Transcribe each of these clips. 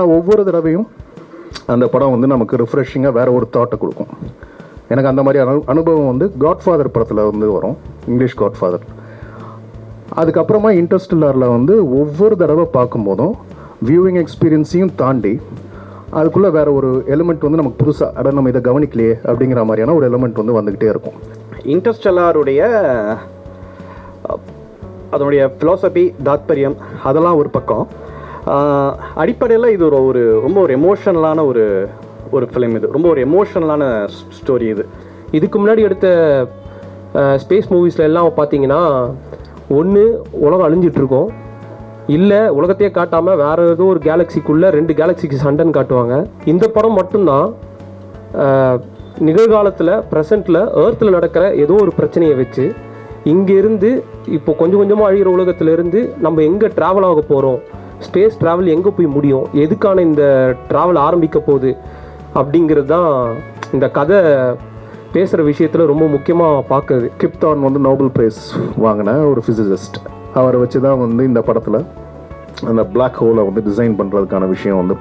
ஒவ்வொரு தடவையும் அந்த படம் வந்து நமக்கு ரிஃப்ரெஷிங்காக வேற ஒரு தாட்டை கொடுக்கும். எனக்கு அந்த மாதிரி அனுபவம் வந்து காட்ஃபாதர் படத்தில் வந்து வரும், இங்கிலீஷ் காட்ஃபாதர். அதுக்கப்புறமா இன்டர்ஸ்டெல்லாரில் வந்து ஒவ்வொரு தடவை பார்க்கும்போதும் வியூவிங் எக்ஸ்பீரியன்ஸையும் தாண்டி அதுக்குள்ளே வேற ஒரு எலிமெண்ட் வந்து நமக்கு புதுசாக அட நம்ம இதை கவனிக்கலையே அப்படிங்கிற மாதிரியான ஒரு எலிமெண்ட் வந்து வந்துக்கிட்டே இருக்கும். இன்டர்ஸ்டெல்லாருடைய அதனுடைய ஃபிலாசபி தாத்பரியம் அதெல்லாம் ஒரு பக்கம். அடிப்படையில் இது ரொம்ப ஒரு எமோஷனலான ஒரு ஃபிலிம். இது ரொம்ப ஒரு எமோஷனலான ஸ்டோரி. இதுக்கு முன்னாடி எடுத்த ஸ்பேஸ் மூவிஸில் எல்லாம் பார்த்தீங்கன்னா ஒன்று உலகம் அழிஞ்சிட்ருக்கோம், இல்லை உலகத்தையே காட்டாமல் வேறு ஏதோ ஒரு கேலக்சிக்குள்ளே 2 கேலக்சிக்கு சண்டைன்னு காட்டுவாங்க. இந்த படம் மட்டும்தான் நிகழ்காலத்தில் ப்ரெசண்ட்டில் ஏர்த்தில் நடக்கிற ஏதோ ஒரு பிரச்சனையை வச்சு இங்கேருந்து இப்போ கொஞ்சம் கொஞ்சமாக அழிகிற உலகத்திலேருந்து நம்ம எங்கே ட்ராவல் ஆக போகிறோம், ஸ்பேஸ் ட்ராவல் எங்கே போய் முடியும், எதுக்கான இந்த ட்ராவல் ஆரம்பிக்க போகுது அப்படிங்கிறது தான் இந்த கதை பேசுகிற விஷயத்தில் ரொம்ப முக்கியமாக பார்க்குறது. கிப் தார்ன் வந்து நோபல் பிரைஸ் வாங்கின ஒரு ஃபிசிசிஸ்ட். அவரை வச்சு தான் வந்து இந்த படத்தில் அந்த பிளாக் ஹோலை வந்து டிசைன் பண்ணுறதுக்கான விஷயம் வந்து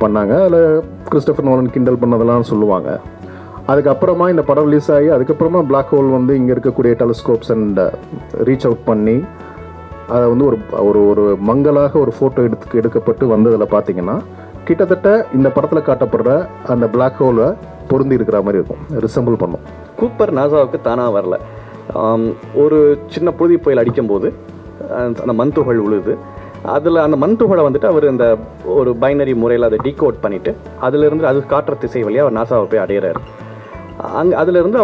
பண்ணாங்க. அதில் கிறிஸ்டோபர் நோலன் கிண்டல் பண்ணதெல்லாம் சொல்லுவாங்க. அதுக்கப்புறமா இந்த படம் ரிலீஸ் ஆகி அதுக்கப்புறமா பிளாக் ஹோல் வந்து இங்கே இருக்கக்கூடிய டெலிஸ்கோப்ஸ் அண்ட் ரீச் அவுட் பண்ணி அதை வந்து ஒரு மங்கலாக ஒரு ஃபோட்டோ எடுக்கப்பட்டு வந்ததில் பார்த்தீங்கன்னா கிட்டத்தட்ட இந்த படத்தில் காட்டப்படுற அந்த பிளாக் ஹோலை பொருந்தி இருக்கிற மாதிரி இருக்கும், ரிசம்பிள் பண்ணும். கூப்பர் நாசாவுக்கு தானாக வரல. ஒரு சின்ன புழுதி புயல் அடிக்கும்போது அந்த மண் துகள் உழுது. அதில் அந்த மண் துகளை வந்துட்டு அவர் இந்த ஒரு பைனரி முறையில் அதை டீகோட் பண்ணிவிட்டு அதிலிருந்து அது காட்டுற திசை வழியாக அவர் நாசாவை போய் அடையிறாரு. அதிலிருந்து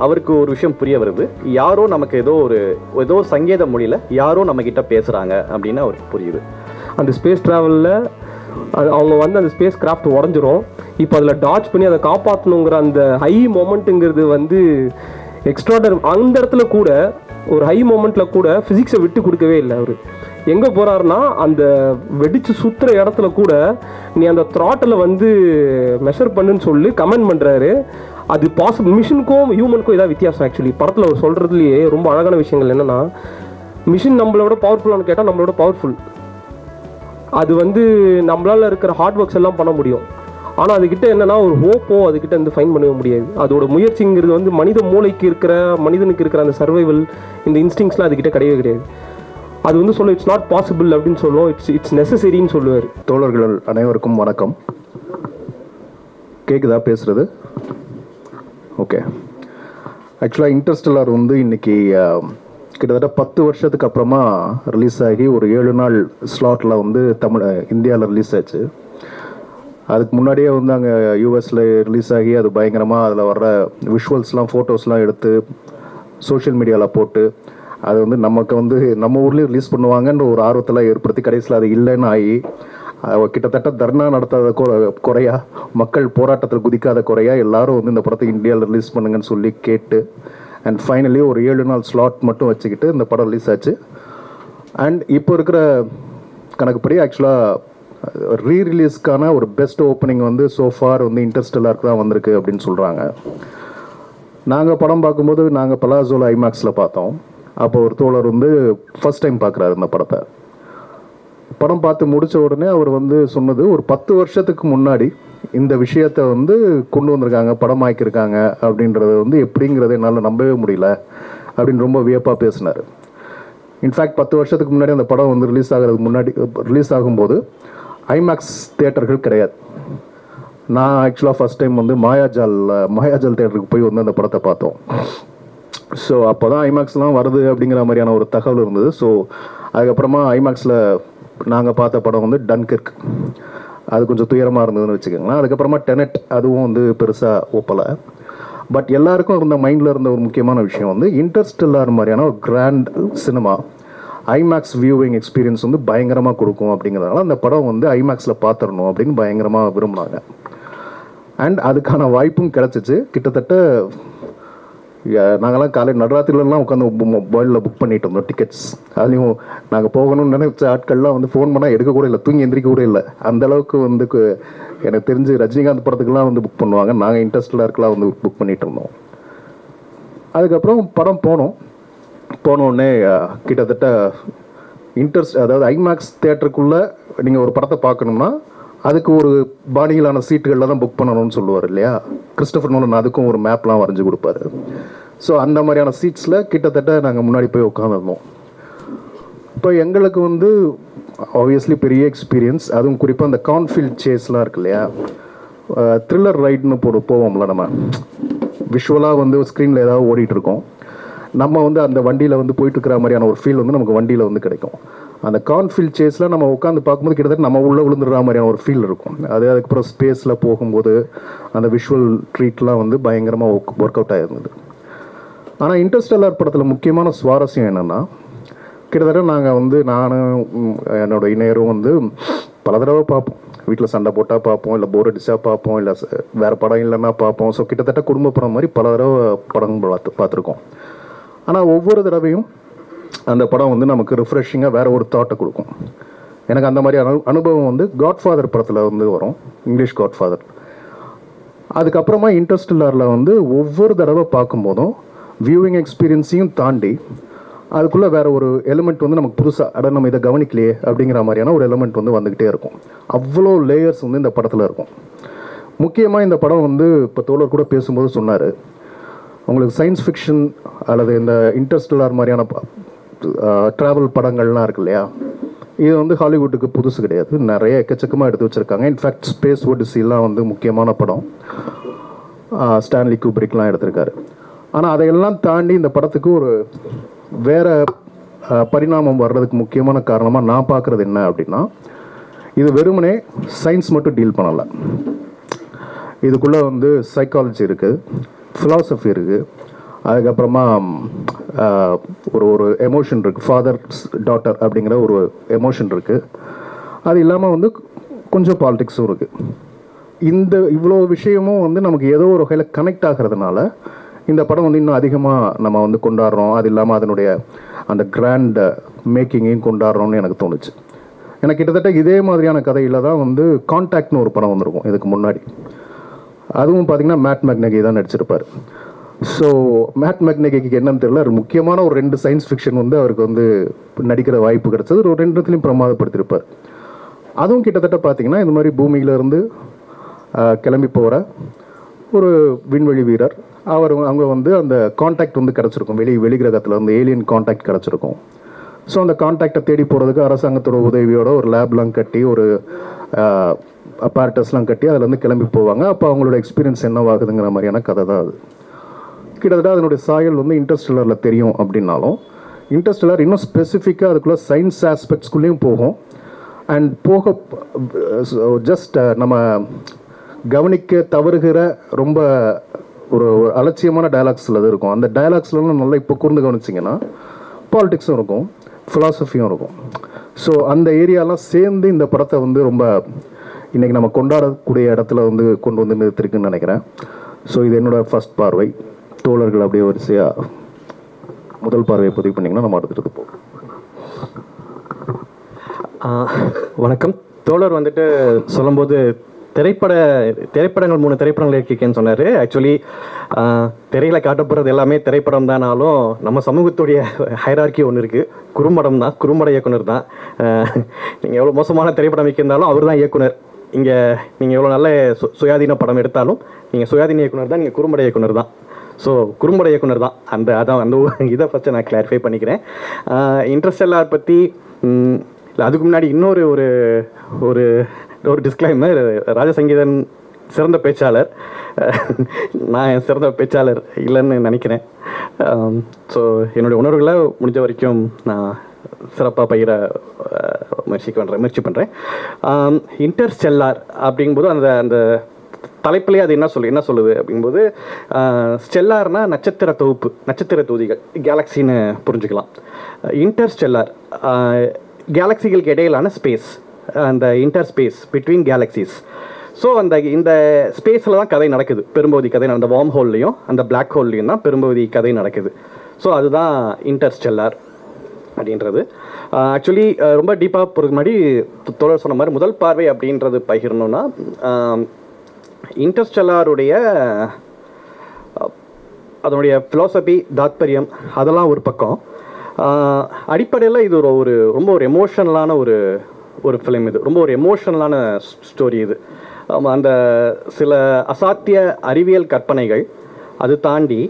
அவருக்கு ஒரு விஷயம் புரிய வருது. யாரோ நமக்கு ஏதோ சங்கேத மொழியில் யாரோ நம்மக்கிட்ட பேசுகிறாங்க அப்படின்னு அவருக்கு புரியுது. அந்த ஸ்பேஸ் ட்ராவலில் அவங்க வந்து அந்த ஸ்பேஸ் கிராஃப்ட் உடஞ்சிரும். இப்போ அதில் டாச் பண்ணி அதை காப்பாற்றணுங்கிற அந்த ஹை மொமெண்ட்டுங்கிறது வந்து எக்ஸ்ட்ராடர். அந்த இடத்துல கூட ஒரு ஹை மொமெண்ட்டில் கூட ஃபிசிக்ஸை விட்டு கொடுக்கவே இல்லை. அவர் எங்கே போகிறாருன்னா அந்த வெடித்து சுற்றுற இடத்துல கூட நீ அந்த த்ராட்டில் வந்து மெஷர் பண்ணுன்னு சொல்லி கமெண்ட் பண்ணுறாரு. அது பாசிபிள். மிஷினுக்கும் ஹியூமனுக்கும் இதாக வித்தியாசம். ஆக்சுவலி படத்தில் அவர் சொல்கிறதுலையே ரொம்ப அழகான விஷயங்கள் என்னென்னா, மிஷின் நம்மளோட பவர்ஃபுல்லானு கேட்டால் நம்மளோட பவர்ஃபுல். அது வந்து நம்மளால் இருக்கிற ஹார்ட் ஒர்க்ஸ் எல்லாம் பண்ண முடியும். ஆனால் அதுக்கிட்ட என்னென்னா ஒரு ஹோப்போ அதுக்கிட்ட வந்து ஃபைன் பண்ணவே முடியாது. அதோட முயற்சிங்கிறது வந்து மனித மூளைக்கு இருக்கிற மனிதனுக்கு இருக்கிற அந்த சர்வைவல் இந்த இன்ஸ்டிங்ஸ்லாம் அதுக்கிட்ட கிடையவே கிடையாது. அது வந்து சொல்ல இட்ஸ் நாட் பாசிபிள் அப்படின்னு சொல்லுவோம். இட்ஸ் நெசசரின்னு சொல்லுவார். தோழர்கள் அனைவருக்கும் வணக்கம். கேட்குதா பேசுகிறது? ஓகே. ஆக்சுவலாக இன்டர்ஸ்டெல்லார் வந்து இன்னைக்கு கிட்டத்தட்ட 10 வருஷத்துக்கு அப்புறமா ரிலீஸ் ஆகி ஒரு 7 நாள் ஸ்லாட்டில் வந்து இந்தியாவில் ரிலீஸ் ஆச்சு. அதுக்கு முன்னாடியே வந்து அங்கே யூஎஸில் ரிலீஸ் ஆகி அது பயங்கரமாக அதில் வர்ற விஷுவல்ஸ்லாம் ஃபோட்டோஸ்லாம் எடுத்து சோஷியல் மீடியாவில் போட்டு அது வந்து நமக்கு வந்து நம்ம ஊர்லேயும் ரிலீஸ் பண்ணுவாங்கன்ற ஒரு ஆர்வத்தில் ஏற்படுத்தி கடைசியில் அது இல்லைன்னு ஆகி கிட்டத்தட்ட தர்ணா நடத்தாத குறையா, மக்கள் போராட்டத்தில் குதிக்காத குறையா எல்லாரும் வந்து இந்த படத்தை இந்தியாவில் ரிலீஸ் பண்ணுங்கன்னு சொல்லி கேட்டு அண்ட் ஃபைனலி ஒரு 7 நாள் ஸ்லாட் மட்டும் வச்சுக்கிட்டு இந்த படம் ரிலீஸ் ஆச்சு. அண்ட் இப்போ இருக்கிற கணக்குப்படி ஆக்சுவலாக ரீரிலீஸ்க்கான ஒரு பெஸ்ட் ஓப்பனிங் வந்து சோஃபார் வந்து இன்டர்ஸ்டெல்லாருக்கு தான் வந்திருக்கு அப்படின்னு சொல்கிறாங்க. நாங்கள் படம் பார்க்கும்போது நாங்கள் பலாசோல ஐமேக்ஸில் பார்த்தோம். அப்போ ஒரு தோழர் வந்து ஃபர்ஸ்ட் டைம் பார்க்குறாரு இந்த படத்தை. படம் பார்த்து முடித்த உடனே அவர் வந்து சொன்னது, ஒரு 10 வருஷத்துக்கு முன்னாடி இந்த விஷயத்தை வந்து கொண்டு வந்திருக்காங்க, படமாக்கியிருக்காங்க அப்படின்றது வந்து எப்படிங்கிறது என்னால் நம்பவே முடியல அப்படின்னு ரொம்ப வியப்பாக பேசினார். இன்ஃபேக்ட் 10 வருஷத்துக்கு முன்னாடி அந்த படம் வந்து ரிலீஸ் ஆகும்போது ஐமேக்ஸ் தியேட்டர்கள் கிடையாது. நான் ஆக்சுவலாக ஃபஸ்ட் டைம் வந்து மாயாஜால் தியேட்டருக்கு போய் வந்து அந்த படத்தை பார்த்தோம். ஸோ அப்போ தான் ஐமேக்ஸ்லாம் வருது அப்படிங்கிற மாதிரியான ஒரு தகவல் இருந்தது. ஸோ அதுக்கப்புறமா ஐமேக்ஸில் நாங்கள் பார்த்த படம் வந்து டன்கிர்க். அது கொஞ்சம் துயரமாக இருந்ததுன்னு வச்சுக்கோங்களேன். அதுக்கப்புறமா டெனட், அதுவும் வந்து பெருசாக ஒப்பலை. பட் எல்லாருக்கும் இருந்த மைண்டில் இருந்த ஒரு முக்கியமான விஷயம் வந்து இன்டர்ஸ்டெல்லார் மாதிரியான ஒரு grand cinema IMAX viewing experience வந்து பயங்கரமாக கொடுக்கும் அப்படிங்கிறதுனால அந்த படம் வந்து ஐமேக்ஸில் பார்த்துடணும் அப்படின்னு பயங்கரமாக விரும்பினாங்க. அண்ட் அதுக்கான வாய்ப்பும் கிடச்சிச்சு. கிட்டத்தட்ட நாங்கள்லாம் காலையில் நடுராத்திரிலாம் உட்காந்து மொபைலில் புக் பண்ணிட்டு இருந்தோம் டிக்கெட்ஸ். அதுலேயும் நாங்கள் போகணும்னு நினைச்ச ஆட்கள்லாம் வந்து ஃபோன் பண்ணால் எடுக்க கூட இல்லை, தூங்கி எந்திரிக்க கூட இல்லை. அந்தளவுக்கு வந்து எனக்கு தெரிஞ்சு ரஜினிகாந்த் படத்துக்குலாம் வந்து புக் பண்ணுவாங்க. நாங்கள் இன்ட்ரெஸ்டெல்லாருக்குலாம் வந்து புக் பண்ணிகிட்டு இருந்தோம். அதுக்கப்புறம் படம் போனோடனே கிட்டத்தட்ட அதாவது ஐமேக்ஸ் தியேட்டருக்குள்ளே நீங்கள் ஒரு படத்தை பார்க்கணும்னா அதுக்கு ஒரு பாணியிலான சீட்டுகளில் தான் புக் பண்ணணும்னு சொல்லுவார் இல்லையா. கிறிஸ்டோபர் நோலன் அதுக்கும் ஒரு மேப்லாம் வரைஞ்சி கொடுப்பாரு. ஸோ அந்த மாதிரியான சீட்ஸில் கிட்டத்தட்ட நாங்கள் முன்னாடி போய் உட்காந்துருந்தோம். இப்போ எங்களுக்கு வந்து ஆப்வியஸ்லி பெரிய எக்ஸ்பீரியன்ஸ், அதுவும் குறிப்பாக அந்த கான்ஃபீல்ட் சேஸ்லாம் இருக்கு இல்லையா, த்ரில்லர் ரைட்னு போவோம்ல, நம்ம விஷுவலாக வந்து ஸ்க்ரீனில் ஏதாவது ஓடிட்டுருக்கோம், நம்ம வந்து அந்த வண்டியில் வந்து போயிட்டு இருக்கிற மாதிரியான ஒரு ஃபீல் வந்து நமக்கு வண்டியில் வந்து கிடைக்கும். அந்த கான்ஃபீல்ட் சேஸில் நம்ம உட்காந்து பார்க்கும்போது கிட்டத்தட்ட நம்ம உள்ளே விழுந்துடுற மாதிரியான ஒரு ஃபீல் இருக்கும். அதுக்கப்புறம் ஸ்பேஸில் போகும்போது அந்த விஷுவல் ட்ரீட்லாம் வந்து பயங்கரமாக ஒர்க் அவுட் ஆகிருந்தது. ஆனால் இன்டர்ஸ்டெல்லார் படத்தில் முக்கியமான சுவாரஸ்யம் என்னென்னா, கிட்டத்தட்ட நாங்கள் வந்து நானும் என்னோடய இணையரும் வந்து பல தடவை பார்ப்போம். வீட்டில் சண்டை போட்டால் பார்ப்போம், இல்லை போர் அடிச்சா பார்ப்போம், இல்லை வேறு படம் இல்லைன்னா பார்ப்போம். ஸோ கிட்டத்தட்ட குடும்ப படம் மாதிரி பல தடவை படம் பார்த்துருக்கோம். ஆனால் ஒவ்வொரு தடவையும் அந்த படம் வந்து நமக்கு ரிஃப்ரெஷிங்காக வேறு ஒரு தாட்டை கொடுக்கும். எனக்கு அந்த மாதிரி அனுபவம் வந்து காட்ஃபாதர் படத்தில் வந்து வரும், இங்கிலீஷ் காட்ஃபாதர். அதுக்கப்புறமா இன்டர்ஸ்டெல்லாரில் வந்து ஒவ்வொரு தடவை பார்க்கும்போதும் வியூவிங் எக்ஸ்பீரியன்ஸையும் தாண்டி அதுக்குள்ளே வேறு ஒரு எலிமெண்ட் வந்து நமக்கு புதுசாக நம்ம இதை கவனிக்கலையே அப்படிங்கிற மாதிரியான ஒரு எலிமெண்ட் வந்து வந்துக்கிட்டே இருக்கும். அவ்வளோ லேயர்ஸ் வந்து இந்த படத்தில் இருக்கும். முக்கியமாக இந்த படம் வந்து இப்போ தோழர் கூட பேசும்போது சொன்னார், உங்களுக்கு சயின்ஸ் ஃபிக்ஷன் அல்லது இந்த இன்டர்ஸ்டெல்லார் மாதிரியான ட்ராவல் படங்கள்லாம் இருக்கு இல்லையா, இது வந்து ஹாலிவுட்டுக்கு புதுசு கிடையாது, நிறைய எக்கச்சக்கமாக எடுத்து வச்சுருக்காங்க. இன்ஃபேக்ட் ஸ்பேஸ் ஒடிசிலாம் வந்து முக்கியமான படம், ஸ்டான்லி குப்ரிக்லாம் எடுத்திருக்காரு. ஆனால் அதையெல்லாம் தாண்டி இந்த படத்துக்கு ஒரு வேறு பரிணாமம் வர்றதுக்கு முக்கியமான காரணமாக நான் பார்க்குறது என்ன அப்படின்னா, இது வெறுமனே சயின்ஸ் மட்டும் டீல் பண்ணலை. இதுக்குள்ளே வந்து சைக்காலஜி இருக்குது, ஃபிலாசபி இருக்குது, அதுக்கப்புறமா ஒரு எமோஷன் இருக்குது, ஃபாதர் டாட்டர் அப்படிங்கிற ஒரு எமோஷன் இருக்குது. அது இல்லாமல் வந்து கொஞ்சம் பாலிடிக்ஸும் இருக்குது. இந்த இவ்வளோ விஷயமும் வந்து நமக்கு ஏதோ ஒரு வகையில் கனெக்ட் ஆகிறதுனால இந்த படம் வந்து இன்னும் அதிகமாக நம்ம வந்து கொண்டாடுறோம். அது இல்லாமல் அதனுடைய அந்த கிராண்ட் மேக்கிங்கையும் கொண்டாடுறோம்னு எனக்கு தோணுச்சு. எனக்கு கிட்டத்தட்ட இதே மாதிரியான கதையில் தான் வந்து கான்டாக்ட்னு ஒரு படம் வந்திருக்கும் இதுக்கு முன்னாடி. அதுவும் பார்த்திங்கன்னா மேட் மெக்னகி தான் நடிச்சிருப்பார். ஸோ மேட் மெக்னகிக்கு என்னன்னு தெரியல, ஒரு முக்கியமான ஒரு 2 சயின்ஸ் ஃபிக்ஷன் வந்து அவருக்கு வந்து நடிக்கிற வாய்ப்பு கிடச்சது. ஒரு 2 பிரமாதப்படுத்தியிருப்பார். அதுவும் கிட்டத்தட்ட பார்த்திங்கன்னா இந்த மாதிரி பூமியிலேருந்து கிளம்பி போகிற ஒரு விண்வெளி வீரர், அவங்க வந்து அந்த கான்டாக்ட் வந்து கிடச்சிருக்கும், வெளிகிரகத்தில் வந்து ஏலியன் கான்டாக்ட் கிடச்சிருக்கும். ஸோ அந்த கான்டாக்டை தேடி போகிறதுக்கு அரசாங்கத்தோட உதவியோட ஒரு லேப்லாம் கட்டி, ஒரு அப்பார்டஸ்லாம் கட்டி அதில் வந்து கிளம்பி போவாங்க. அப்போ அவங்களோட எக்ஸ்பீரியன்ஸ் என்னவாகுதுங்கிற மாதிரியான கதை தான் அது. கிட்டத்தட்ட அதனுடைய சாயல் வந்து இன்டர்ஸ்டெல்லரில் தெரியும் அப்படின்னாலும், இன்டர்ஸ்டெல்லர் இன்னும் ஸ்பெசிஃபிக்காக அதுக்குள்ளே சயின்ஸ் ஆஸ்பெக்ட்ஸ்குள்ளேயும் போகும். அண்ட் போக ஜஸ்ட் நம்ம கவனிக்க தவறுகிற ரொம்ப ஒரு அலட்சியமான டயலாக்ஸ் சிலது இருக்கும். அந்த டயலாக்ஸ்லாம் நல்லா இப்போ கூர்ந்து கவனிச்சிங்கன்னா பாலிடிக்ஸும் இருக்கும், ஃபிலாசபியும் இருக்கும். ஸோ அந்த ஏரியாலாம் சேர்ந்து இந்த படத்தை வந்து ரொம்ப இன்றைக்கி நம்ம கொண்டாடக்கூடிய இடத்துல வந்து கொண்டு வந்து நிறுத்திருக்குன்னு நினைக்கிறேன். ஸோ இது என்னோடய ஃபர்ஸ்ட் பார்வை. தோழர்கள் அப்படியே வரிசையாக முதல் பார்வையை பதிவு பண்ணிங்கன்னா நம்ம அடுத்துட்டு போவோம். வணக்கம். தோழர் வந்துட்டு சொல்லும்போது திரைப்படங்கள் 3 திரைப்படங்கள் இருக்கேன்னு சொன்னார். ஆக்சுவலி திரையில் காட்டப்படுறது எல்லாமே திரைப்படம் தானாலும் நம்ம சமூகத்துடைய ஹைரார்கி ஒன்று இருக்குது. குறும்படம் தான், குறும்பட இயக்குனர் தான். நீங்கள் எவ்வளோ மோசமான திரைப்படம் வைக்கிருந்தாலும் அவர் தான் இயக்குனர். இங்கே நீங்கள் எவ்வளோ நல்ல சுயாதீன படம் எடுத்தாலும் நீங்கள் சுயாதீன இயக்குனர் தான், நீங்கள் குறும்பட இயக்குனர் தான். ஸோ குறும்பட இயக்குனர் தான். அந்த இதை ஃபஸ்ட்டு நான் கிளாரிஃபை பண்ணிக்கிறேன். இன்டர்ஸ்டெல்லார் பற்றி அதுக்கு முன்னாடி இன்னொரு ஒரு டிஸ்க்ளைமர். ராஜசங்கீதன் சிறந்த பேச்சாளர், நான் சிறந்த பேச்சாளர் இல்லைன்னு நினைக்கிறேன். ஸோ என்னுடைய உணர்வுகளை முடிஞ்ச வரைக்கும் நான் சிறப்பாக பகிர முயற்சி பண்ணுறேன். இன்டர்ஸ்டெல்லார் அப்படிங்கும்போது அந்த தலைப்பிலே அது என்ன சொல்லுது அப்படிங்கும்போது, ஸ்டெல்லார்னா நட்சத்திர தொகுப்பு, நட்சத்திர தொகுதிகள், கேலக்சின்னு புரிஞ்சுக்கலாம். இன்டர்ஸ்டெல்லார் கேலக்சிகளுக்கு இடையிலான ஸ்பேஸ், அந்த inter space between galaxies. So இந்த ஸ்பேஸில் தான் கதை நடக்குது. பெரும்பகுதி கதை அந்த வார்ம் ஹோல்லையும் அந்த பிளாக் ஹோல்லையும் தான் பெரும்பகுதி கதை நடக்குது. ஸோ அதுதான் இன்டர்ஸ்டெல்லார் அப்படின்றது. ஆக்சுவலி ரொம்ப டீப்பாக போகிறதுக்கு முன்னாடி தோழர் சொன்ன மாதிரி முதல் பார்வை அப்படின்றது பகிரணும்னா, இன்டர்ஸ்டெல்லாருடைய அதனுடைய ஃபிலாசபி, தாத்பரியம் அதெல்லாம் ஒரு பக்கம். அடிப்படையில் இது ரொம்ப ஒரு எமோஷனலான ஒரு ஃபிலிம் இது. ரொம்ப ஒரு எமோஷனலான ஸ்டோரி இது. அந்த சில அசாத்திய அறிவியல் கற்பனைகள், அது தாண்டி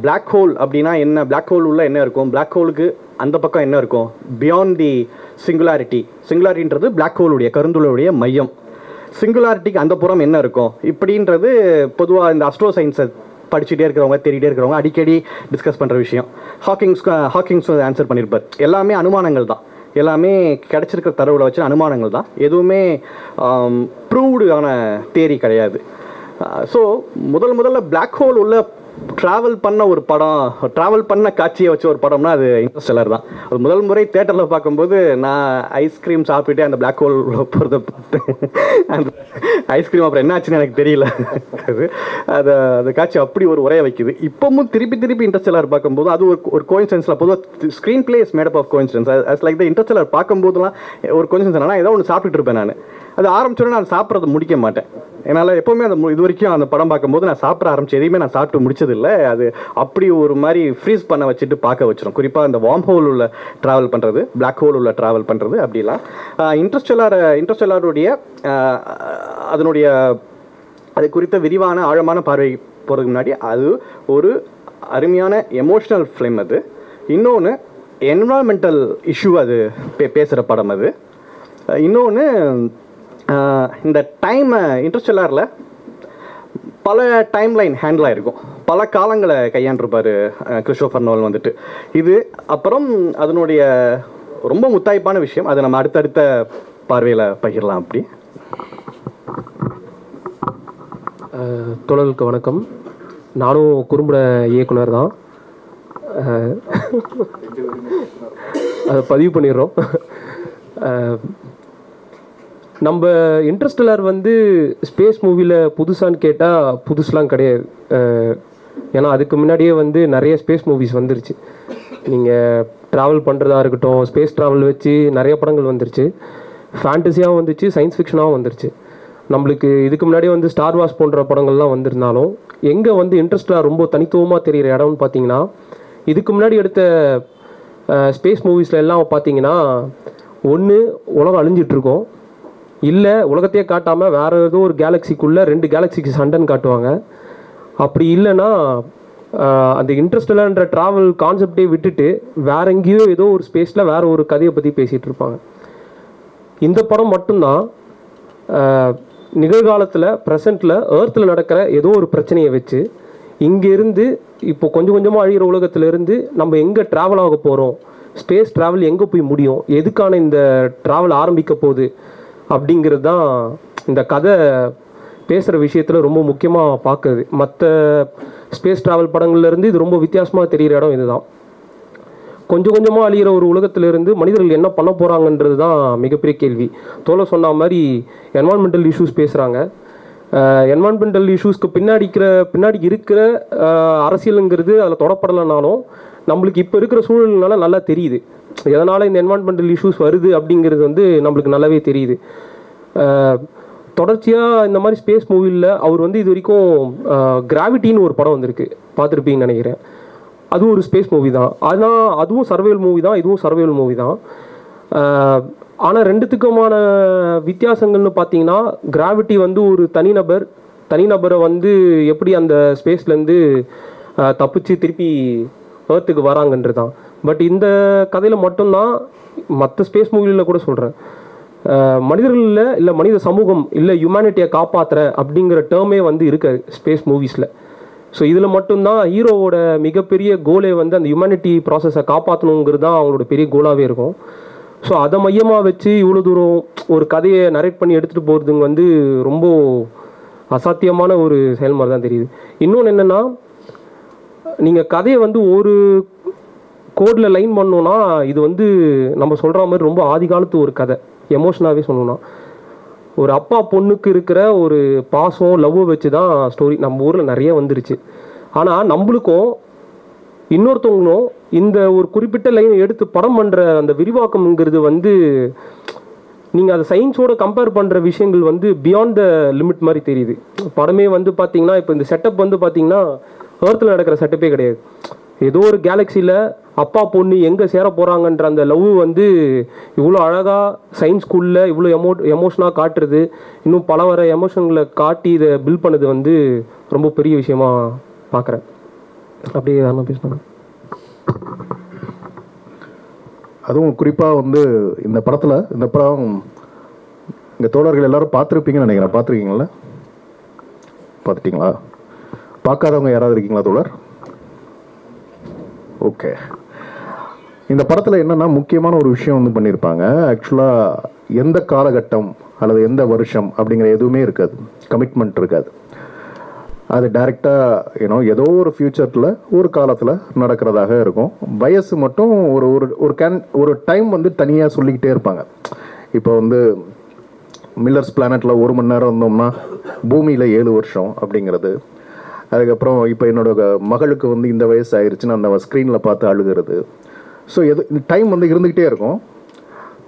பிளாக் ஹோல் அப்படின்னா என்ன, பிளாக் ஹோல் உள்ள என்ன இருக்கும், பிளாக் ஹோலுக்கு அந்த பக்கம் என்ன இருக்கும், பியாண்ட் தி சிங்குலாரிட்டின்றது பிளாக் ஹோலுடைய கருந்துளையுடைய மையம், சிங்குலாரிட்டிக்கு அந்த புறம் என்ன இருக்கும் இப்படின்றது பொதுவாக இந்த அஸ்ட்ரோ சயின்ஸை படிச்சுட்டே இருக்கிறவங்க தேடிட்டே இருக்கிறவங்க அடிக்கடி டிஸ்கஸ் பண்ணுற விஷயம். ஹாக்கிங்ஸ் ஆன்சர் பண்ணியிருப்பார். எல்லாமே அனுமானங்கள் தான், எல்லாமே கிடச்சிருக்கிற தரவுகளை வச்சு அனுமானங்கள் தான், எதுவுமே ப்ரூவ்டு ஆன தியரி கிடையாது. ஸோ முதல்ல பிளாக் ஹோல் உள்ள ட்ராவல் பண்ண காட்சியை வச்ச ஒரு படம்னா அது இன்டர்ஸ்டெல்லர் தான். அது முதல் முறை தேட்டரில் பார்க்கும்போது நான் ஐஸ்கிரீம் சாப்பிட்டுட்டு அந்த பிளாக் ஹோல் போகிறத பார்த்தேன். அந்த ஐஸ்கிரீம் அப்புறம் என்ன ஆச்சுன்னு எனக்கு தெரியல. அந்த காட்சி அப்படி ஒரு உரையை வைக்குது. இப்போவும் திருப்பி இன்டர்ஸ்டெல்லர் பார்க்கும்போது அது ஒரு கோயின்சிடன்ஸில் பொதுவாக screen play is made up of coincidence. As like the Interstellar பார்க்கும்போதுலாம் ஒரு கோயின்சிடன்ஸ் ஆனால் ஏதோ ஒன்று சாப்பிட்டுட்டு இருப்பேன் நான். அது ஆரம்பிச்சோடனே நான் சாப்பிட்றத முடிக்க மாட்டேன். என்னால் எப்போவுமே அந்த இது வரைக்கும் அந்த படம் பார்க்கும்போது நான் சாப்பிட ஆரம்பிச்சு எதையுமே நான் சாப்பிட்டு முடிச்சதில்லை. அது அப்படி ஒரு மாதிரி ஃப்ரீஸ் பண்ண வச்சுட்டு பார்க்க வச்சிடும். குறிப்பாக இந்த வார்ம் ஹோல் உள்ள ட்ராவல் பண்ணுறது, பிளாக் ஹோல் உள்ள ட்ராவல் பண்ணுறது அப்படிலாம். இன்டர்ஸ்டெல்லாருடைய அதனுடைய அது குறித்த விரிவான ஆழமான பார்வை போகிறதுக்கு முன்னாடி அது ஒரு அருமையான எமோஷ்னல் ஃபிலிம். அது இன்னொன்று என்விரான்மெண்டல் இஷ்யூ அது பேசுகிற படம். அது இன்னொன்று இந்த இன்டர்ஸ்டெல்லாரில் பல டைம்லைன் ஹேண்டில் ஆகிருக்கும், பல காலங்களை கையாண்டிருப்பார் கிறிஸ்டோஃபர் நோலன் வந்துட்டு. இது அப்புறம் அதனுடைய ரொம்ப முத்தாய்ப்பான விஷயம், அதை நம்ம அடுத்தடுத்த பார்வையில் பகிரலாம். அப்படி தோழர்களுக்கு வணக்கம். நானும் குறும்பட இயக்குனர் தான், அதை பதிவு பண்ணிடுறோம். நம்ம இன்டர்ஸ்டெல்லர் வந்து ஸ்பேஸ் மூவியில் புதுசான்னு கேட்டால் புதுசுலாம் கிடையாது. ஏன்னா அதுக்கு முன்னாடியே வந்து நிறைய ஸ்பேஸ் மூவிஸ் வந்துருச்சு. நீங்கள் ட்ராவல் பண்ணுறதா இருக்கட்டும், ஸ்பேஸ் ட்ராவல் வச்சு நிறைய படங்கள் வந்துருச்சு. ஃபேண்டசியாகவும் வந்துச்சு, சயின்ஸ் ஃபிக்ஷனாகவும் வந்துருச்சு. நம்மளுக்கு இதுக்கு முன்னாடியே வந்து ஸ்டார் வார்ஸ் போன்ற படங்கள்லாம் வந்திருந்தாலும் எங்கே வந்து இன்ட்ரெஸ்டாக ரொம்ப தனித்துவமாக தெரிகிற இடம்னு பார்த்தீங்கன்னா, இதுக்கு முன்னாடி எடுத்த ஸ்பேஸ் மூவிஸில் எல்லாம் பார்த்தீங்கன்னா ஒன்று உலகம் அழிஞ்சிட்ருக்கோம், இல்லை உலகத்தையே காட்டாமல் வேறு ஏதோ ஒரு கேலக்சிக்குள்ளே 2 கேலக்சிக்கு சண்டைன்னு காட்டுவாங்க. அப்படி இல்லைன்னா அந்த இன்ட்ரெஸ்டெல்லான்ற ட்ராவல் கான்செப்டே விட்டுட்டு வேற எங்கேயோ ஏதோ ஒரு ஸ்பேஸில் வேற ஒரு கதையை பற்றி பேசிகிட்டு இருப்பாங்க. இந்த படம் மட்டும்தான் நிகழ்காலத்தில் ப்ரெசண்ட்டில் ஏர்த்தில் நடக்கிற ஏதோ ஒரு பிரச்சனையை வச்சு இங்கேருந்து இப்போ கொஞ்சம் கொஞ்சமாக அழிகிற உலகத்திலேருந்து நம்ம எங்கே ட்ராவல் ஆக போகிறோம், ஸ்பேஸ் ட்ராவல் எங்கே போய் முடியும், எதுக்கான இந்த ட்ராவல் ஆரம்பிக்க போகுது அப்படிங்கிறது தான் இந்த கதை பேசுகிற விஷயத்தில் ரொம்ப முக்கியமாக பார்க்குறது. மற்ற ஸ்பேஸ் ட்ராவல் படங்கள்லேருந்து இது ரொம்ப வித்தியாசமாக தெரிகிற இடம் இதுதான். கொஞ்சம் கொஞ்சமாக அழிகிற ஒரு உலகத்திலேருந்து மனிதர்கள் என்ன பண்ண போகிறாங்கன்றது தான் மிகப்பெரிய கேள்வி. தோலை சொன்ன மாதிரி என்வான்மெண்டல் இஷ்யூஸ் பேசுகிறாங்க. என்வான்மெண்டல் இஷ்யூஸ்க்கு பின்னாடி இருக்கிற அரசியலுங்கிறது அதில் தொடப்படலைனாலும் நம்மளுக்கு இப்போ இருக்கிற சூழல்னால நல்லா தெரியுது எதனால் இந்த என்வான்மெண்டல் இஷ்யூஸ் வருது அப்படிங்கிறது வந்து நம்மளுக்கு நல்லாவே தெரியுது. தொடர்ச்சியாக இந்த மாதிரி ஸ்பேஸ் மூவியில் அவர் வந்து இது வரைக்கும் கிராவிட்டின்னு ஒரு படம் வந்திருக்கு, பார்த்துருப்பீங்கன்னு நினைக்கிறேன். அதுவும் ஒரு ஸ்பேஸ் மூவி தான். ஆனால் அதுவும் சர்வைவல் மூவி தான், இதுவும் சர்வைவல் மூவி தான். ஆனால் ரெண்டுத்துக்குமான வித்தியாசங்கள்னு பார்த்தீங்கன்னா, கிராவிட்டி வந்து ஒரு தனிநபரை வந்து எப்படி அந்த ஸ்பேஸ்லேருந்து தப்பிச்சு திருப்பி ஏர்த்துக்கு வராங்கன்றது தான். பட் இந்த கதையில் மட்டும்தான், மற்ற ஸ்பேஸ் மூவியில் கூட சொல்கிறேன், மனிதர்களில் இல்லை மனித சமூகம் இல்லை ஹியூமனிட்டியை காப்பாற்றுற அப்படிங்கிற டேர்மே வந்து இருக்காது ஸ்பேஸ் மூவிஸில். ஸோ இதில் மட்டும்தான் ஹீரோவோட மிகப்பெரிய கோலே வந்து அந்த ஹியூமனிட்டி ப்ராசஸை காப்பாற்றணுங்கிறது தான் அவங்களோட பெரிய கோலாகவே இருக்கும். ஸோ அதை மையமாக வச்சு இவ்வளோ தூரம் ஒரு கதையை நரேட் பண்ணி எடுத்துகிட்டு போகிறதுங்க வந்து ரொம்ப அசாத்தியமான ஒரு செயல்முறை தான் தெரியுது. இன்னொன்று என்னென்னா, நீங்கள் கதையை வந்து ஒரு கோடில் லைன் பண்ணோன்னா இது வந்து நம்ம சொல்கிற மாதிரி ரொம்ப ஆதி காலத்து ஒரு கதை. எமோஷனாகவே சொல்லணும்னா ஒரு அப்பா பொண்ணுக்கு இருக்கிற ஒரு பாசம் லவ்வை வச்சு தான் ஸ்டோரி நம்ம ஊரில் நிறைய வந்துருச்சு. ஆனால் நம்மளுக்கும் இன்னொருத்தவங்களும் இந்த ஒரு குறிப்பிட்ட லைன் எடுத்து படம் பண்ணுற அந்த விரிவாக்கம்ங்கிறது வந்து நீங்கள் அதை சயின்ஸோட கம்பேர் பண்ணுற விஷயங்கள் வந்து பியாண்ட் த லிமிட் மாதிரி தெரியுது. படமே வந்து பார்த்தீங்கன்னா இப்போ இந்த செட்டப் வந்து பார்த்தீங்கன்னா ஏர்த்தில் நடக்கிற செட்டப்பே கிடையாது. ஏதோ ஒரு கேலக்சியில் அப்பா பொண்ணு எங்கே சேர போகிறாங்கன்ற அந்த லவ் வந்து இவ்வளோ அழகாக சயின்ஸ் ஸ்கூலில் இவ்வளோ எமோஷனாக காட்டுறது, இன்னும் பல வர எமோஷன்களை காட்டி இதை பில்ட் பண்ணது வந்து ரொம்ப பெரிய விஷயமா பார்க்குறேன். அப்படியே யாரும் பேசினாங்க. அதுவும் குறிப்பாக வந்து இந்த படம் இந்த தோழர்கள் எல்லாரும் பார்த்துருப்பீங்கன்னு நினைக்கிறேன். பார்த்துருக்கீங்களா? பார்த்துட்டீங்களா? பார்க்காதவங்க யாராவது இருக்கீங்களா தோழர்? ஓகே. இந்த படத்தில் என்னன்னா முக்கியமான ஒரு விஷயம் வந்து பண்ணியிருப்பாங்க. ஆக்சுவலாக எந்த காலகட்டம் அல்லது எந்த வருஷம் அப்படிங்கிற எதுவுமே இருக்காது, கமிட்மெண்ட் இருக்காது. அது டைரெக்டாக ஏதோ ஒரு ஃப்யூச்சரில் ஒரு காலத்தில் நடக்கிறதாக இருக்கும். வயசு மட்டும் ஒரு டைம் வந்து தனியாக சொல்லிக்கிட்டே இருப்பாங்க. இப்போ வந்து மில்லர்ஸ் பிளானட்டில் 1 மணி நேரம் இருந்தோம்னா பூமியில் 7 வருஷம் அப்படிங்கிறது. அதுக்கப்புறம் இப்போ என்னோட மகளுக்கு வந்து இந்த வயசு ஆயிடுச்சுன்னு அந்த ஸ்க்ரீனில் பார்த்து அழுகிறது. ஸோ டைம் வந்து இருந்துக்கிட்டே இருக்கும்.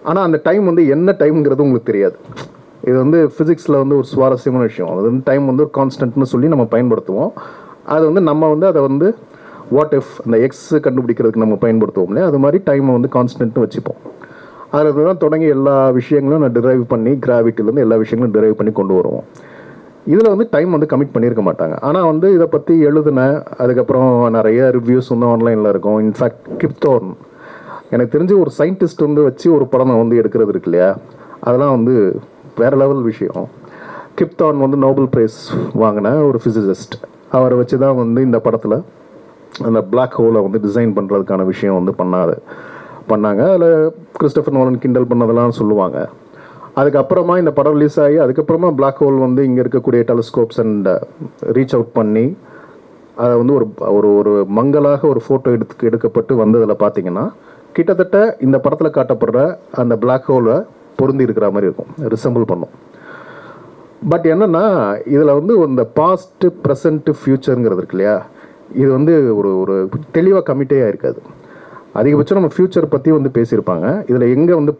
ஆனால் அந்த டைம் வந்து என்ன டைம்ங்கிறது உங்களுக்கு தெரியாது. இது வந்து ஃபிசிக்ஸில் வந்து ஒரு சுவாரஸ்யமான விஷயம். அது வந்து டைம் வந்து ஒரு கான்ஸ்டன்ட்னு சொல்லி நம்ம பயன்படுத்துவோம். அது வந்து நம்ம வந்து அதை வந்து வாட் இஃப் அந்த எக்ஸ் கண்டுபிடிக்கிறதுக்கு நம்ம பயன்படுத்துவோம் இல்லையா, அது மாதிரி டைமை வந்து கான்ஸ்டன்ட்னு வச்சுப்போம். அதில் தான் தொடங்கி எல்லா விஷயங்களும் நான் டிரைவ் பண்ணி கிராவிட்டிலேருந்து எல்லா விஷயங்களும் டிரைவ் பண்ணி கொண்டு வருவோம். இதில் வந்து டைம் வந்து கமிட் பண்ணியிருக்க மாட்டாங்க. ஆனால் வந்து இதை பற்றி அதுக்கப்புறம் நிறைய ரிவ்யூஸ் வந்து ஆன்லைனில் இருக்கும். இன்ஃபேக்ட் கிப்தோர்ன், எனக்கு தெரிஞ்சு ஒரு சயின்டிஸ்ட் வந்து வச்சு ஒரு படம் வந்து எடுக்கிறது இருக்கு இல்லையா, அதெல்லாம் வந்து வேறு லெவல் விஷயம். கிப்தோர்ன் வந்து நோபல் பிரைஸ் வாங்கின ஒரு ஃபிசிசிஸ்ட். அவரை வச்சு தான் வந்து இந்த படத்தில் அந்த பிளாக் ஹோலை வந்து டிசைன் பண்ணுறதுக்கான விஷயம் வந்து பண்ணாங்க. அதில் கிறிஸ்டோபர் நோலன் கிண்டல் பண்ணதெல்லாம் சொல்லுவாங்க. அதுக்கப்புறமா இந்த படம் ரிலீஸ் ஆகி அதுக்கப்புறமா பிளாக் ஹோல் வந்து இங்கே இருக்கக்கூடிய டெலிஸ்கோப்ஸ் அண்ட் ரீச் அவுட் பண்ணி அதை வந்து ஒரு மங்கலாக ஒரு ஃபோட்டோ எடுக்கப்பட்டு வந்ததில் பார்த்தீங்கன்னா கிட்டத்தட்ட இந்த படத்தில் காட்டப்படுற அந்த பிளாக் ஹோலை பொருந்தி இருக்கிற மாதிரி இருக்கும், ரிசம்பிள் பண்ணும். பட் என்னன்னா இதில் வந்து இந்த பாஸ்ட்டு ப்ரெசண்ட்டு ஃப்யூச்சருங்கிறது இருக்கு இல்லையா, இது வந்து ஒரு தெளிவாக கமிட்டே ஆயிருக்காது. அதிகபட்சம் நம்ம ஃப்யூச்சர் பற்றி வந்து பேசியிருப்பாங்க. இதில் எங்கே வந்து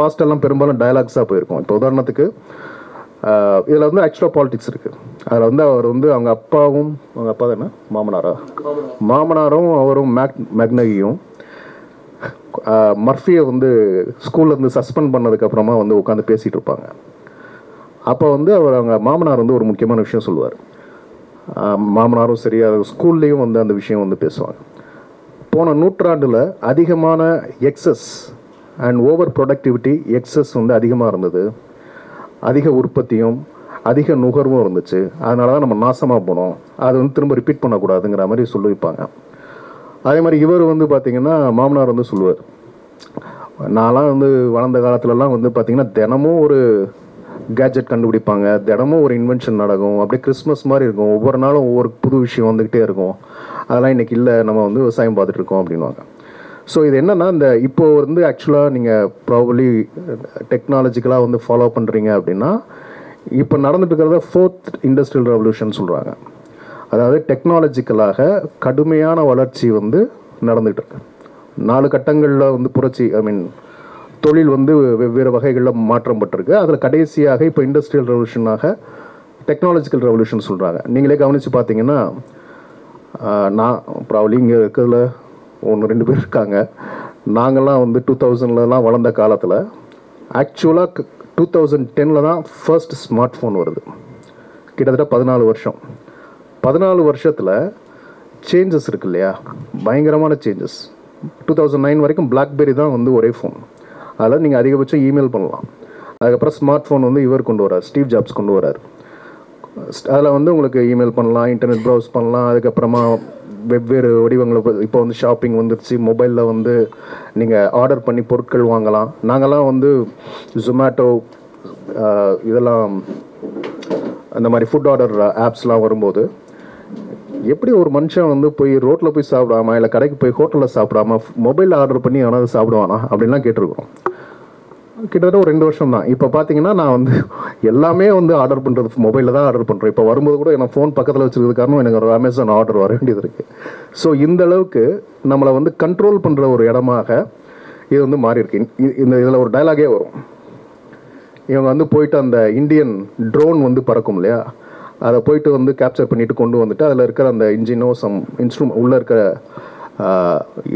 பாஸ்டெல்லாம் பெரும்பாலும் டயலாக்ஸாக போயிருக்கும். இப்போ உதாரணத்துக்கு இதில் வந்து ஆக்சுவலாக பாலிடிக்ஸ் இருக்குது. அதில் வந்து அவர் வந்து அவங்க அப்பா தானே மாமனாரும் அவரும் மேக்னகியும் மர்ஃபியை வந்து ஸ்கூல்லேருந்து சஸ்பெண்ட் பண்ணதுக்கப்புறமா வந்து உட்காந்து பேசிகிட்டு இருப்பாங்க. அப்போ வந்து அவங்க மாமனார் வந்து ஒரு முக்கியமான விஷயம் சொல்லுவார். மாமனாரும் சரி, ஸ்கூல்லேயும் வந்து அந்த விஷயம் வந்து பேசுவாங்க. போன நூற்றாண்டில் அதிகமான excess and over productivity excess வந்து அதிகமாக இருந்தது. அதிக உற்பத்தியும் அதிக நுகர்வும் இருந்துச்சு. அதனால தான் நம்ம நாசமாக போனோம். அது வந்து திரும்ப ரிப்பீட் பண்ணக்கூடாதுங்கிற மாதிரி சொல்லியிருப்பாங்க. அதே மாதிரி இவர் வந்து பார்த்திங்கன்னா மாமனார் வந்து சொல்லுவார், நான்லாம் வந்து வளர்ந்த காலத்துலலாம் வந்து பார்த்திங்கன்னா தினமும் ஒரு கேஜெட் கண்டுபிடிப்பாங்க, தினமும் ஒரு இன்வென்ஷன் நடக்கும், அப்படியே கிறிஸ்மஸ் மாதிரி இருக்கும், ஒவ்வொரு நாளும் ஒவ்வொரு புது விஷயம் வந்துக்கிட்டே இருக்கும். அதெல்லாம் இன்றைக்கி இல்லை, நம்ம வந்து விவசாயம் பார்த்துட்டு இருக்கோம் அப்படின்வாங்க. ஸோ இது என்னென்னா இந்த இப்போ வந்து ஆக்சுவலாக நீங்கள் ப்ராபப்ளி டெக்னாலஜிக்கலாக வந்து ஃபாலோ பண்ணுறீங்க அப்படின்னா இப்போ நடந்துட்டு இருக்கிறத 4th இண்டஸ்ட்ரியல் ரெவல்யூஷன் சொல்கிறாங்க. அதாவது டெக்னாலஜிக்கலாக கடுமையான வளர்ச்சி வந்து நடந்துகிட்டு இருக்கு. 4 கட்டங்களில் வந்து புரட்சி, தொழில் வந்து வெவ்வேறு வகைகளில் மாற்றம் பட்டிருக்கு. அதில் கடைசியாக இப்போ இண்டஸ்ட்ரியல் ரெவல்யூஷனாக டெக்னாலஜிக்கல் ரெவல்யூஷன் சொல்கிறாங்க. நீங்களே கவனித்து பார்த்தீங்கன்னா நான் ப்ராபப்ளி இங்கே இருக்கிறதுல 1-2 பேர் இருக்காங்க. நாங்கள்லாம் வந்து 2000லலாம் வளர்ந்த காலத்தில் ஆக்சுவலாக 2010 தான் ஃபர்ஸ்ட் ஸ்மார்ட் ஃபோன் வருது. கிட்டத்தட்ட 14 வருஷம். 14 வருஷத்தில் சேஞ்சஸ் இருக்கு இல்லையா, பயங்கரமான சேஞ்சஸ். 2009 வரைக்கும் பிளாக்பெரி தான் வந்து ஒரே ஃபோன். அதில் நீங்கள் அதிகபட்சம் இமெயில் பண்ணலாம். அதுக்கப்புறம் ஸ்மார்ட் ஃபோன் வந்து இவர் கொண்டு வரார், ஸ்டீவ் ஜாப்ஸ் கொண்டு வரார். அதில் வந்து உங்களுக்கு இமெயில் பண்ணலாம், இன்டர்நெட் ப்ரௌஸ் பண்ணலாம். அதுக்கப்புறமா வெவ்வேறு வடிவங்களை இப்போ வந்து ஷாப்பிங் வந்துருச்சு. மொபைலில் வந்து நீங்கள் ஆர்டர் பண்ணி பொருட்கள் வாங்கலாம். நாங்கள்லாம் வந்து ஜொமேட்டோ இதெல்லாம் அந்த மாதிரி ஃபுட் ஆர்டர் ஆப்ஸ்லாம் வரும்போது எப்படி ஒரு மனுஷன் வந்து போய் ரோட்டில் போய் சாப்பிடாம இல்லை கடைக்கு போய் ஹோட்டலில் சாப்பிடாம மொபைலில் ஆர்டர் பண்ணி எவனாவது சாப்பிடுவானா அப்படின்லாம் கேட்டிருக்கோம். கிட்டத்தட்ட ஒரு 2 வருஷம் தான். இப்போ பார்த்தீங்கன்னா நான் வந்து எல்லாமே வந்து ஆர்டர் பண்ணுறது மொபைலில் தான் ஆர்டர் பண்ணுறேன். இப்போ வரும்போது கூட எனக்கு ஃபோன் பக்கத்தில் வச்சுருக்கிறது காரணம் எனக்கு ஒரு அமேசான் ஆர்டர் வர வேண்டியது இருக்குது. ஸோ இந்த அளவுக்கு நம்மளை வந்து கண்ட்ரோல் பண்ணுற ஒரு இடமாக இது வந்து மாறி இருக்கு. இதில் ஒரு டயலாகே வரும். இவங்க வந்து போயிட்டு அந்த இந்தியன் ட்ரோன் வந்து பறக்கும் இல்லையா, அதை போயிட்டு வந்து கேப்சர் பண்ணிட்டு கொண்டு வந்துட்டு அதில் இருக்கிற அந்த இன்ஜினோ சம் இன்ஸ்ட்ருமெண்ட் உள்ளே இருக்கிற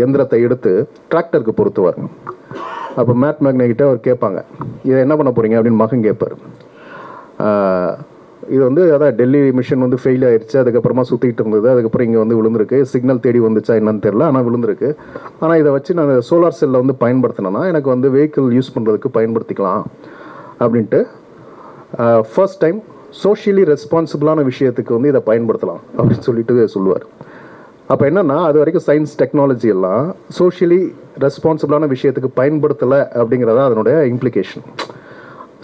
எந்திரத்தை எடுத்து டிராக்டருக்கு பொருத்துவார். அப்போ மேட் மேக்னெகிட்ட அவர் கேட்பாங்க, இதை என்ன பண்ண போகிறீங்க அப்படின்னு மகன் கேட்பார். இது வந்து அதான் டெல்லி மிஷன் வந்து ஃபெயில் ஆயிடுச்சு, அதுக்கப்புறமா சுற்றிட்டு இருந்தது, அதுக்கப்புறம் இங்கே வந்து விழுந்திருக்கு, சிக்னல் தேடி வந்துச்சா என்னன்னு தெரியல, ஆனால் விழுந்திருக்கு. ஆனால் இதை வச்சு நான் சோலார் செல்லில் வந்து பயன்படுத்தினேன்னா எனக்கு வந்து வெஹிக்கிள் யூஸ் பண்ணுறதுக்கு பயன்படுத்திக்கலாம் அப்படின்ட்டு ஃபர்ஸ்ட் டைம் சோஷியலி ரெஸ்பான்சிபிளான விஷயத்துக்கு வந்து இதை பயன்படுத்தலாம் அப்படின்னு சொல்லிட்டு சொல்லுவார். அப்போ என்னென்னா அது வரைக்கும் சயின்ஸ் டெக்னாலஜி எல்லாம் சோஷியலி ரெஸ்பான்சிபிளான விஷயத்துக்கு பயன்படுத்தலை அப்படிங்கிறதா அதனுடைய இம்ப்ளிகேஷன்.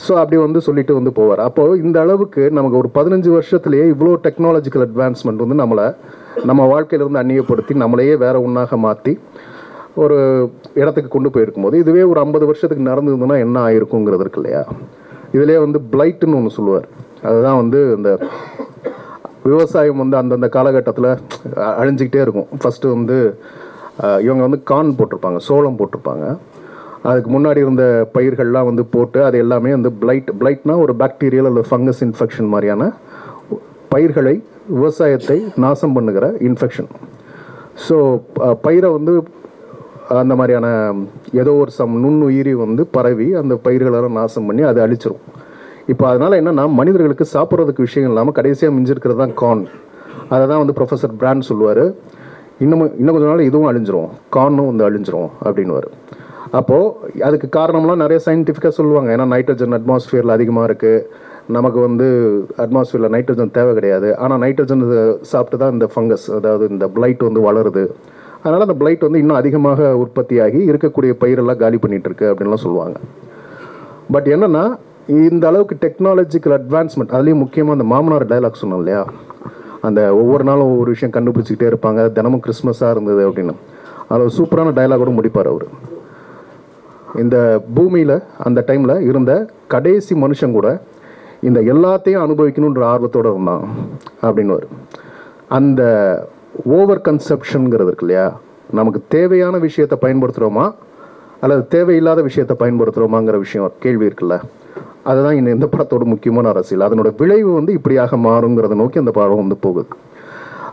ஸோ அப்படி வந்து சொல்லிட்டு வந்து போவார். அப்போது இந்த அளவுக்கு நமக்கு ஒரு 15 வருஷத்துலேயே இவ்வளோ டெக்னாலஜிக்கல் அட்வான்ஸ்மெண்ட் வந்து நம்ம வாழ்க்கையிலேருந்து அந்நியப்படுத்தி நம்மளையே வேற ஒன்றாக மாற்றி ஒரு இடத்துக்கு கொண்டு போயிருக்கும் போது இதுவே ஒரு 50 வருஷத்துக்கு நடந்ததுன்னா என்ன ஆயிருக்குங்கிறது இருக்கு இல்லையா. இதிலே வந்து பிளைட்டுன்னு ஒன்று சொல்லுவார். அதுதான் வந்து இந்த விவசாயம் வந்து அந்தந்த காலகட்டத்தில் அழிஞ்சிக்கிட்டே இருக்கும். ஃபஸ்ட்டு வந்து இவங்க வந்து கார்ன் போட்டிருப்பாங்க, சோளம் போட்டிருப்பாங்க. அதுக்கு முன்னாடி இருந்த பயிர்கள்லாம் வந்து போட்டு அது எல்லாமே வந்து பிளைட்னா ஒரு பாக்டீரியல் அல்லது ஃபங்கஸ் இன்ஃபெக்ஷன் மாதிரியான பயிர்களை விவசாயத்தை நாசம் பண்ணுகிற இன்ஃபெக்ஷன். ஸோ பயிரை வந்து அந்த மாதிரியான ஏதோ ஒரு நுண்ணுயிரி வந்து பரவி அந்த பயிர்களெல்லாம் நாசம் பண்ணி அதை அழிச்சிரும். இப்போ அதனால் என்னென்னா மனிதர்களுக்கு சாப்பிட்றதுக்கு விஷயம் இல்லாமல் கடைசியாக மிஞ்சிருக்கிறது தான் கார்ன். அதை தான் வந்து ப்ரொஃபஸர் பிராண்ட் சொல்லுவார், இன்னும் கொஞ்ச நாள் இதுவும் அழிஞ்சிரும், கார்னும் வந்து அழிஞ்சிரும் அப்படின்னுவார். அப்போது அதுக்கு காரணம்லாம் நிறைய சயின்டிஃபிக்காக சொல்லுவாங்க. ஏன்னா நைட்ரஜன் அட்மாஸ்ஃபியரில் அதிகமாக இருக்குது, நமக்கு வந்து அட்மாஸ்ஃபியரில் நைட்ரஜன் தேவை கிடையாது, ஆனால் நைட்ரஜன் சாப்பிட்டு தான் இந்த ஃபங்கஸ் அதாவது இந்த பிளைட் வந்து வளருது. அதனால் அந்த பிளைட் வந்து இன்னும் அதிகமாக உற்பத்தியாகி இருக்கக்கூடிய பயிரெல்லாம் காலி பண்ணிகிட்டு இருக்கு அப்படின்லாம் சொல்லுவாங்க. பட் என்னென்னா இந்த அளவுக்கு டெக்னாலஜிக்கல் அட்வான்ஸ்மெண்ட், அதுலேயும் முக்கியமாக அந்த மாமனார் டைலாக் சொன்னோம் இல்லையா, அந்த ஒவ்வொரு நாளும் ஒவ்வொரு விஷயம் கண்டுபிடிச்சிக்கிட்டே இருப்பாங்க, தினமும் கிறிஸ்மஸாக இருந்தது அப்படின்னு. அதில் சூப்பரான டைலாகோடு முடிப்பார் அவர். இந்த பூமியில் அந்த டைமில் இருந்த கடைசி மனுஷன் கூட இந்த எல்லாத்தையும் அனுபவிக்கணுன்ற ஆர்வத்தோடு இருந்தான் அப்படின்னுவார். அந்த ஓவர் கன்செப்ஷனுங்கிறது இருக்கு இல்லையா, நமக்கு தேவையான விஷயத்தை பயன்படுத்துகிறோமா அல்லது தேவையில்லாத விஷயத்தை பயன்படுத்துகிறோமாங்கிற விஷயம் கேள்வி இருக்குல்ல, அதுதான் இந்த படத்தோட முக்கியமான அரசியல். அதனோட விளைவு வந்து இப்படியாக மாறுங்கிறத நோக்கி அந்த படம் வந்து போகுது.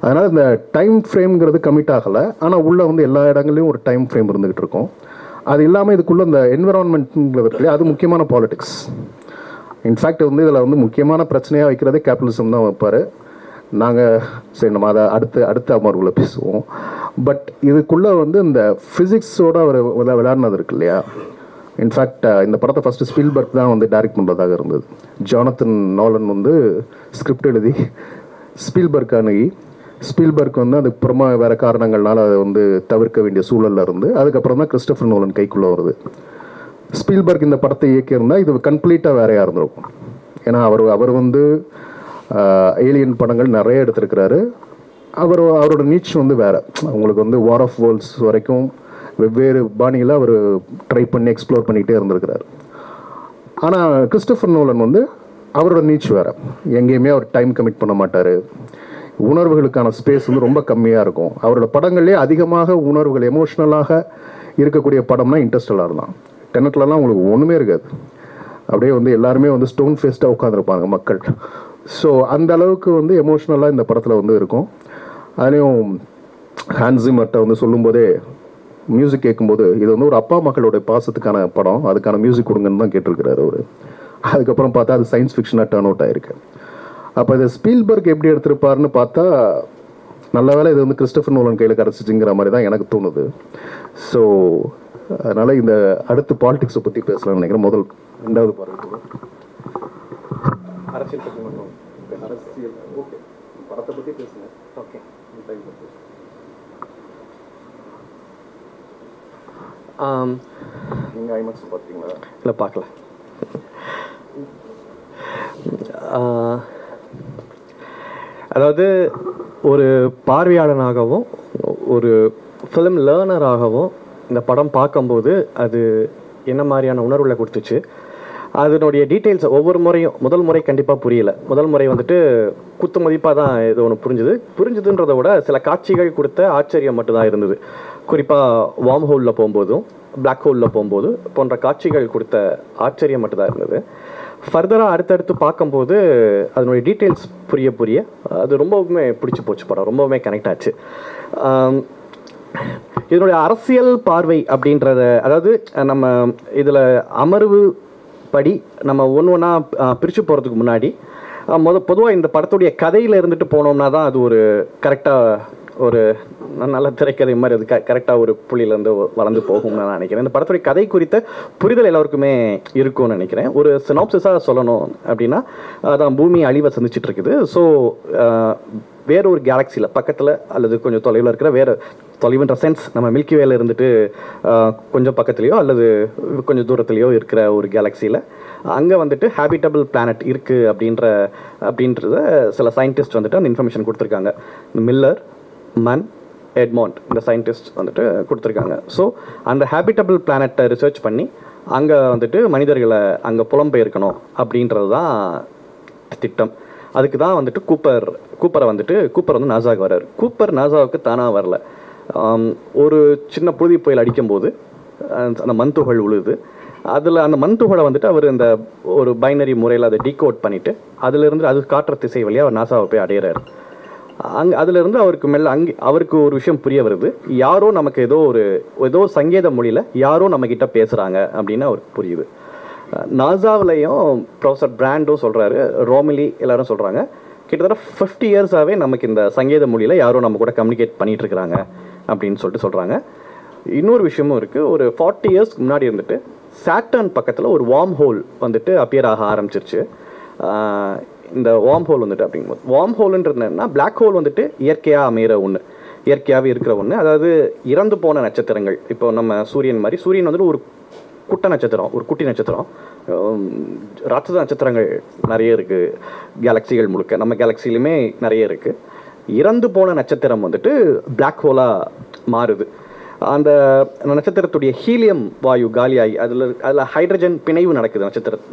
அதனால் இந்த டைம் ஃப்ரேம்ங்கிறது கமிட் ஆகலை, ஆனால் உள்ளே வந்து எல்லா இடங்கள்லையும் ஒரு டைம் ஃப்ரேம் இருந்துகிட்டு இருக்கும். அது இல்லாமல் இதுக்குள்ளே இந்த என்விரான்மெண்ட்ங்கிறது இருக்கு, அது முக்கியமான பாலிடிக்ஸ். இன்ஃபேக்ட் வந்து இதில் வந்து முக்கியமான பிரச்சனையாக வைக்கிறதே கேபிட்டலிசம் தான் வைப்பார். நாங்கள் சரி நம்ம அதை அடுத்த அமர்வில் பேசுவோம். பட் இதுக்குள்ளே வந்து இந்த ஃபிசிக்ஸோடு அவர் விளையாடினது இருக்கு இல்லையா. இன்ஃபேக்ட் இந்த படத்தை ஃபஸ்ட்டு ஸ்பீல்பர்க் தான் வந்து டைரக்ட் பண்ணுறதாக இருந்தது. ஜானத்தன் நோலன் வந்து ஸ்கிரிப்ட் எழுதி ஸ்பீல்பர்க் அணுகி, ஸ்பீல்பர்க் வந்து அதுக்கப்புறமா வேறு காரணங்கள்னால அதை வந்து தவிர்க்க வேண்டிய சூழலில் இருந்து அதுக்கப்புறம் தான் கிறிஸ்டோபர் நோலன் கைக்குள்ளே வருது. ஸ்பீல்பர்க் இந்த படத்தை இயக்கியிருந்தால் இது கம்ப்ளீட்டாக வேறையாக இருந்திருக்கும். ஏன்னா அவர் வந்து ஏலியன் படங்கள் நிறைய எடுத்திருக்கிறாரு. அவரோட நீச் வந்து வேறு. உங்களுக்கு வந்து வார் ஆஃப் வேர்ல்ட்ஸ் வரைக்கும் வெவ்வேறு பாணியில் அவர் ட்ரை பண்ணி எக்ஸ்ப்ளோர் பண்ணிகிட்டே இருந்திருக்கிறார். ஆனால் கிறிஸ்டோபர் நோலன் வந்து அவரோட நீச் வேறு. எங்கேயுமே அவர் டைம் கமிட் பண்ண மாட்டார். உணர்வுகளுக்கான ஸ்பேஸ் வந்து ரொம்ப கம்மியாக இருக்கும். அவரோட படங்கள்லேயே அதிகமாக உணர்வுகள் எமோஷ்னலாக இருக்கக்கூடிய படம்னா இன்டர்ஸ்டெல்லார் தான். டெனட்லலாம் உங்களுக்கு ஒன்றுமே இருக்காது, அப்படியே வந்து எல்லாருமே வந்து ஸ்டோன் ஃபேஸ்டாக உட்காந்துருப்பாங்க மக்கள். ஸோ அந்த அளவுக்கு வந்து எமோஷ்னலாக இந்த படத்தில் வந்து இருக்கும். அதுலேயும் ஹான்ஸ் ஜிம்மர்ட்ட வந்து சொல்லும்போதே மியூசிக் கேட்கும்போது இது வந்து ஒரு அப்பா மக்களுடைய பாசத்துக்கான படம், அதுக்கான மியூசிக் கொடுங்கன்னு தான் கேட்டிருக்கிறாரு அவர். அதுக்கப்புறம் பார்த்தா அது சயின்ஸ் ஃபிக்ஷனாக டர்ன் அவுட் ஆயிருக்கு. அப்போ இதை ஸ்பீல்பர்க் எப்படி எடுத்திருப்பாருன்னு பார்த்தா நல்ல வேளை இது வந்து கிறிஸ்டோபர் நோலன் கையில் கிடச்சிச்சுங்கிற மாதிரி தான் எனக்கு தோணுது. ஸோ அதனால் இந்த அடுத்து பாலிடிக்ஸை பற்றி பேசலாம்னு நினைக்கிறேன். ரெண்டாவது பாருங்க அரசியல் பற்றி மட்டும். அரசியல் ஓகே, படத்தை பற்றி பேசுங்க. ஓகே, நீங்கள் ஐமேக்ஸ் பார்த்தீங்களா? இல்லை, பார்க்கல. அதாவது ஒரு பார்வையாளனாகவும் ஒரு ஃபிலிம் லேர்னராகவும் இந்த படம் பார்க்கும்போது அது என்ன மாதிரியான உணர்வுகளை கொடுத்துச்சு, அதனுடைய டீட்டெயில்ஸ் ஒவ்வொரு முறையும் முதல் முறை கண்டிப்பாக புரியல. முதல் முறை வந்துட்டு குத்து மதிப்பாக தான் இது ஒன்று புரிஞ்சுதுன்றதை விட சில காட்சிகள் கொடுத்த ஆச்சரியம் மட்டும்தான் இருந்தது. குறிப்பாக வார்ம் ஹோலில் போகும்போதும் பிளாக் ஹோலில் போகும்போது போன்ற காட்சிகள் கொடுத்த ஆச்சரியம் மட்டும்தான் இருந்தது. ஃபர்தராக அடுத்தடுத்து பார்க்கும்போது அதனுடைய டீட்டெயில்ஸ் புரிய அது ரொம்பவுமே பிடிச்சி போச்சு படம், ரொம்பவுமே கனெக்ட் ஆச்சு. இதனுடைய அரசியல் பார்வை அப்படின்றத, அதாவது நம்ம இதில் அமர்வு படி நம்ம ஒன்று ஒன்றா பிரித்து போகிறதுக்கு முன்னாடி பொதுவாக இந்த படத்துடைய கதையில் இருந்துட்டு போனோம்னா தான் அது ஒரு கரெக்டாக ஒரு நல்ல திரைக்கதை மாதிரி அது கரெக்டாக ஒரு புள்ளியிலேருந்து வளர்ந்து போகும்னு நான் நினைக்கிறேன். இந்த படத்துடைய கதை குறித்த புரிதல் எல்லாருக்குமே இருக்கும்னு நினைக்கிறேன். ஒரு சினாப்சிஸாக சொல்லணும் அப்படின்னா, அதான் பூமி அழிவை சந்திச்சுட்டு இருக்குது. ஸோ வேற ஒரு கேலக்சியில் பக்கத்தில் அல்லது கொஞ்சம் தொலைவில் இருக்கிற, வேறு தொலைவுன்ற சென்ஸ் நம்ம மில்கி வேல இருந்துட்டு கொஞ்சம் பக்கத்துலேயோ அல்லது கொஞ்சம் தூரத்துலேயோ இருக்கிற ஒரு கேலக்சியில் அங்கே வந்துட்டு ஹேபிட்டபிள் பிளானட் இருக்குது அப்படின்றத சில சயின்டிஸ்ட் வந்துட்டு அந்த இன்ஃபர்மேஷன் கொடுத்துருக்காங்க. மில்லர், மன், எட்மாண்ட் இந்த சயின்டிஸ்ட் வந்துட்டு கொடுத்துருக்காங்க. ஸோ அந்த ஹேபிட்டபிள் பிளானட்டை ரிசர்ச் பண்ணி அங்கே வந்துட்டு மனிதர்களை அங்கே புலம்பெயர்க்கணும் அப்படின்றது தான் திட்டம். அதுக்கு தான் வந்துட்டு கூப்பர் வந்து நாசாவுக்கு வர்றாரு. கூப்பர் நாசாவுக்கு தானாக வரல. ஒரு சின்ன புழுதி புயல் அடிக்கும்போது அந்த மண்துகள் உழுது. அதில் அந்த மண்துகளை வந்துட்டு அவர் இந்த ஒரு பைனரி முறையில் அதை டீகோட் பண்ணிவிட்டு அதிலிருந்து அது காட்டுற திசை வழியாக அவர் நாசாவை போய் அடையிறாரு. அதிலிருந்து அவருக்கு அவருக்கு ஒரு விஷயம் புரிய வருது. யாரோ நமக்கு ஏதோ சங்கேத மொழியில் யாரோ நம்மக்கிட்ட பேசுகிறாங்க அப்படின்னு அவருக்கு புரியுது. நாசாவிலையும் ப்ரொஃபஸர் பிராண்டோ சொல்கிறாரு, ரோமிலி எல்லாரும் சொல்கிறாங்க, கிட்டத்தட்ட 50 இயர்ஸாகவே நமக்கு இந்த சங்கேத மொழியில் யாரோ நம்ம கூட கம்யூனிகேட் பண்ணிகிட்டு இருக்கிறாங்க அப்படின்னு சொல்கிறாங்க. இன்னொரு விஷயமும் இருக்குது. ஒரு 40 இயர்ஸ்க்கு முன்னாடி இருந்துட்டு சாட்டர்ன் பக்கத்தில் ஒரு வார்ம் ஹோல் வந்துட்டு அப்பியர் ஆக ஆரம்பிச்சிருச்சு. இந்த வார்ம் ஹோல் வந்துட்டு அப்படிங்கும்போது, வார்ம் ஹோல்ன்றது என்னன்னா, பிளாக் ஹோல் வந்துட்டு இயற்கையாக அமைகிற ஒன்று, இயற்கையாகவே இருக்கிற ஒன்று. அதாவது இறந்து போன நட்சத்திரங்கள், இப்போ நம்ம சூரியன் மாதிரி, சூரியன் வந்துட்டு ஒரு குட்டி நட்சத்திரம். ராட்சச நட்சத்திரங்கள் நிறைய இருக்குது கேலக்சிகள் முழுக்க, நம்ம கேலக்சிலுமே நிறைய இருக்குது. இறந்து போன நட்சத்திரம் வந்துட்டு பிளாக் ஹோலாக மாறுது. அந்த நட்சத்திரத்துடைய ஹீலியம் வாயு காலியாகி அதில் ஹைட்ரஜன் பிணைவு நடக்குது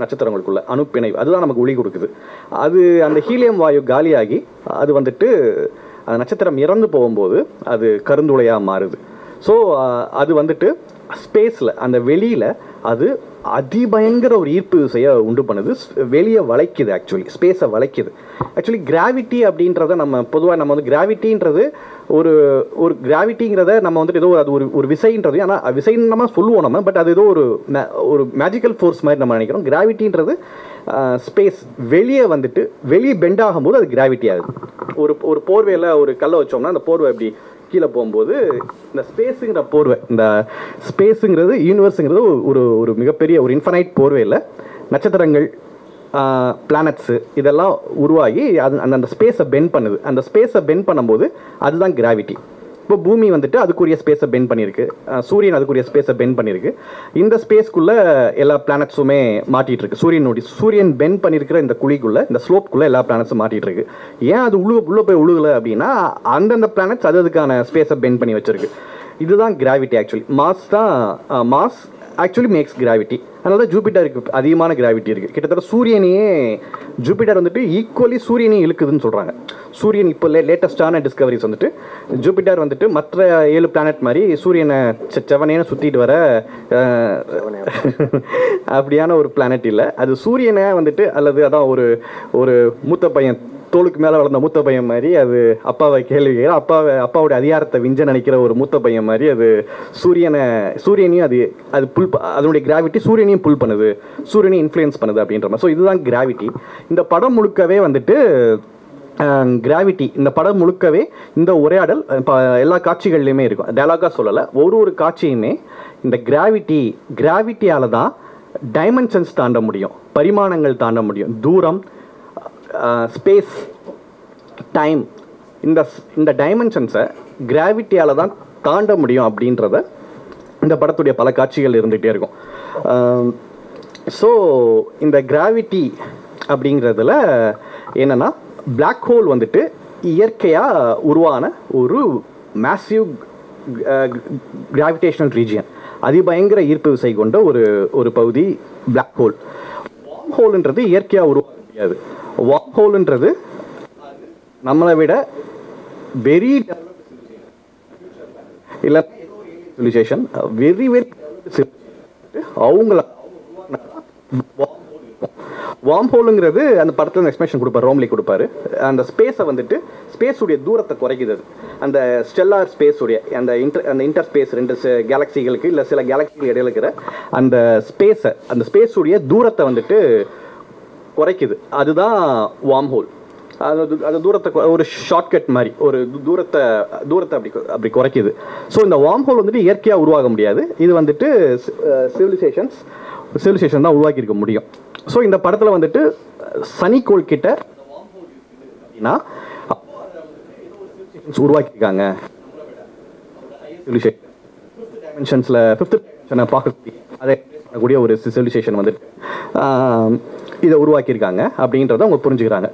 நட்சத்திரங்களுக்குள்ள, அணு பிணைவு, அதுதான் நமக்கு ஒளி கொடுக்குது. அந்த ஹீலியம் வாயு காலியாகி அது வந்துட்டு அந்த நட்சத்திரம் இறந்து போகும்போது அது கருந்துளையாக மாறுது. ஸோ அது வந்துட்டு ஸ்பேஸில், அந்த வெளியில் அது அதிபயங்கர ஒரு ஈர்ப்பு விசையை உண்டு பண்ணுது. வெளியே வளைக்குது, ஸ்பேஸை வளைக்குது. கிராவிட்டி அப்படின்றத நம்ம பொதுவாக வந்து கிராவிட்டின்றது ஒரு கிராவிட்டிங்கிறத நம்ம வந்துட்டு ஏதோ அது ஒரு விசைன்றது, ஆனால் விசைன்னு நம்ம சொல்லுவோம் நம்ம, பட் அது ஏதோ ஒரு மேஜிக்கல் ஃபோர்ஸ் மாதிரி நம்ம நினைக்கிறோம். கிராவிட்டின்றது ஸ்பேஸ் வெளியே பெண்ட் ஆகும்போது அது கிராவிட்டி ஆகுது. ஒரு போர்வையில் ஒரு கல்லை வச்சோம்னா அந்த போர்வை எப்படி கீழே போகும்போது இந்த ஸ்பேஸுங்கிறது யூனிவர்ஸுங்கிறது ஒரு மிகப்பெரிய ஒரு இன்ஃபனைட் போர்வையில் நட்சத்திரங்கள், பிளானட்ஸு இதெல்லாம் உருவாகி அந்த ஸ்பேஸை பெண்ட் பண்ணுது. அந்த ஸ்பேஸை பெண்ட் பண்ணும்போது அதுதான் கிராவிட்டி. இப்போ பூமி வந்துட்டு அதுக்குரிய ஸ்பேஸை பெண்ட் பண்ணியிருக்கு, சூரியன் அதுக்குரிய ஸ்பேஸை பெண்ட் பண்ணியிருக்கு. இந்த ஸ்பேஸ்க்குள்ளே எல்லா பிளானட்ஸுமே மாட்டிகிட்டு இருக்கு. சூரியன் பெண்ட் பண்ணியிருக்கிற இந்த குழிக்குள்ளே, இந்த ஸ்லோப்குள்ளே எல்லா பிளானட்ஸும் மாட்டிகிட்டு இருக்கு. ஏன் அது உள்ளே போய் உழுகலை அப்படின்னா, அந்தந்த பிளானட்ஸ் அதுக்கான ஸ்பேஸை பெண்ட் பண்ணி வச்சிருக்கு. இதுதான் gravity. Mass actually makes gravity. அதனால தான் ஜூபிட்டருக்கு அதிகமான கிராவிட்டி இருக்குது. கிட்டத்தட்ட சூரியனையே ஜூபிட்டர் வந்துட்டு ஈக்குவலி சூரியனையும் இழுக்குதுன்னு சொல்கிறாங்க. சூரியன் இப்போ லேட்டஸ்டான டிஸ்கவரிஸ் வந்துட்டு ஜூபிட்டர் வந்துட்டு மற்ற 7 பிளானட் மாதிரி சூரியனை செவனேன்னு சுற்றிட்டு வர அப்படியான ஒரு பிளானட் இல்லை. அது சூரியனை வந்துட்டு, அல்லது அதான் ஒரு மூத்த பையன், தோளுக்கு மேலே வளர்ந்த மூத்த பையன் மாதிரி அது அப்பாவை கேள்வி அப்பாவுடைய அதிகாரத்தை விஞ்ச நினைக்கிற ஒரு மூத்த பையன் மாதிரி அது சூரியனையும் அது புல், அதனுடைய கிராவிட்டி சூரியனையும் புல் பண்ணுது, சூரியனையும் இன்ஃப்ளூயன்ஸ் பண்ணுது அப்படின்ற மாதிரி. ஸோ இதுதான் கிராவிட்டி. இந்த படம் முழுக்கவே வந்துட்டு கிராவிட்டி, இந்த படம் முழுக்கவே இந்த உரையாடல் எல்லா காட்சிகள்லையுமே இருக்கும். டயலாகாக சொல்லலை, ஒரு காட்சியுமே இந்த கிராவிட்டியால் தான் டைமென்ஷன்ஸ் தாண்ட முடியும், பரிமாணங்கள் தாண்ட முடியும், தூரம், ஸ்பேஸ், டைம், இந்த டைமென்ஷன்ஸை கிராவிட்டியால் தான் தாண்ட முடியும் அப்படின்றத இந்த படத்துடைய பல காட்சிகள் இருந்துகிட்டே இருக்கும். ஸோ இந்த கிராவிட்டி அப்படிங்கிறதுல என்னென்னா, பிளாக் ஹோல் வந்துட்டு இயற்கையாக உருவான ஒரு மேசிவ் கிராவிடேஷனல் ரீஜியன், அதிபயங்கர ஈர்ப்பு விசை கொண்ட ஒரு பகுதி பிளாக் ஹோல். வார்ம் ஹோல்ன்றது இயற்கையாக உருவாக்க முடியாது. வார்ம் ஹோல்ன்றது நம்மளை விட வெரி இல்லை சிவிலைசேஷன், வெரி அவங்கள வார்ம் ஹோலுங்கிறது அந்த படத்தில் எக்ஸ்பிளேஷன் கொடுப்பாரு, ரோம்லி கொடுப்பாரு. அந்த ஸ்பேஸை வந்துட்டு ஸ்பேஸுடைய தூரத்தை குறைக்குது. அந்த ஸ்டெல்லார் ஸ்பேஸுடைய அந்த இன்டர் ஸ்பேஸ் 2 கேலக்சிகளுக்கு இல்லை சில கேலக்சிகள் இடையில இருக்கிற அந்த ஸ்பேஸுடைய தூரத்தை வந்துட்டு குறைக்குது. அதுதான் வார்ம் ஹோல். அது தூரத்தை ஒரு ஷார்ட்கட் மாதிரி ஒரு தூரத்தை அப்படி குறைக்குது. ஸோ இந்த வார்ம் ஹோல் வந்துட்டு இயற்கையாக உருவாக முடியாது. இது வந்துட்டு சிவிலைசேஷன் தான் உருவாக்கியிருக்க முடியும். ஸோ இந்த படத்தில் வந்துட்டு சனிக்கோள் கிட்ட அப்படின்னா உருவாக்கியிருக்காங்க. டைமென்ஷன்ஸில் 5th டைமென்ஷனை பார்க்கக்கூடிய அதை கூடிய ஒரு சிவிலைசேஷன் வந்துட்டு இதை உருவாக்கியிருக்காங்க அப்படின்றத அவங்க புரிஞ்சுக்கிறாங்க.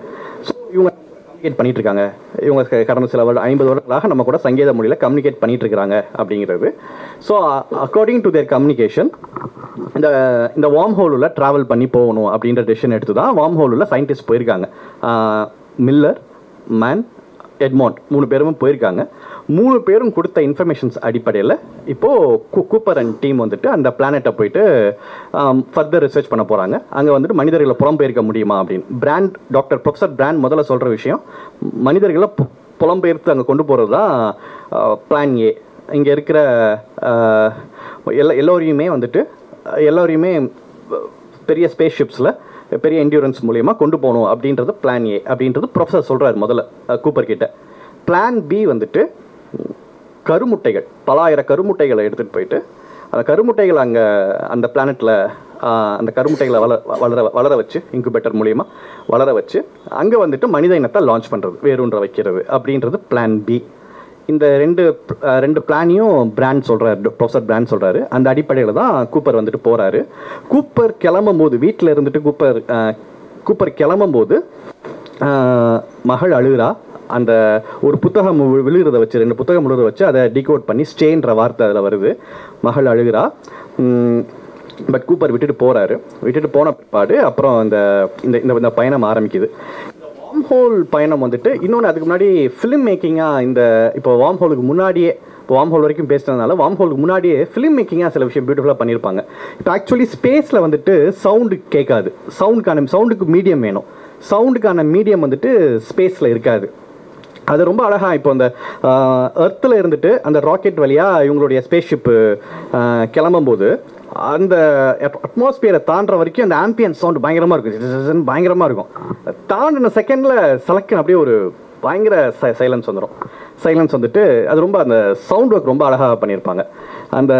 ஸோ இவங்க கம்யூனிகேட் பண்ணிட்டு இருக்காங்க. இவங்க கடந்த சில 50 வருடங்களாக நம்ம கூட சங்கேத மொழியில் கம்யூனிகேட் பண்ணிட்டு இருக்கிறாங்க அப்படிங்கிறது. So according to their communication இந்த வார்ம் ஹோலில் ட்ராவல் பண்ணி போகணும் அப்படின்ற டெசிஷன் எடுத்து தான் வார்ம் ஹோலில் சயின்டிஸ்ட் போயிருக்காங்க. மில்லர், மேன், எட்மாண்ட் 3 பேரும் போயிருக்காங்க. 3 பேரும் கொடுத்த இன்ஃபர்மேஷன்ஸ் அடிப்படையில் இப்போது கூப்பர் அண்ட் டீம் வந்துட்டு அந்த பிளானெட்டை போயிட்டு ஃபர்தர் ரிசர்ச் பண்ண போகிறாங்க. அங்கே வந்துட்டு மனிதர்களை புலம்பெயர்க்க முடியுமா அப்படின்னு ப்ரொஃபஸர் பிராண்ட் முதல்ல சொல்கிற விஷயம், மனிதர்களை புலம்பெயர்த்து அங்கே கொண்டு போகிறது தான் பிளான் ஏ. இங்கே இருக்கிற எல்லோரையுமே பெரிய ஸ்பேஸ் ஷிப்ஸில் பெரிய என்டியூரன்ஸ் மூலியமாக கொண்டு போகணும் அப்படின்றது பிளான் ஏ அப்படின்றது ப்ரொஃபஸர் சொல்கிறார் முதல்ல கூப்பர் கிட்ட. பிளான் பி வந்துட்டு கருமுட்டைகள், பல ஆயிரம் கருமுட்டைகளை எடுத்துகிட்டு போயிட்டு அந்த கருமுட்டைகளை அங்கே அந்த பிளானெட்டில் அந்த கருமுட்டைகளை வளர வச்சு இன்குபேட்டர் மூலியமாக வளர வச்சு அங்கே வந்துட்டு மனித இனத்தை லான்ச் பண்ணுறது, வேரூன்ற வைக்கிறது அப்படின்றது பிளான் பி. இந்த ரெண்டு பிளானையும் ப்ரொஃபஸர் பிராண்ட் சொல்கிறாரு. அந்த அடிப்படையில் தான் கூப்பர் வந்துட்டு போகிறாரு. கூப்பர் கிளம்பும் போது வீட்டில் இருந்துட்டு கூப்பர் கிளம்பும் போது மகள் அழுகிறா. அந்த ஒரு புத்தகம் விழுகிறத வச்சு 2 புத்தகம் விழுகிறத வச்சு அதை டிகோட் பண்ணி ஸ்டேன்ற வார்த்தை அதில் வருது. மகள் அழுகிறா. பட் கூப்பர் விட்டுட்டு போன பிற்பாடு அப்புறம் இந்த பயணம் ஆரம்பிக்குது. வார்ம் ஹோல் பயணம் வந்துட்டு இன்னொன்று அதுக்கு முன்னாடி ஃபிலிம் மேக்கிங்காக இப்போ வார்ம் ஹோலுக்கு முன்னாடியே வார்ம் ஹோல் வரைக்கும் பேசுனதுனால வார்ம் ஹோலுக்கு முன்னாடியே ஃபிலிம் மேக்கிங்காக சில விஷயம் பியூட்டிஃபுல்லாக பண்ணியிருப்பாங்க. இப்போ ஆக்சுவலி ஸ்பேஸில் வந்துட்டு சவுண்டு கேட்காது. சவுண்டுக்கு மீடியம் வேணும். சவுண்டுக்கான மீடியம் வந்துட்டு ஸ்பேஸில் இருக்காது. அது ரொம்ப அழகாக இப்போ அந்த எர்த்தில் இருந்துட்டு அந்த ராக்கெட் வழியாக இவங்களுடைய ஸ்பேஸ்ஷிப்பு கிளம்பும்போது அந்த அட்மாஸ்பியரை தாண்டுற வரைக்கும் அந்த ஆம்பியன்ஸ் சவுண்டு பயங்கரமாக இருக்கும். தாண்டின செகண்டில் செலக்ஷன் அப்படியே ஒரு பயங்கர சைலன்ஸ் வந்துட்டு அது ரொம்ப அந்த சவுண்ட் ஒர்க் ரொம்ப அழகாக பண்ணியிருப்பாங்க. அந்த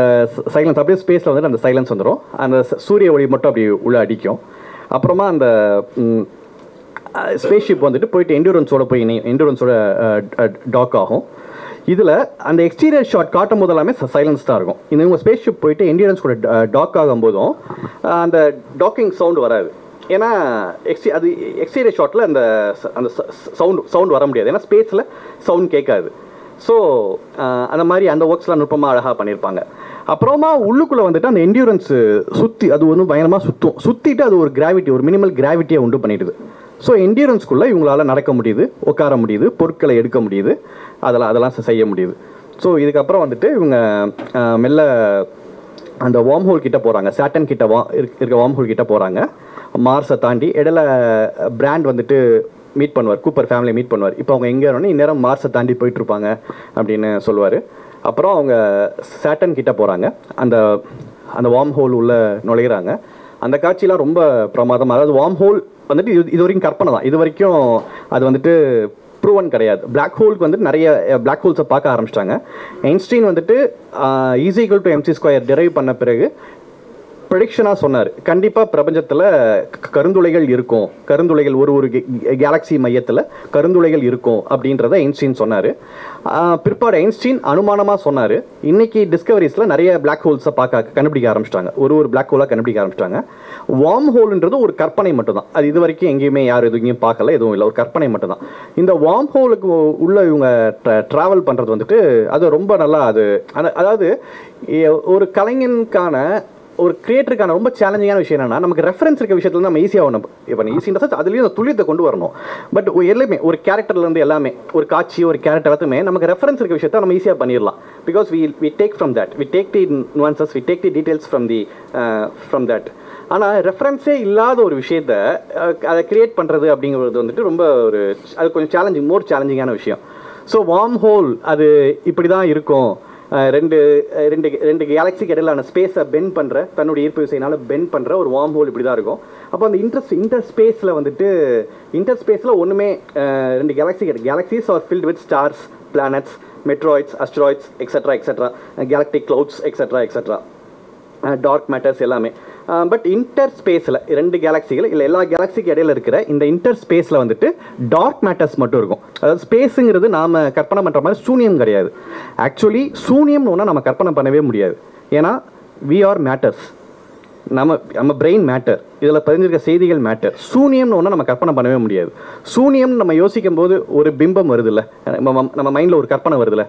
சைலன்ஸ் அப்படியே ஸ்பேஸில் வந்துட்டு அந்த சைலன்ஸ் வந்துடும். அந்த சூரிய ஒளி மட்டும் அப்படி உள்ள அடிக்கும். அப்புறமா அந்த ஸ்பேஸ்ஷிப் வந்துட்டு போயிட்டு என்டூரன்ஸோட டாக் ஆகும். இதில் அந்த எக்ஸ்டீரியர் ஷாட் காட்டும் போது எல்லாமே சைலன்ஸ் தான் இருக்கும். இவங்க ஸ்பேஸ்ஷிப் போயிட்டு என்டூரன்ஸ் கூட டாக் ஆகும் போதும் அந்த டாக்கிங் சவுண்டு வராது. ஏன்னா அது எக்ஸ்டீரியர் ஷாட்டில் அந்த சவுண்ட் வர முடியாது. ஏன்னா ஸ்பேஸில் சவுண்ட் கேட்காது. ஸோ அந்த மாதிரி அந்த ஒர்க்ஸ்லாம் நுட்பமாக அழகாக பண்ணியிருப்பாங்க. அப்புறமா உள்ளுக்குள்ளே வந்துட்டு அந்த என்டூரன்ஸ் அது வந்து பயங்கரமாக சுற்றிட்டு அது ஒரு மினிமல் கிராவிட்டியை உண்டு பண்ணிடுது. ஸோ என்டூரன்ஸ்குள்ளே இவங்களால நடக்க முடியுது, உட்கார முடியுது, பொருட்களை எடுக்க முடியுது, அதெல்லாம் செய்ய முடியுது. ஸோ இதுக்கப்புறம் வந்துட்டு இவங்க மெல்ல அந்த வார்ம் ஹோல் கிட்ட போகிறாங்க. சாட்டன் கிட்ட இருக்க வார்ம் ஹோல் கிட்ட போகிறாங்க. மார்ஸை தாண்டி இடையில பிராண்ட் வந்துட்டு மீட் பண்ணுவார், கூப்பர் ஃபேமிலியை மீட் பண்ணுவார். இப்போ அவங்க எங்கே வரணும், இந்நேரம் மார்ஸை தாண்டி போயிட்டுருப்பாங்க அப்படின்னு சொல்லுவார். அப்புறம் அவங்க சாட்டன் கிட்ட போகிறாங்க. அந்த வார்ம் ஹோல் உள்ள நுழைகிறாங்க. அந்த காட்சியெலாம் ரொம்ப பிரமாதம். அதாவது வார்ம் ஹோல் வந்துட்டு இது வரைக்கும் கற்பனை தான். இது வரைக்கும் அது வந்துட்டு ப்ரூவன் கிடையாது. பிளாக் ஹோலுக்கு வந்துட்டு நிறைய பிளாக் ஹோல்ஸை பார்க்க ஆரம்பிச்சிட்டாங்க. ஐன்ஸ்டீன் வந்துட்டு E=mc² டெரைவ் பண்ண பிறகு ப்ரெடிக்ஷனாக சொன்னார், கண்டிப்பாக பிரபஞ்சத்தில் கருந்துளைகள் இருக்கும், கருந்துளைகள் ஒரு கேலக்ஸி மையத்தில் கருந்துளைகள் இருக்கும் அப்படின்றத ஐன்ஸ்டீன் சொன்னார். பிற்பாடு ஐன்ஸ்டீன் அனுமானமாக சொன்னார். இன்னைக்கு டிஸ்கவரிஸில் நிறைய பிளாக் ஹோல்ஸை கண்டுபிடிக்க ஆரம்பிச்சிட்டாங்க. ஒரு பிளாக் ஹோலாக கண்டுபிடிக்க ஆரம்பிச்சிட்டாங்க. வார்ம் ஹோல்ன்றது ஒரு கற்பனை மட்டும்தான். அது இது வரைக்கும் எங்கேயுமே எதுவும் பார்க்கல, எதுவும் இல்லை, ஒரு கற்பனை மட்டும்தான். இந்த வார்ம் ஹோலுக்கு உள்ள இவங்க ட்ராவல் பண்ணுறது வந்துட்டு அது ரொம்ப நல்லா அதாவது ஒரு கலைஞனுக்கான ஒரு கிரியேட்டருக்கான ரொம்ப சேலஞ்சிங்கான விஷயம் என்னன்னா, நமக்கு ரெஃபரன்ஸ் இருக்க விஷயத்துல நம்ம ஈஸியாக ஒன்று இப்போ ஈஸியாக அதுலேயும் அந்த துல்லியத்தை கொண்டு வரணும். பட் எல்லாமே ஒரு கேரக்டர்லேருந்து எல்லாமே ஒரு காட்சி ஒரு கேரக்டர் எல்லாத்துமே நமக்கு ரெஃபரன்ஸ் இருக்க விஷயத்த நம்ம ஈஸியாக பண்ணிடலாம். Because we take from that, we take the nuances, we take the details from that. ஆனால் ரெஃபரன்ஸே இல்லாத ஒரு விஷயத்த அதை கிரியேட் பண்ணுறது அப்படிங்கிறது வந்துட்டு ரொம்ப ஒரு அது கொஞ்சம் மோர் சேலஞ்சிங்கான விஷயம். ஸோ வார்ம் ஹோல் அது இப்படி தான் இருக்கும். ரெண்டு ரெண்டு ரெண்டு கேலக்சிக்கு இடையிலான ஸ்பேஸை பெண்ட் பண்ணுற தன்னுடைய ஈர்ப்பு விசையினால் பெண்ட் பண்ணுற ஒரு வார்ம் ஹோல் இப்படி தான் இருக்கும். அப்போ அந்த இன்டர் ஸ்பேஸில் ஒன்றுமே ரெண்டு galaxies are filled with stars, planets, meteoroids, asteroids, etcetera, galactic clouds, etcetera, dark matters எல்லாமே. பட் இன்டர் ஸ்பேஸில் ரெண்டு கேலக்சிகள் இல்லை எல்லா கேலக்சிக்கு இடையில இருக்கிற இந்த இன்டர் ஸ்பேஸில் வந்துட்டு டார்க் மேட்டர்ஸ் மட்டும் இருக்கும். அதாவது ஸ்பேஸுங்கிறது நாம் கற்பனை பண்ணுற மாதிரி சூனியம் கிடையாது. ஆக்சுவலி சூனியம்னு ஒன்றா நம்ம கற்பனை பண்ணவே முடியாது. ஏன்னா வி ஆர் மேட்டர்ஸ். நம்ம பிரெயின் மேட்டர், இதில் பதிஞ்சிருக்க செய்திகள் மேட்டர். சூனியம்னு ஒன்று நம்ம கற்பனை பண்ணவே முடியாது. சூனியம் நம்ம யோசிக்கும் போது ஒரு பிம்பம் வருதுல்ல, நம்ம மைண்டில் ஒரு கற்பனை வருதுல்ல.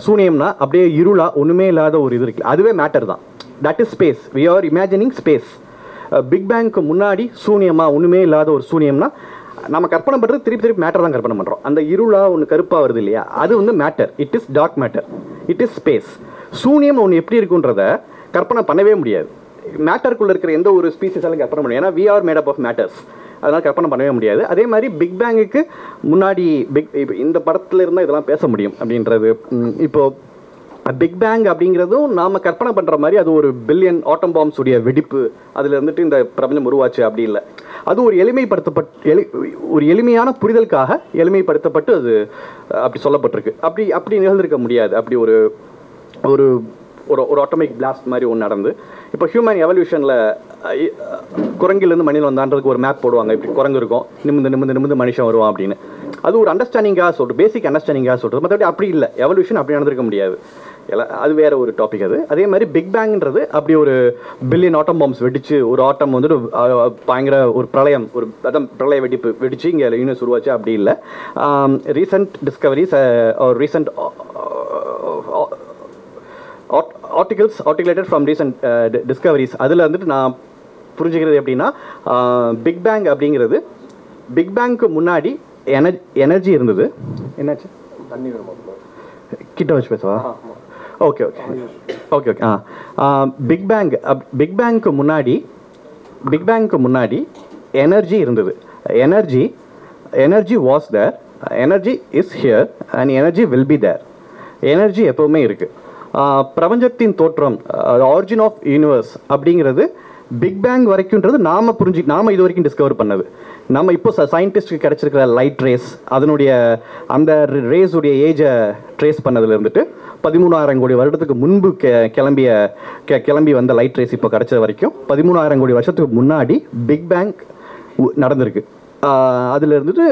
சூனியம்னா அப்படியே இருளா ஒன்றுமே இல்லாத ஒரு இது இருக்குல்ல, அதுவே மேட்டர் தான். That is space. We are imagining space. Big பேங்க்கு முன்னாடி சூனியமா ஒன்றுமே இல்லாத ஒரு சூனியம்னா நம்ம கற்பனை பண்ணுறது திருப்பி மேட்டர் தான் கற்பனை பண்ணுறோம். அந்த இருளா ஒன்று கருப்பாக வருது இல்லையா, அது வந்து matter. It is dark matter, it is space. சூனியம் ஒன்று எப்படி இருக்குன்றத கற்பனை பண்ணவே முடியாது. மேட்டருக்குள்ளே இருக்கிற எந்த ஒரு ஸ்பீசிஸாலும் கற்பனை முடியும். ஏன்னா we are made up of matters. அதனால் கற்பனை பண்ணவே முடியாது. அதே மாதிரி பிக் பேங்குக்கு முன்னாடி இந்த படத்தில் இருந்தால் இதெல்லாம் பேச முடியும் அப்படின்றது. இப்போது பிக் பேங் அப்படிங்கிறதும் நாம் கற்பனை பண்ணுற மாதிரி அது ஒரு பில்லியன் ஆட்டம் பாம்ஸ் உடைய வெடிப்பு, அதில் இருந்துட்டு இந்த பிரபஞ்சம் உருவாச்சு அப்படி இல்லை. அது ஒரு ஒரு எளிமையான புரிதலுக்காக எளிமைப்படுத்தப்பட்டு அது அப்படி சொல்லப்பட்டிருக்கு. அப்படி நிகழ்ந்திருக்க முடியாது. அப்படி ஒரு ஒரு ஒரு ஆட்டோமிக் பிளாஸ்ட் மாதிரி ஒன்று நடந்து. இப்போ ஹியூமன் எவல்யூஷனில் குரங்கிலேருந்து மனிதன் வந்தான்றதுக்கு ஒரு மேப் போடுவாங்க. இப்படி குரங்கு இருக்கும், நிமிந்து மனுஷன் வருவான் அப்படின்னு. அது ஒரு அண்டர்ஸ்டாண்டிங்காக சொல்லிட்டு, பேசிக் அண்டர்ஸ்டாண்டிங்காக சொல்கிறது. மற்றபடி அப்படி இல்லை. எவல்யூஷன் அப்படி நடந்திருக்க முடியாது. அது வேற ஒரு டாபிக் அது. அதே மாதிரி பிக் பேங்ன்றது அப்படி ஒரு பில்லியன் ஆட்டம் பாம்ஸ் வெடிச்சு ஒரு ஆட்டம் வந்துட்டு பயங்கர ஒரு பிரளயம், ஒரு பிரளய வெடிச்சு இங்கே யூனிவர்ஸ் உருவாச்சு அப்படி இல்லை. Recent discoveries recent articulated from recent discoveries அதில் வந்துட்டு நான் புரிஞ்சுக்கிறது எப்படின்னா, பிக் பேங் அப்படிங்கிறது பிக் பேங்க்கு முன்னாடி எனர்ஜி இருந்தது. என்னாச்சு, தண்ணி கிட்ட வச்சு பேசுவா? ஓகே பிக் பேங்க்கு முன்னாடி எனர்ஜி இருந்தது. Energy was there, energy is here and energy will be there. Energy எப்பவுமே இருக்கு. பிரபஞ்சத்தின் தோற்றம், ஆரிஜின் ஆஃப் யூனிவர்ஸ் அப்படிங்கிறது பிக் பேங் வரைக்கும்ன்றது நாம இது வரைக்கும் டிஸ்கவர் பண்ணது. நம்ம இப்போ சயின்டிஸ்டுக்கு கிடைச்சிருக்கிற லைட் ரேஸ், அதனுடைய அந்த ரேஸுடைய ஏஜை ட்ரேஸ் பண்ணதுல இருந்துட்டு 13,000 கோடி வருடத்துக்கு முன்பு கிளம்பி வந்த லைட் ரேஸ் இப்போ கிடைச்ச வரைக்கும் 13,000 கோடி வருஷத்துக்கு முன்னாடி பிக் பேங் நடந்திருக்கு. அதுல இருந்துட்டு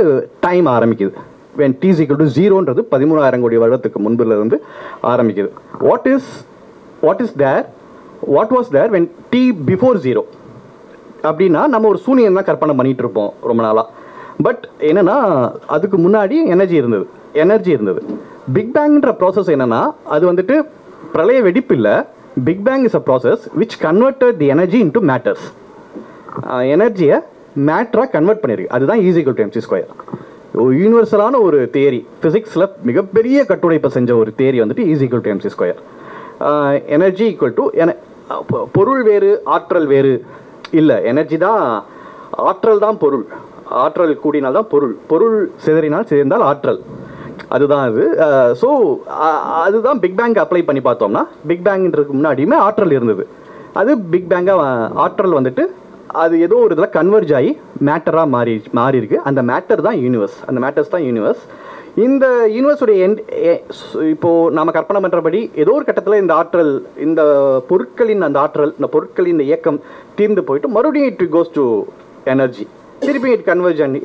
டைம் ஆரம்பிக்குது. when t is equal to 0ன்றது 13,000 கோடி வருடத்துக்கு முன்புல இருந்து ஆரம்பிக்குது. what was there when t before 0 அப்படின்னா நம்ம ஒரு சூனியம் தான் கற்பனை பண்ணிட்டு இருப்போம் ரொம்ப நாளா. பட் என்னன்னா அதுக்கு முன்னாடி எனர்ஜி இருந்தது. பிக் பேங்ன்ற ப்ராசஸ் என்னன்னா, அது வந்துட்டு பிரளய வெடிப்பு இல்லை. Big bang is a process which converted the energy into matters. எனர்ஜியை மேட்டராக கன்வெர்ட் பண்ணியிருக்கு. அதுதான் E = mc². யூனிவர்சலான ஒரு தியரி, ஃபிசிக்ஸில் மிகப்பெரிய கட்டுரைப்பை செஞ்ச ஒரு தியரி வந்துட்டு E = mc². Energy equal to பொருள் வேறு ஆற்றல் வேறு இல்லை. எனர்ஜி தான், ஆற்றல் தான் பொருள். ஆற்றல் கூடினால் தான் பொருள் சிதறினால் ஆற்றல். அதுதான் அது. ஸோ அதுதான் பிக் பேங்க் அப்ளை பண்ணி பார்த்தோம்னா, பிக் பேங்ன்றதுக்கு முன்னாடியுமே ஆற்றல் இருந்தது. அது பிக் பேங்காக ஆற்றல் வந்துட்டு அது ஏதோ ஒரு இதில் கன்வெர்ஜ் ஆகி மேட்டராக மாறி இருக்கு. அந்த மேட்டர் தான் யூனிவர்ஸ். அந்த மேட்டர்ஸ் தான் யூனிவர்ஸ். இந்த யூனிவர்ஸுடைய இப்போது நாம் கற்பனை பண்ணுறபடி ஏதோ ஒரு கட்டத்தில் இந்த ஆற்றல், இந்த பொருட்களின் இந்த இயக்கம் தீர்ந்து போயிட்டு மறுபடியும் இட் கோஸ் டு எனர்ஜி. திருப்பி it converge and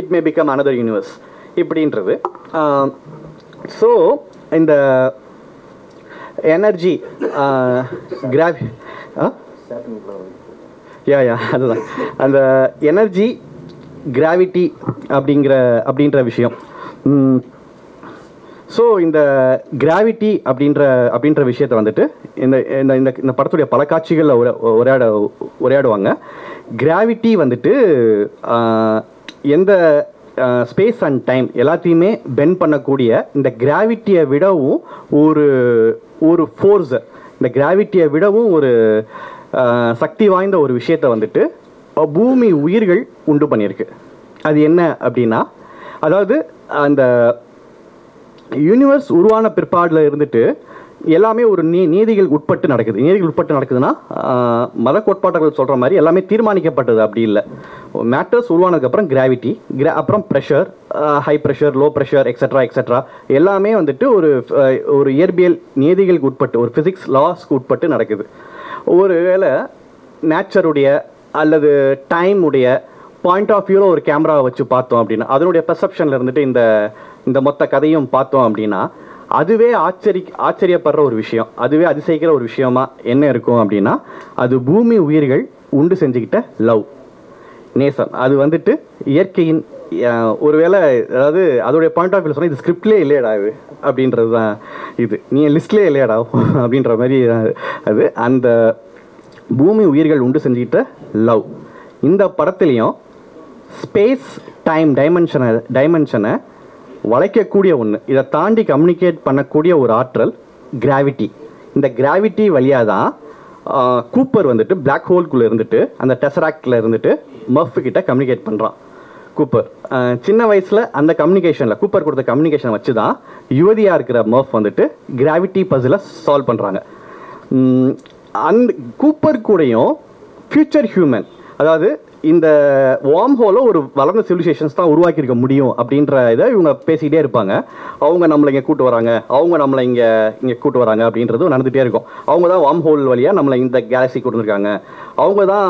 it may become another universe இப்படின்றது. ஸோ இந்த எனர்ஜி அதுதான் அந்த எனர்ஜி கிராவிட்டி அப்படின்ற விஷயம். ஸோ இந்த கிராவிட்டி அப்படின்ற விஷயத்தை வந்துட்டு இந்த படத்துடைய பல காட்சிகளில் உரையாடுவாங்க. கிராவிட்டி வந்துட்டு எந்த ஸ்பேஸ் அண்ட் டைம் எல்லாத்தையுமே பெண்ட் பண்ணக்கூடிய இந்த கிராவிட்டியை விடவும் ஒரு ஃபோர்ஸ், இந்த கிராவிட்டியை விடவும் ஒரு சக்தி வாய்ந்த ஒரு விஷயத்தை வந்துட்டு பூமி உயிர்கள் உண்டு பண்ணியிருக்கு. அது என்ன அப்படின்னா, அதாவது அந்த யூனிவர்ஸ் உருவான பிற்பாடில் இருந்துட்டு எல்லாமே ஒரு நீதிகள் உட்பட்டு நடக்குது. நீதிகள் உட்பட்டு நடக்குதுன்னா மத கோட்பாட்டர்கள் சொல்கிற மாதிரி எல்லாமே தீர்மானிக்கப்பட்டது அப்படி இல்லை. மேட்டர்ஸ் உருவானதுக்கப்புறம் கிராவிட்டி, அப்புறம் pressure, high pressure, low pressure, extra எல்லாமே வந்துட்டு ஒரு இயற்பியல் நீதிகளுக்கு உட்பட்டு, ஒரு ஃபிசிக்ஸ் லாஸ்க்கு உட்பட்டு நடக்குது. ஒருவேளை நேச்சருடைய அல்லது டைம் உடைய பாயிண்ட் ஆஃப் வியூவில் ஒரு கேமராவை வச்சு பார்த்தோம் அப்படின்னா, அதனுடைய பெர்செப்ஷனில் இருந்துட்டு இந்த மொத்த கதையும் பார்த்தோம் அப்படின்னா, அதுவே ஆச்சரியப்படுற ஒரு விஷயம், அதுவே அதிசயிக்கிற ஒரு விஷயமா என்ன இருக்கும் அப்படின்னா, அது பூமி உயிர்கள் உண்டு செஞ்சுக்கிட்ட லவ், நேசம். அது வந்துட்டு இயற்கையின் ஒருவேளை, அதாவது அதோடைய பாயிண்ட் ஆஃப் வியூ சொன்னால் இது ஸ்கிரிப்ட்லேயே இல்லையடா இது அப்படின்றது தான், இது நீ லிஸ்ட்லேயே இல்லையடா அப்படின்ற மாதிரி அது அந்த பூமி உயிர்கள் உண்டு செஞ்சுக்கிட்ட லவ். இந்த படத்துலையும் ஸ்பேஸ் டைம் டைமென்ஷனை வளைக்கக்கூடிய ஒன்று, இதை தாண்டி கம்யூனிகேட் பண்ணக்கூடிய ஒரு ஆற்றல் கிராவிட்டி. இந்த கிராவிட்டி வழியாக தான் கூப்பர் வந்துட்டு பிளாக் ஹோல்குள்ளே இருந்துட்டு அந்த டெசராக்டில் இருந்துட்டு மர்ஃப் கிட்ட கம்யூனிகேட் பண்ணுறான். கூப்பர் சின்ன வயசில் அந்த கம்யூனிகேஷனில் கூப்பர் கொடுத்த கம்யூனிகேஷனை வச்சு தான் யுவதியாக இருக்கிற மர்ஃப் வந்துட்டு கிராவிட்டி பசிலை சால்வ் பண்ணுறாங்க. அந்த கூப்பர் கூடயும் ஃபியூச்சர் ஹியூமன், அதாவது இந்த வார்ம் ஹோலை ஒரு வளர்ந்த சிவிலைசேஷன்ஸ் தான் உருவாக்கியிருக்க முடியும் அப்படின்ற இதை இவங்க பேசிக்கிட்டே இருப்பாங்க. அவங்க நம்மளை இங்கே கூட்டு வராங்க, அவங்க நம்மளை இங்கே கூட்டு வராங்க அப்படின்றது நடந்துகிட்டே இருக்கும். அவங்க தான் வார்ம் ஹோல் வழியாக நம்மளை இந்த கேலக்ஸி கூட்டு வந்திருக்காங்க. அவங்க தான்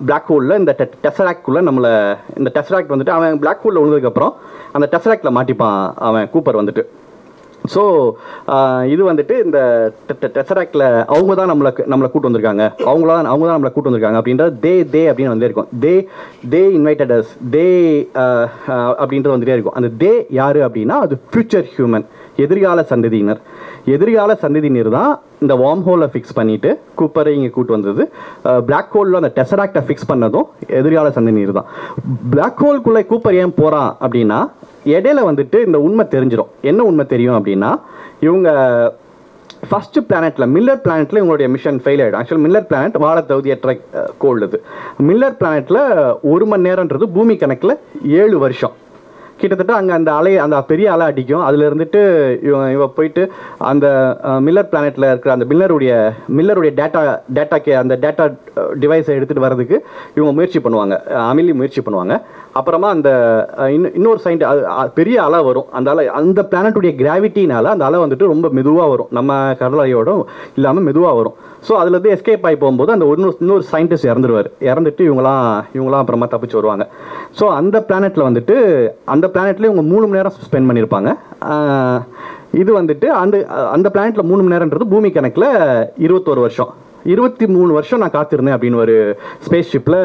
பிளாக் ஹோலில் இந்த டெசராக்டுள்ளே நம்மளை, இந்த டெசராக்ட் வந்துட்டு அவன் பிளாக் ஹோலில் விழுந்ததுக்கப்புறம் அந்த டெசராக்டில் மாட்டிப்பான் அவன் கூப்பர் வந்துட்டு. ஸோ இது வந்துட்டு இந்த டெசராக்டில் அவங்க தான் நம்மளை கூட்டு வந்திருக்காங்க, அவங்க தான் நம்மளை கூட்டு வந்திருக்காங்க அப்படின்றது தே அப்படின்னு வந்துட்டே இருக்கும். தே இன்வைட்டட் அஸ், தே அப்படின்றது வந்துட்டே இருக்கும். அந்த தே யார் அப்படின்னா அது ஃபியூச்சர் ஹியூமன், எதிர்கால சந்ததியினர் தான் இந்த வார்ம் ஹோலை ஃபிக்ஸ் பண்ணிட்டு கூப்பரை இங்கே கூட்டு வந்தது. பிளாக் ஹோலில் அந்த டெசராக்டை ஃபிக்ஸ் பண்ணதும் எதிர்கால சந்ததியினர் தான். பிளாக் ஹோல்குள்ளே கூப்பர் ஏன் போகிறான் அப்படின்னா, இடையில வந்துட்டு இந்த உண்மை தெரிஞ்சிடும். என்ன உண்மை தெரியும் அப்படின்னா, இவங்க ஃபர்ஸ்ட் பிளானெட்ல, மில்லர் பிளானெட்ல இவங்களுடைய மிஷன் ஃபெயில் ஆகிடும். ஆக்சுவலி மில்லர் பிளானெட் வாழ தகுதியற்ற கோள். இது மில்லர் பிளானெட்ல 1 மணி நேரம்ன்றது பூமி கணக்கில் 7 வருஷம். கிட்டத்தட்ட அங்கே அந்த பெரிய அலை அடிக்கும். அதில் இருந்துட்டு இவ போயிட்டு அந்த மில்லர் பிளானெட்டில் இருக்கிற அந்த மில்லருடைய டேட்டா டிவைஸை எடுத்துகிட்டு வர்றதுக்கு இவங்க முயற்சி பண்ணுவாங்க. அப்புறமா அந்த இன்னொரு சைண்ட் பெரிய அலை வரும். அந்த பிளானட்டுடைய கிராவிட்டினால அந்த அலை வந்துட்டு ரொம்ப மெதுவாக வரும், நம்ம கடல் அலையோட இல்லாமல் மெதுவாக வரும். ஸோ அதுலேருந்து எஸ்கேப் ஆகி போகும்போது அந்த இன்னொரு சயின்டிஸ்ட் இறந்துட்டு இவங்களாம் அப்புறமா தப்பிச்சு வருவாங்க. ஸோ அந்த பிளானெட்டில் வந்துட்டு அந்த பிளானெட்லேயே இவங்க 3 மணி நேரம் ஸ்பெண்ட் பண்ணியிருப்பாங்க. இது வந்துட்டு அந்த பிளானெட்டில் 3 மணி நேரம்ன்றது பூமி கணக்கில் 21 வருஷம். 23 வருஷம் நான் காத்திருந்தேன் அப்படின்னு ஒரு ஸ்பேஸ் ஷிப்பில்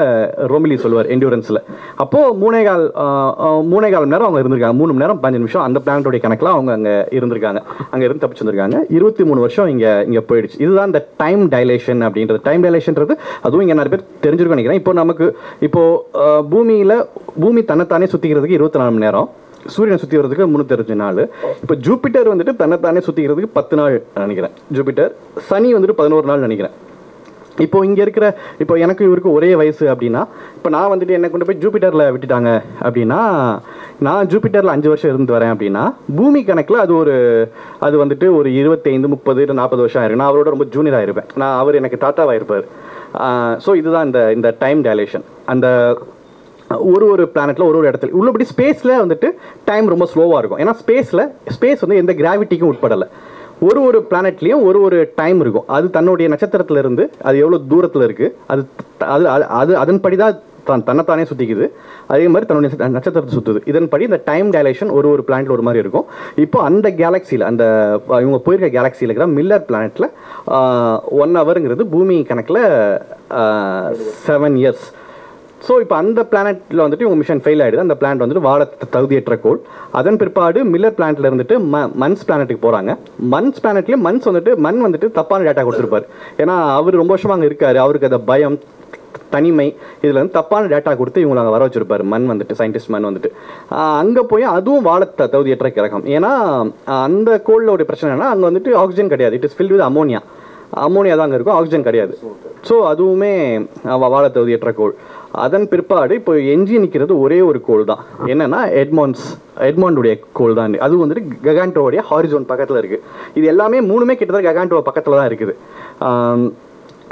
ரோமிலி சொல்லுவார் என்டூரன்ஸில். அப்போது 3.25 மணி நேரம் அவங்க இருந்திருக்காங்க. 3 மணி நேரம் 15 நிமிஷம் அந்த பிளானட்டோடைய கணக்கில் அவங்க அங்கே இருந்திருக்காங்க. அங்கே இருந்து தப்பிச்சு வந்திருக்காங்க. 23 வருஷம் இங்கே போயிடுச்சு. இதுதான் இந்த டைம் டைலேஷன் அப்படின்றது. டைம் டைலேஷன்றது அதுவும் இங்கே நிறைய பேர் தெரிஞ்சிருக்கும் நினைக்கிறேன். பூமி தன்னைத்தானே சுற்றிக்கிறதுக்கு 24 மணி நேரம், சூரியனை சுற்றி வரதுக்கு 365 நாள். இப்போ ஜூபிட்டர் வந்துட்டு தன்னைத்தானே சுற்றிக்கிறதுக்கு 10 நாள் நினைக்கிறேன். ஜூபிட்டர், சனி வந்துட்டு 11 நாள் நினைக்கிறேன். இப்போ இங்கே இருக்கிற, இப்போ எனக்கு இவருக்கு ஒரே வயசு அப்படின்னா, இப்போ நான் வந்துட்டு என்னை கொண்டு போய் ஜூபிட்டரில் விட்டுட்டாங்க அப்படின்னா, நான் ஜூபிட்டரில் 5 வருஷம் இருந்து வரேன் அப்படின்னா, பூமி கணக்கில் அது வந்துட்டு ஒரு 25, 30, 40 வருஷம் ஆயிருக்கு. நான் அவரோட ரொம்ப ஜூனியராக இருப்பேன். அவர் எனக்கு தாத்தாவாக இருப்பார். ஸோ இதுதான் இந்த டைம் டைலேஷன். அந்த ஒரு பிளானெட்டில் ஒரு இடத்துல உள்ளபடி ஸ்பேஸில் வந்துட்டு டைம் ரொம்ப ஸ்லோவாக இருக்கும். ஏன்னா ஸ்பேஸ் வந்து எந்த கிராவிட்டிக்கும் உட்படலை. ஒரு பிளானெட்லேயும் ஒரு டைம் இருக்கும். அது தன்னுடைய நட்சத்திரத்தில் இருந்து அது எவ்வளோ தூரத்தில் இருக்குது, அது அதன்படி தான் தன்னைத்தானே சுற்றிக்குது. அதே மாதிரி தன்னுடைய நட்சத்திரத்தை சுற்றுது. இதன்படி இந்த டைம் டைலேஷன் ஒரு பிளானெட்டில் ஒரு மாதிரி இருக்கும். இப்போ அந்த கேலக்சியில், இவங்க போயிருக்க கேலக்சியில் இருக்கிற மில்லர் பிளானெட்டில் 1 ஹவருங்கிறது பூமி கணக்கில் 7 இயர்ஸ். ஸோ இப்போ அந்த பிளானெட்டில் வந்துட்டு இவங்க மிஷன் ஃபெயில் ஆகிடுது. அந்த பிளானட் வந்துட்டு வாழ தகுதியற்ற கோள். அதன் பிற்பாடு மில்லர் பிளானெட்டில் இருந்துட்டு மன்ஸ் பிளானெட்டுக்கு போகிறாங்க. மண் வந்துட்டு தப்பான டேட்டா கொடுத்துருப்பாரு. ஏன்னா அவர் ரொம்ப வருஷமாக அங்கே இருக்காரு. அவருக்கு அந்த பயம், தனிமை, இதில் வந்து தப்பான டேட்டா கொடுத்து இவங்களை அங்கே வர வச்சிருப்பாரு. சயின்டிஸ்ட் மண் வந்துட்டு அங்கே போய் அதுவும் வாழ தகுதியற்ற கிரகம். ஏன்னா அந்த கோளில் ஒரு பிரச்சனைனா அங்கே வந்துட்டு ஆக்சிஜன் கிடையாது. It is filled with ammonia. Ammonia தான் அங்கே இருக்கும், ஆக்சிஜன் கிடையாது. ஸோ அதுவுமே வாழ தகுதியற்ற கோள். அதன் பிற்பாடு இப்போ எஞ்சி நிற்கிறது ஒரே ஒரு கோள் தான், என்னன்னா எட்மாண்டுடைய கோள் தான். அது வந்துட்டு ககாண்டோடைய ஹாரிசோன் பக்கத்தில் இருக்குது. இது எல்லாமே மூணுமே கிட்டத்தட்ட ககாண்டோ பக்கத்தில் தான் இருக்குது.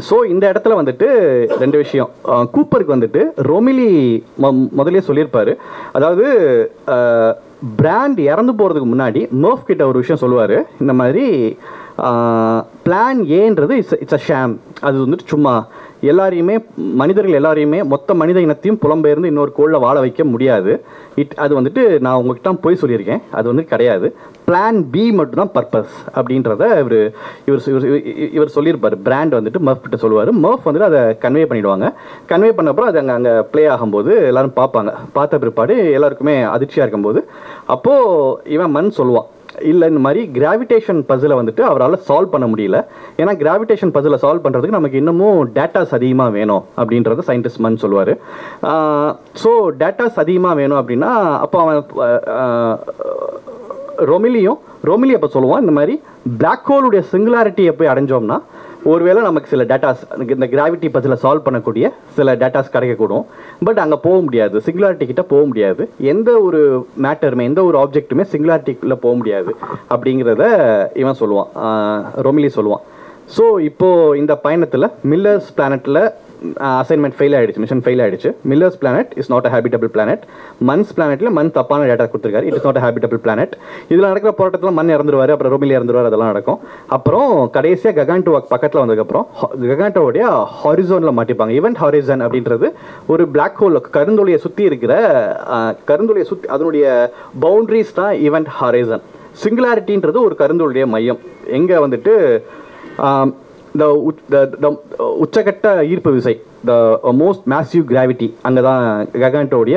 ஸோ இந்த இடத்துல வந்துட்டு ரெண்டு விஷயம். கூப்பருக்கு வந்துட்டு ரோமிலி முதலே சொல்லியிருப்பாரு, அதாவது பிராண்ட் இறந்து போகிறதுக்கு முன்னாடி மர்ஃப் கிட்ட ஒரு விஷயம் சொல்லுவார், இந்த மாதிரி பிளான் ஏன்றது இட்ஸ் அ ஷாம். அது வந்துட்டு சும்மா எல்லாரையுமே மனிதர்கள் எல்லாரையுமே மொத்த மனித இனத்தையும் புலம்பெயர்ந்து இன்னொரு கோளில் வாழ வைக்க முடியாது. அது வந்துட்டு நான் உங்ககிட்ட போய் சொல்லியிருக்கேன், அது வந்து கிடையாது. பிளான் பி மட்டும்தான் பர்பஸ் அப்படின்றத இவர் சொல்லியிருப்பார். பிராண்ட் வந்துட்டு மர்ஃப் கிட்ட சொல்லுவார். மர்ஃப் வந்துட்டு அதை கன்வே பண்ணிவிடுவாங்க. கன்வே பண்ணப்பறம் அது அங்கே ப்ளே ஆகும்போது எல்லாரும் பார்ப்பாங்க. பார்த்த பிற்பாடு எல்லாருக்குமே அதிர்ச்சியாக இருக்கும்போது அப்போது இவன் மண் சொல்லுவான், இல்லை இந்த மாதிரி கிராவிடேஷன் பசிலை வந்துட்டு அவரால் சால்வ் பண்ண முடியல, ஏன்னா கிராவிடேஷன் பசிலை சால்வ் பண்ணுறதுக்கு நமக்கு இன்னமும் டேட்டாஸ் அதிகமாக வேணும் அப்படின்றத சயின்டிஸ்ட் மன் சொல்லுவார். ஸோ டேட்டாஸ் அதிகமாக வேணும் அப்படின்னா அப்போ அவன் ரோமிலி அப்போ சொல்லுவான், இந்த மாதிரி பிளாக் ஹோலுடைய சிங்குலாரிட்டியை போய் அடைஞ்சோம்னா ஒருவேளை நமக்கு சில டேட்டாஸ் இந்த கிராவிட்டி பசில் சால்வ் பண்ணக்கூடிய சில டேட்டாஸ் கிடைக்கக்கூடும். பட் அங்கே போக முடியாது, சிங்குலாரிட்டி கிட்ட போக முடியாது. எந்த ஒரு மேட்டருமே எந்த ஒரு ஆப்ஜெக்ட்டுமே சிங்குலாரிட்டிக்குள்ளே போக முடியாது அப்படிங்கிறத இவன் சொல்லுவான், ரோமிலி சொல்லுவான். ஸோ இப்போது இந்த பயணத்தில் மில்லர்ஸ் பிளானட்டில் அசைன்மெண்ட் ஃபெயில் ஆகிடுச்சு, மிஷன் ஃபெயில் ஆகிடுச்சு. Miller's planet is not a habitable planet. Mann's பிளானட்டில் மண் தப்பான டேட்டா கொடுத்துருக்காரு, it is not a habitable planet. இதில் நடக்கிற போராட்டத்தில் மண் இறந்துருவார், அப்புறம் ரோமிலி இறந்துருவார், அதெல்லாம் நடக்கும். அப்புறம் கடைசியாக ககாண்டோ பக்கத்தில் வந்ததுக்கப்புறம் ககாண்டோடைய ஹாரிசோனில் மாட்டிப்பாங்க. ஈவெண்ட் ஹாரிசன் அப்படின்றது ஒரு பிளாக் ஹோல், கருந்துளையை சுற்றி இருக்கிற கருந்துளையை சுற்றி அதனுடைய பவுண்ட்ரிஸ் தான் ஈவெண்ட் ஹாரிசன். சிங்குலாரிட்டின்றது ஒரு கருந்துளைய மையம், எங்கே வந்துட்டு உச்சகட்ட ஈர்ப்பு விசை, த மோஸ்ட் மேசிவ் கிராவிட்டி அங்கே தான் ககாண்டோடைய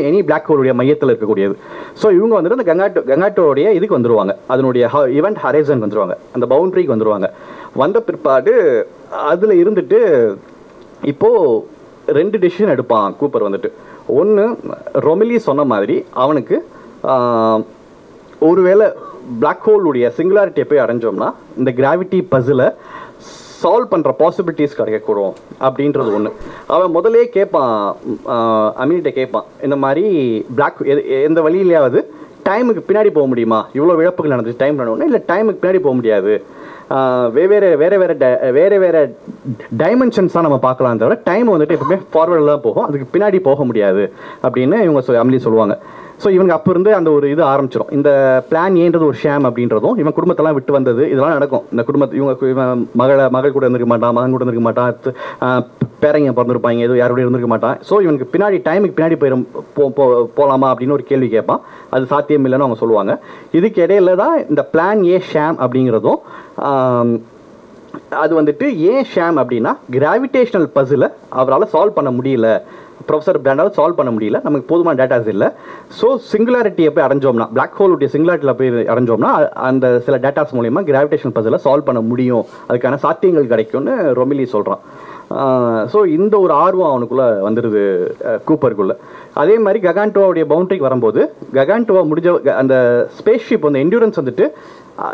எனி பிளாக் ஹோலுடைய மையத்தில் இருக்கக்கூடியது. ஸோ இவங்க வந்துட்டு அந்த ககாண்டோடைய இதுக்கு வந்துடுவாங்க, அதனுடைய ஈவெண்ட் ஹரைசன் வந்துடுவாங்க, அந்த பவுண்ட்ரிக்கு வந்துடுவாங்க. வந்த பிற்பாடு அதில் இருந்துட்டு இப்போது ரெண்டு டிசிஷன் எடுப்பான் கூப்பர் வந்துட்டு. ஒன்று, ரொமிலி சொன்ன மாதிரி அவனுக்கு ஒருவேளை பிளாக் ஹோலுடைய சிங்குலாரிட்டியை போய் அடைஞ்சோம்னா இந்த கிராவிட்டி பசிலை சால்வ் பண்ணுற பாசிபிலிட்டிஸ் கிடைக்கக்கூடும் அப்படின்றது ஒன்று. அவன் முதலே கேட்பான், அமீனிட்ட கேட்பான், இந்த மாதிரி பிளாக் எந்த வழியிலையாவது டைமுக்கு பின்னாடி போக முடியுமா, இவ்வளோ இழப்புகள் நடந்துச்சு டைம் நடக்கணும், இல்லை டைமுக்கு பின்னாடி போக முடியாது, வேறு வேறு டைமென்ஷன்ஸ் தான் நம்ம பார்க்கலாம், தவிர டைம் வந்துட்டு எப்பவுமே ஃபார்வர்டில் தான் போகும், அதுக்கு பின்னாடி போக முடியாது அப்படின்னு இவங்க அமலி சொல்லுவாங்க. ஸோ இவங்க அப்போ இருந்து அந்த ஒரு இது ஆரம்பிச்சிடும், இந்த பிளான் ஏன்றது ஒரு ஷேம் அப்படின்றதும், இவன் குடும்பத்தெல்லாம் விட்டு வந்தது இதெல்லாம் நடக்கும். இந்த இவன் மகள் கூட இருந்திருக்க மாட்டான், மகன் கூட இருந்திருக்க மாட்டான், பேரங்க பிறந்திருப்பாங்க, எதுவும் யாரோட இருந்திருக்க மாட்டான். ஸோ இவனுக்கு பின்னாடி டைமுக்கு பின்னாடி போகலாமா அப்படின்னு ஒரு கேள்வி கேட்பான். அது சாத்தியம் இல்லைன்னு அவங்க சொல்லுவாங்க. இதுக்கு இடையில தான் இந்த பிளான் ஏ ஷேம் அப்படிங்கிறதும், அது வந்துட்டு ஏன் ஷேம் அப்படின்னா கிராவிடேஷனல் பசிலை அவரால் சால்வ் பண்ண முடியல, ப்ரொஃபஸர் பிராண்டால் சால்வ் பண்ண முடியல, நமக்கு போதுமான டேட்டாஸ் இல்லை. ஸோ சிங்குலாரிட்டியை போய் அடைஞ்சோம்னா, பிளாக் ஹோலுடைய சிங்குலாரிட்டியில் போய் அடைஞ்சோம்னா அந்த சில டேட்டாஸ் மூலிமா கிராவிடேஷன் பசிலை சால்வ் பண்ண முடியும், அதுக்கான சாத்தியங்கள் கிடைக்கும்னு ரொமிலி சொல்கிறான். ஸோ இந்த ஒரு ஆர்வம் அவனுக்குள்ளே வந்துடுது கூப்பருக்குள்ளே. அதே மாதிரி ககாண்டோவுடைய பவுண்டரிக்கு வரும்போது ககாண்டோவை முடிஞ்ச அந்த ஸ்பேஸ் ஷிப் அந்த என்டூரன்ஸ் வந்துட்டு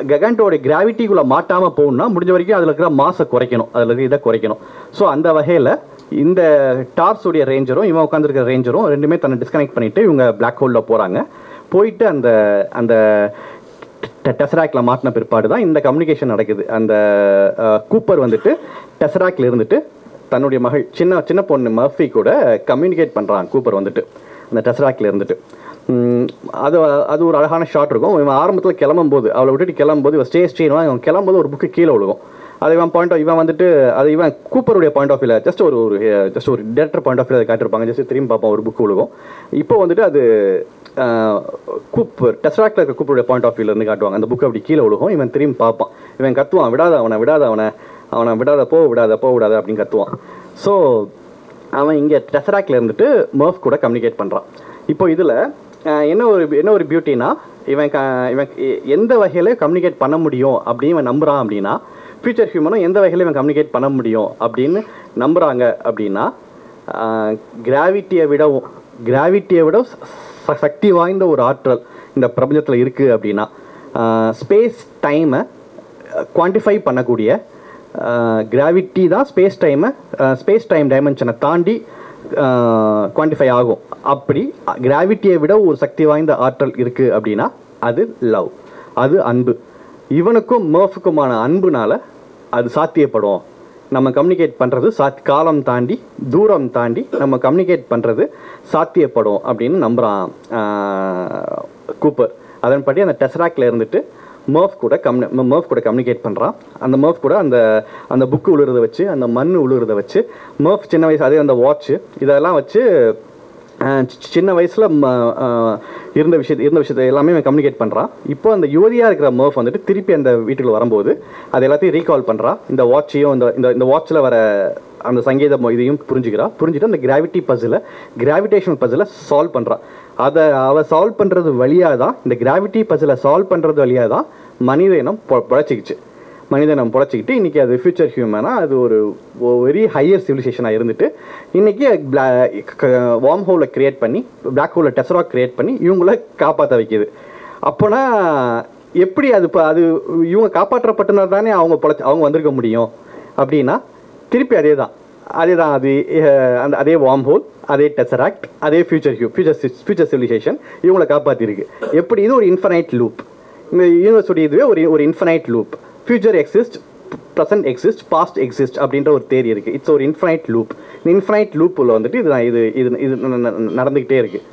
ககாண்டோடைய கிராவிட்டிக்குள்ளே மாட்டாமல் போகணும்னா முடிஞ்ச வரைக்கும் அதில் இருக்கிற மாசை குறைக்கணும், அதில் இருக்கிற இதை குறைக்கணும். ஸோ அந்த வகையில் இந்த டார்ஸுடைய ரேஞ்சரும் இவன் உட்காந்துருக்கிற ரேஞ்சரும் ரெண்டுமே தன்னை டிஸ்கனெக்ட் பண்ணிவிட்டு இவங்க பிளாக் ஹோலில் போகிறாங்க. போயிட்டு அந்த அந்த டெசராக்டில் மாட்டின பிற்பாடு தான் இந்த கம்யூனிகேஷன் நடக்குது. அந்த கூப்பர் வந்துட்டு டெசராக்டில் இருந்துட்டு தன்னுடைய மகள் சின்ன பொண்ணு மர்ஃபி கூட கம்யூனிகேட் பண்ணுறான் கூப்பர் வந்துட்டு அந்த டெசராக்டில் இருந்துட்டு. அது ஒரு அழகான ஷாட் இருக்கும். இவன் ஆரம்பத்தில் கிளம்பும்போது அவளை விட்டுட்டு கிளம்பும்போது இவன் ஸ்டேஜ் இவன் கிளம்பும்போது ஒரு புக்கு கீழே விழுகும். அது இவன் வந்துட்டு அது இவன் கூப்பருடைய பாயிண்ட் ஆஃப் வியூல ஜஸ்ட் ஒரு டேரக்டர் பாயிண்ட் ஆஃப் வியூ அதை காட்டிருப்பாங்க. ஜஸ்ட் திரும்பி பார்ப்பான், ஒரு புக்கு விழுகும். இப்போ வந்துட்டு அது கூப்பர் டெஸ்ராக்டில் இருக்க கூப்பருடைய பாயிண்ட் ஆஃப் வியூலேருந்து காட்டுவாங்க. அந்த புக்கு அப்படி கீழே விழுகும். இவன் திரும்பி பார்ப்பான், இவன் கத்துவான், விடாத போ விடாத அப்படின்னு கத்துவான். ஸோ அவன் இங்கே டெஸ்ராக்டில் இருந்துட்டு மர்ஃப் கூட கம்யூனிகேட் பண்ணுறான். இப்போ இதில் என்ன ஒரு பியூட்டினா, இவன் எந்த வகையில் கம்யூனிகேட் பண்ண முடியும் அப்படின்னு இவன் நம்புகிறான் அப்படின்னா, ஃபியூச்சர் ஹியூமனும் எந்த வகையில் இவன் கம்யூனிகேட் பண்ண முடியும் அப்படின்னு நம்புகிறாங்க அப்படின்னா, கிராவிட்டியை விட சக்தி வாய்ந்த ஒரு ஆற்றல் இந்த பிரபஞ்சத்தில் இருக்குது அப்படின்னா, ஸ்பேஸ் டைமை குவான்டிஃபை பண்ணக்கூடிய கிராவிட்டி தான் ஸ்பேஸ் டைம் டைமென்ஷனை தாண்டி குவான்டிஃபை ஆகும். அப்படி கிராவிட்டியை விட ஒரு சக்தி வாய்ந்த ஆற்றல் இருக்குது அப்படின்னா அது லவ், அது அன்பு. இவனுக்கும் மர்ஃபுக்குமான அன்புனால அது சாத்தியப்படும். நம்ம கம்யூனிகேட் பண்ணுறது காலம் தாண்டி தூரம் தாண்டி நம்ம கம்யூனிகேட் பண்ணுறது சாத்தியப்படும் அப்படின்னு நம்புகிறான் கூப்பர். அதன்படி அந்த டெசராக்டில் இருந்துட்டு மர்ஃப் கூட கம்யூனிகேட் பண்ணுறான். அந்த மர்ஃப் கூட அந்த புக்கு உழுறதை வச்சு, அந்த மண் உழுறதை வச்சு, மர்ஃப் சின்ன வயசு அதே அந்த வாட்ச்சு இதெல்லாம் வச்சு சின்ன வயசில் இருந்த விஷயத்தை எல்லாமே கம்யூனிகேட் பண்ணுறான். இப்போ அந்த யுவதியாக இருக்கிற மர்ஃப் வந்துட்டு திருப்பி அந்த வீட்டுக்குள்ள வரும்போது அது எல்லாத்தையும் ரீகால் பண்ணுறான். இந்த வாட்சையும் இந்த வாட்சில் வர அந்த சங்கீதம் இதையும் புரிஞ்சுட்டு அந்த கிராவிடேஷனல் பசிலை சால்வ் பண்ணுறான். அவள் சால்வ் பண்ணுறது வழியாக தான், இந்த கிராவிட்டி பசிலை சால்வ் பண்ணுறது வழியாக தான் மனித இனம் பொழைச்சிக்கிட்டு இன்றைக்கி அது ஃபியூச்சர் ஹியூமனாக அது ஒரு வெரி ஹையர் சிவிலைசேஷனாக இருந்துட்டு இன்றைக்கி வார்ம் ஹோலை க்ரியேட் பண்ணி, பிளாக் ஹோலில் டெசராக் க்ரியேட் பண்ணி இவங்கள காப்பாற்ற வைக்கிது. அப்போனா எப்படி அது இவங்க காப்பாற்றப்பட்டனர் தானே அவங்க வந்திருக்க முடியும் அப்படின்னா திருப்பி அதே தான் அதே வார்ம் ஹோல், அதே டெசராக்ட், அதே ஃபியூச்சர் சிவிலைசேஷன் இவங்களை காப்பாற்றிருக்கு. எப்படி? இது ஒரு இன்ஃபனைட் லூப். இந்த யூனிவர்ஸுடைய இதுவே ஒரு infinite loop. Future exist, present exist, past exist அப்படின்ற ஒரு தேரி இருக்குது. இட்ஸ் ஒரு இன்ஃபனைட் லூப். இந்த இன்ஃபனைட் லூப்பில் வந்துட்டு இது நடந்துக்கிட்டே இருக்குது.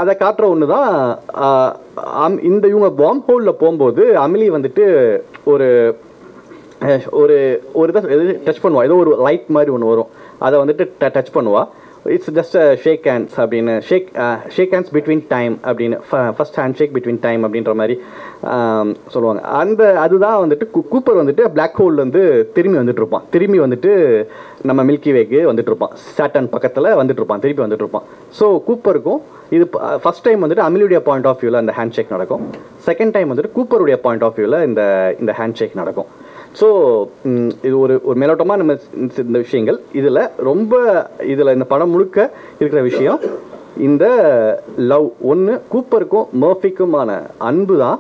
அதை காட்டுற ஒன்று தான் இவங்க வார்ம் ஹோலில் போகும்போது அமிலி வந்துட்டு ஒரு இதை டச் பண்ணுவா. ஏதோ ஒரு லைட் மாதிரி ஒன்று வரும், அதை வந்துட்டு டச் பண்ணுவா. இட்ஸ் ஜஸ்ட் ஷேக் ஹேண்ட்ஸ் அப்படின்னு, ஷேக் ஹேண்ட்ஸ் பிட்வீன் டைம் அப்படின்னு, first hand shake between time அப்படின்ற மாதிரி சொல்லுவாங்க. அதுதான் வந்துட்டு கூப்பர் வந்துட்டு பிளாக் ஹோல்லேருந்து திரும்பி வந்துட்டு நம்ம மில்கி வேக்கு வந்துட்டு இருப்பான், சாட்டர்ன் பக்கத்தில் திருப்பி வந்துட்டு இருப்பான். ஸோ கூப்பருக்கும் இது ஃபர்ஸ்ட் டைம் வந்துட்டு அமிலியுடைய பாயிண்ட் ஆஃப் வியூவில் அந்த ஹேண்ட் ஷேக் நடக்கும். செகண்ட் டைம் வந்துட்டு கூப்பருடைய பாயிண்ட் ஆஃப் வியூவில் இந்த ஹேண்ட் ஷேக் நடக்கும். ஸோ இது ஒரு மேலோட்டமாக நம்ம இந்த விஷயங்கள் இதில் இந்த படம் முழுக்க இருக்கிற விஷயம் இந்த லவ். ஒன்று கூப்பருக்கும் மர்ஃபிக்குமான அன்பு தான்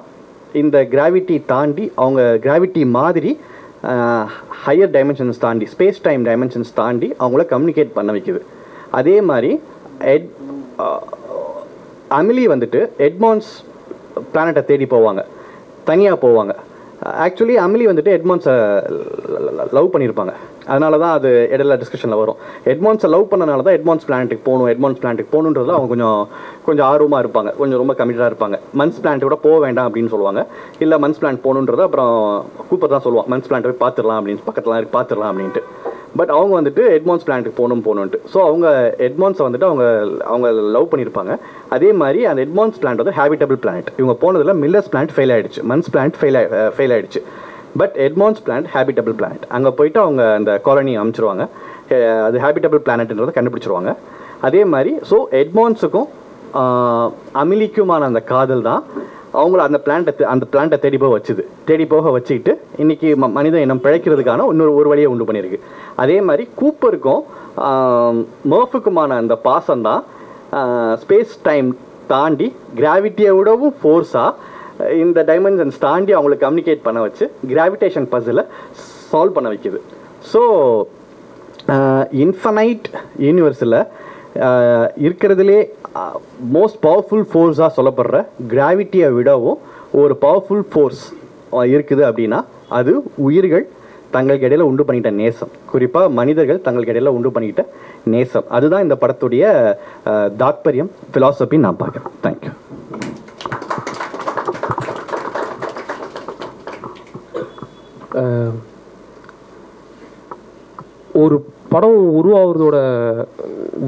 இந்த கிராவிட்டி தாண்டி, அவங்க கிராவிட்டி மாதிரி ஹையர் டைமென்ஷன்ஸ் தாண்டி, ஸ்பேஸ் டைம் டைமென்ஷன்ஸ் தாண்டி அவங்கள கம்யூனிகேட் பண்ண வைக்குது. அதே மாதிரி அமிலி வந்துட்டு எட்மான்ஸ் பிளானட்டை தேடி போவாங்க, தனியாக போவாங்க. ஆக்சுவலி அமிலி வந்துட்டு எட்மான்ஸை லவ் பண்ணியிருப்பாங்க. அதனால தான் அது இடையில டிஸ்கஷனில் வரும். எட்மான்ஸை லவ் பண்ணனால தான் எட்மான்ஸ் பிளானட்டுக்கு போகணுன்றதுல அவங்க கொஞ்சம் ஆர்வமாக இருப்பாங்க, கொஞ்சம் ரொம்ப கமிட்டடாக இருப்பாங்க. மன்ஸ் பிளானட்டை கூட போக வேண்டாம் அப்படின்னு சொல்லுவாங்க. இல்லை மன்ஸ் பிளானட் போகணுன்றதை அப்புறம் கூப்பர் தான் சொல்லுவான், மன்ஸ் பிளானட்டை போய் பார்த்துடலாம் அப்படின்னு, பக்கத்தில் பார்த்துடலாம் அப்படின்ட்டு. பட் அவங்க வந்துட்டு எட்மான்ஸ் பிளானட்டுக்கு போகணுன்ட்டு. ஸோ அவங்க எட்மான்ஸை வந்துட்டு அவங்க லவ் பண்ணியிருப்பாங்க. அதே மாதிரி அந்த எட்மான்ஸ் பிளானட் வந்து ஹேபிட்டபிள் பிளானட். இவங்க போனதில் மில்லர்ஸ் பிளானட் ஃபெயில் ஆகிடுச்சு, மன்ஸ் பிளானட் ஃபெயில் ஆகிடுச்சு. But Edmunds planet habitable planet. அங்கே போயிட்டு அவங்க அந்த காலனி அமைச்சிருவாங்க, அது ஹேபிட்டபிள் பிளானட்ன்றதை கண்டுபிடிச்சிருவாங்க. அதே மாதிரி ஸோ எட்மான்ஸுக்கும் அமிலிக்குமான அந்த காதல் தான் அவங்கள அந்த பிளான்ட்டை தேடி போக வச்சுக்கிட்டு இன்னைக்கு மனித இனம் பிழைக்கிறதுக்கான ஒரு வழியை உண்டு பண்ணியிருக்கு. அதே மாதிரி கூப்பருக்கும் மர்ஃபுக்குமான அந்த பாசம் தான் ஸ்பேஸ் டைம் தாண்டி கிராவிட்டியை விடவும் ஃபோர்ஸாக இந்த டைமென்ஷன்ஸ் தாண்டி அவங்களுக்கு கம்யூனிகேட் பண்ண வச்சு கிராவிடேஷன் பசிலை சால்வ் பண்ண வைக்குது. ஸோ இன்ஃபனைட் யூனிவர்ஸில் இருக்கிறதுலே மோஸ்ட் பவர்ஃபுல் ஃபோர்ஸாக சொல்லப்படுற கிராவிட்டியை விடவும் ஒரு பவர்ஃபுல் ஃபோர்ஸ் இருக்குது அப்படின்னா அது உயிர்கள் தங்களுக்கு இடையில உண்டு பண்ணிட்ட நேசம், குறிப்பாக மனிதர்கள் தங்களுக்கு இடையில உண்டு பண்ணிக்கிட்ட நேசம். அதுதான் இந்த படத்துடைய தாத்பரியம், ஃபிலாசபின்னு நான் பார்க்குறேன். தேங்க்யூ. ஒரு படம் உருவாகிறதோட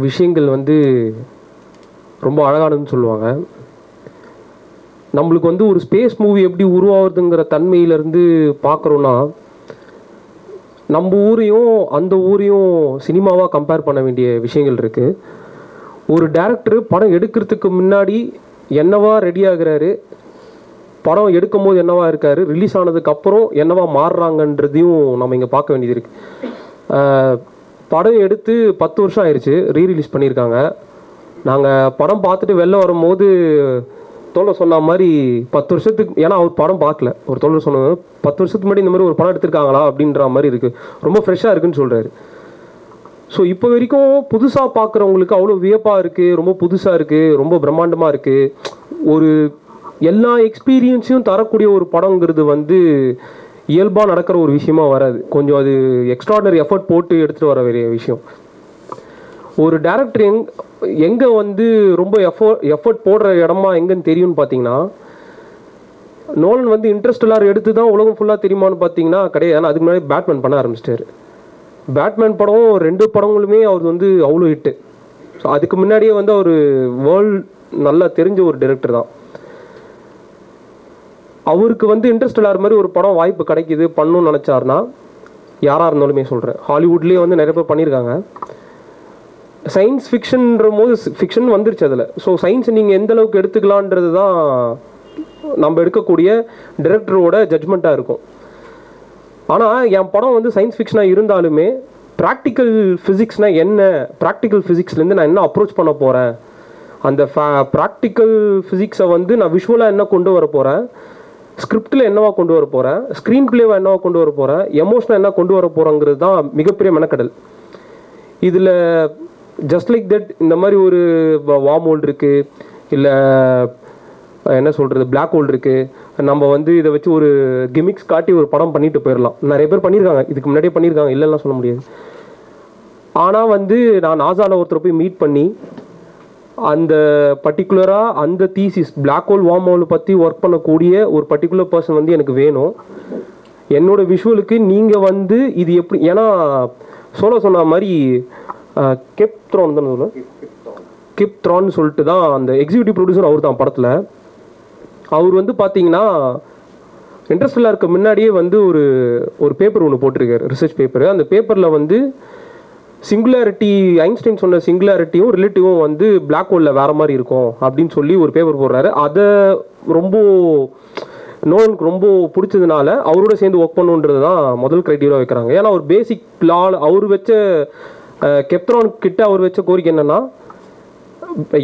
விஷயங்கள் வந்து ரொம்ப அழகானதுன்னு சொல்லுவாங்க. நம்மளுக்கு வந்து ஒரு ஸ்பேஸ் மூவி எப்படி உருவாகுதுங்கிற தன்மையிலேருந்து பார்க்குறோன்னா, நம்ம ஊரையும் அந்த ஊரையும் சினிமாவாக கம்பேர் பண்ண வேண்டிய விஷயங்கள் இருக்குது. ஒரு டைரக்டர் படம் எடுக்கிறதுக்கு முன்னாடி என்னவா ரெடி ஆகுறாரு, படம் எடுக்கும் போது என்னவா இருக்காரு, ரிலீஸ் ஆனதுக்கு அப்புறம் என்னவா மாறுறாங்கன்றதையும் நம்ம இங்கே பார்க்க வேண்டியது இருக்குது. படம் எடுத்து 10 வருஷம் ஆயிடுச்சு, ரீரிலீஸ் பண்ணியிருக்காங்க. நாங்கள் படம் பார்த்துட்டு வெளில வரும்போது தோழர் சொன்ன மாதிரி 10 வருஷத்துக்கு, ஏன்னா அவர் படம் பார்க்கல, ஒரு தோழர் சொன்னது 10 வருஷத்துக்கு முன்னாடி இந்த மாதிரி ஒரு படம் எடுத்திருக்காங்களா அப்படின்ற மாதிரி இருக்குது, ரொம்ப ஃப்ரெஷ்ஷாக இருக்குன்னு சொல்கிறாரு. ஸோ இப்போ வரைக்கும் புதுசாக பார்க்குறவங்களுக்கு அவ்வளோ வியப்பாக இருக்குது, ரொம்ப புதுசாக இருக்குது, ரொம்ப பிரம்மாண்டமாக இருக்குது. ஒரு எல்லா எக்ஸ்பீரியன்ஸையும் தரக்கூடிய ஒரு படங்கிறது வந்து இயல்பாக நடக்கிற ஒரு விஷயமா வராது. கொஞ்சம் அது எக்ஸ்ட்ராடனரி எஃபர்ட் போட்டு எடுத்துகிட்டு வர வேண்டிய விஷயம். ஒரு டேரக்டர் எங்கே வந்து ரொம்ப எஃபர்ட் போடுற இடமா எங்கன்னு தெரியும்னு பார்த்தீங்கன்னா, நோலன் வந்து இன்ட்ரெஸ்டெல்லாம் எடுத்து தான் உலகம் ஃபுல்லாக தெரியுமான்னு பார்த்தீங்கன்னா கிடையாது. ஏன்னா அதுக்கு முன்னாடி பேட்மேன் பண்ண ஆரம்பிச்சிட்டாரு. பேட்மேன் படம் 2 படங்களுமே அவர் வந்து அவ்வளோ ஹிட்டு. ஸோ அதுக்கு முன்னாடியே வந்து அவர் வேர்ல்டு நல்லா தெரிஞ்ச ஒரு டைரக்டர் தான். அவருக்கு வந்து இன்ட்ரெஸ்ட் இல்லாத மாதிரி ஒரு படம் வாய்ப்பு கிடைக்கிது பண்ணணும்னு நினச்சாருன்னா, யாராக இருந்தாலுமே சொல்கிறேன், ஹாலிவுட்லேயே வந்து நிறைய பேர் பண்ணியிருக்காங்க. சயின்ஸ் ஃபிக்ஷன்ற போது ஃபிக்ஷன் வந்துருச்சு அதில். ஸோ சயின்ஸ் நீங்கள் எந்த அளவுக்கு எடுத்துக்கலான்றது தான் நம்ம எடுக்கக்கூடிய டைரக்டரோட ஜட்ஜ்மெண்ட்டாக இருக்கும். ஆனால் என் படம் வந்து சயின்ஸ் ஃபிக்ஷனாக இருந்தாலுமே ப்ராக்டிக்கல் ஃபிசிக்ஸ்னால் என்ன, ப்ராக்டிக்கல் ஃபிசிக்ஸ்லேருந்து நான் என்ன அப்ரோச் பண்ண போகிறேன், அந்த ப்ராக்டிக்கல் ஃபிசிக்ஸை வந்து நான் விஷுவலாக என்ன கொண்டு வர போகிறேன், ஸ்கிரிப்டில் என்னவா கொண்டு வர போகிறேன், ஸ்க்ரீன் பிளேவாக என்னவா கொண்டு வர போகிறேன், எமோஷனாக என்ன கொண்டு வர போகிறேங்கிறது தான் மிகப்பெரிய மெனக்கடல். இதில் ஜஸ்ட் லைக் தட் இந்த மாதிரி ஒரு வார்ம் ஹோல் இருக்குது, இல்லை என்ன சொல்கிறது பிளாக் ஹோல் இருக்குது, நம்ம வந்து இதை வச்சு ஒரு கிமிக்ஸ் காட்டி ஒரு படம் பண்ணிட்டு போயிடலாம். நிறைய பேர் பண்ணியிருக்காங்க, இதுக்கு முன்னாடியே பண்ணியிருக்காங்க, இல்லைன்னா சொல்ல முடியாது. ஆனால் வந்து நான் நாசாவில் ஒருத்தரை போய் மீட் பண்ணி அந்த பர்டிகுலராக அந்த thesis black hole wormhole பற்றி ஒர்க் பண்ணக்கூடிய ஒரு பர்டிகுலர் பர்சன் வந்து எனக்கு வேணும். என்னோட விஷுவலுக்கு நீங்கள் வந்து இது எப்படி, ஏன்னா சொன்ன மாதிரி கெப்த்ரான் தான் சொல்லுவேன், கிப்த்ரான்னு சொல்லிட்டு தான் அந்த எக்ஸிக்யூட்டிவ் ப்ரொடியூசர் அவர் தான் படத்தில். அவர் வந்து பார்த்தீங்கன்னா இன்ட்ரெஸ்டெல்லாம் இருக்க முன்னாடியே வந்து ஒரு பேப்பர் ஒன்று போட்டிருக்காரு, ரிசர்ச் பேப்பர். அந்த பேப்பரில் வந்து சிங்குலாரிட்டி, ஐன்ஸ்டைன் சொன்ன சிங்குலாரிட்டியும் ரிலேட்டிவும் வந்து பிளாக் ஹோலில் வேறு மாதிரி இருக்கும் அப்படின்னு சொல்லி ஒரு பேப்பர் போடுறாரு. அதை ரொம்ப நோலனுக்கு ரொம்ப பிடிச்சதுனால அவரோட சேர்ந்து ஒர்க் பண்ணுன்றது தான் முதல் க்ரைட்டீரியா வைக்கிறாங்க. ஏன்னா ஒரு பேசிக் லா அவர் வச்ச கெப்த்ரான் கிட்ட அவர் வச்ச கோரிக்கை என்னென்னா,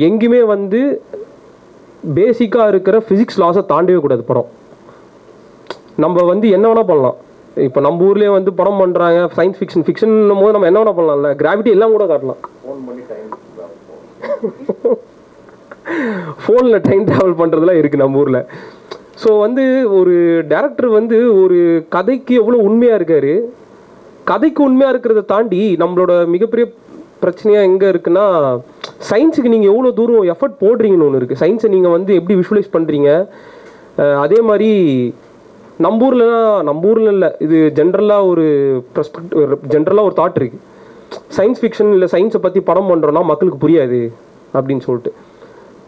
எங்கேயுமே வந்து பேசிக்காக இருக்கிற ஃபிசிக்ஸ் லாஸை தாண்டவே கூடாது படம். நம்ம வந்து என்ன வேணால் பண்ணலாம். இப்போ நம்ம ஊர்லேயே வந்து படம் பண்ணுறாங்க சயின்ஸ் ஃபிக்ஷன் போது நம்ம என்ன வேணால் பண்ணலாம்ல, கிராவிட்டி எல்லாம் கூட காட்டலாம். ஃபோனில் டைம் ட்ராவல் பண்ணுறதுலாம் இருக்குது நம்ம ஊரில். ஸோ வந்து ஒரு டேரக்டர் வந்து ஒரு கதைக்கு எவ்வளோ உண்மையாக இருக்கார், கதைக்கு உண்மையாக இருக்கிறத தாண்டி நம்மளோட மிகப்பெரிய பிரச்சனையாக எங்கே இருக்குன்னா, சயின்ஸுக்கு நீங்கள் எவ்வளோ தூரம் எஃபர்ட் போடுறீங்கன்னு ஒன்று இருக்குது. சயின்ஸை நீங்கள் வந்து எப்படி விஷுவலைஸ் பண்ணுறீங்க. அதே மாதிரி நம்ம ஊரில் இல்லை, இது ஜென்ரலாக ஒரு ஜென்ரலாக ஒரு தாட் இருக்குது, சயின்ஸ் ஃபிக்ஷன் இல்லை சயின்ஸை பற்றி படம் பண்ணுறோன்னா மக்களுக்கு புரியாது அப்படின்னு சொல்லிட்டு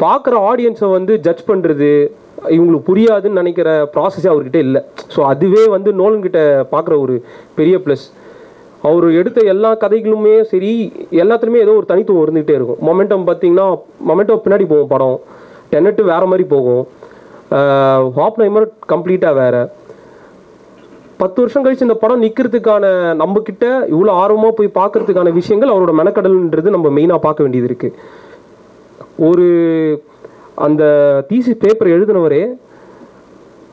பார்க்குற ஆடியன்ஸை வந்து ஜட்ஜ் பண்ணுறது, இவங்களுக்கு புரியாதுன்னு நினைக்கிற ப்ராசஸே அவர்கிட்ட இல்லை. ஸோ அதுவே வந்து நோலன்கிட்ட பார்க்குற ஒரு பெரிய ப்ளஸ். அவர் எடுத்த எல்லா கதைகளுமே சரி, எல்லாத்துலேயுமே ஏதோ ஒரு தனித்துவம் இருந்துகிட்டே இருக்கும். மொமெண்டம் பார்த்தீங்கன்னா, மொமெண்டம் பின்னாடி போகும் படம், டெனட்டு வேறு மாதிரி போகும், ஆப்பன்ஹைமர் கம்ப்ளீட்டாக வேறு. 10 வருஷம் கழிச்சு இந்த படம் நிற்கிறதுக்கான நம்மக்கிட்ட இவ்வளோ ஆர்வமாக போய் பார்க்கறதுக்கான விஷயங்கள் அவரோட மெனக்கடல்ன்றது நம்ம மெயினாக பார்க்க வேண்டியது இருக்குது. ஒரு அந்த தீசிஸ் பேப்பர் எழுதினவரே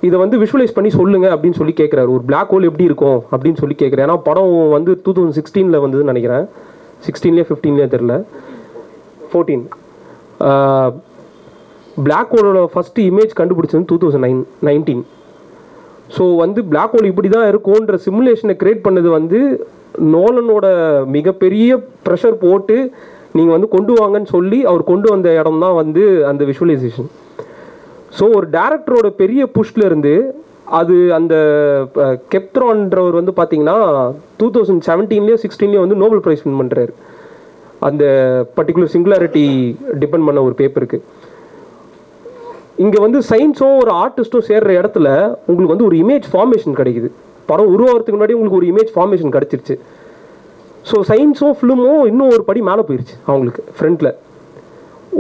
இதை வந்து விஷுவலைஸ் பண்ணி சொல்லுங்க அப்படின்னு சொல்லி கேட்குறாரு. ஒரு பிளாக் ஹோல் எப்படி இருக்கும் அப்படின்னு சொல்லி கேட்குறேன். ஏன்னா படம் வந்து 2016 வந்ததுன்னு நினைக்கிறேன், 16 15 தெரில, 14. பிளாக் ஹோலோட ஃபஸ்ட்டு இமேஜ் கண்டுபிடிச்சது 2019. ஸோ வந்து பிளாக் ஹோல் இப்படி தான் இருக்கும்ன்ற சிமுலேஷனை கிரியேட் பண்ணது வந்து நோலனோட மிகப்பெரிய ப்ரெஷர் போட்டு நீங்கள் வந்து கொண்டு வாங்கன்னு சொல்லி அவர் கொண்டு வந்த இடம் தான் வந்து அந்த விஷுவலைசேஷன். ஸோ ஒரு டேரக்டரோட பெரிய புஷ்ல இருந்து அது அந்த கெப்த்ரான்றவர் வந்து பார்த்தீங்கன்னா 2017 16 வந்து நோபல் ப்ரைஸ் வின் பண்ணுறாரு அந்த பர்டிகுலர் சிங்குலாரிட்டி டிபெண்ட் பண்ண ஒரு பேப்பருக்கு. இங்கே வந்து சயின்ஸும் ஒரு ஆர்டிஸ்ட்டும் சேர்ற இடத்துல உங்களுக்கு வந்து ஒரு இமேஜ் ஃபார்மேஷன் கிடைக்குது. படம் உருவாகிறதுக்கு முன்னாடி உங்களுக்கு ஒரு இமேஜ் ஃபார்மேஷன் கிடச்சிருச்சு. ஸோ சயின்ஸும் ஃபிலிமும் இன்னும் ஒரு படி மேலே போயிடுச்சு அவங்களுக்கு ஃப்ரண்ட்டில்.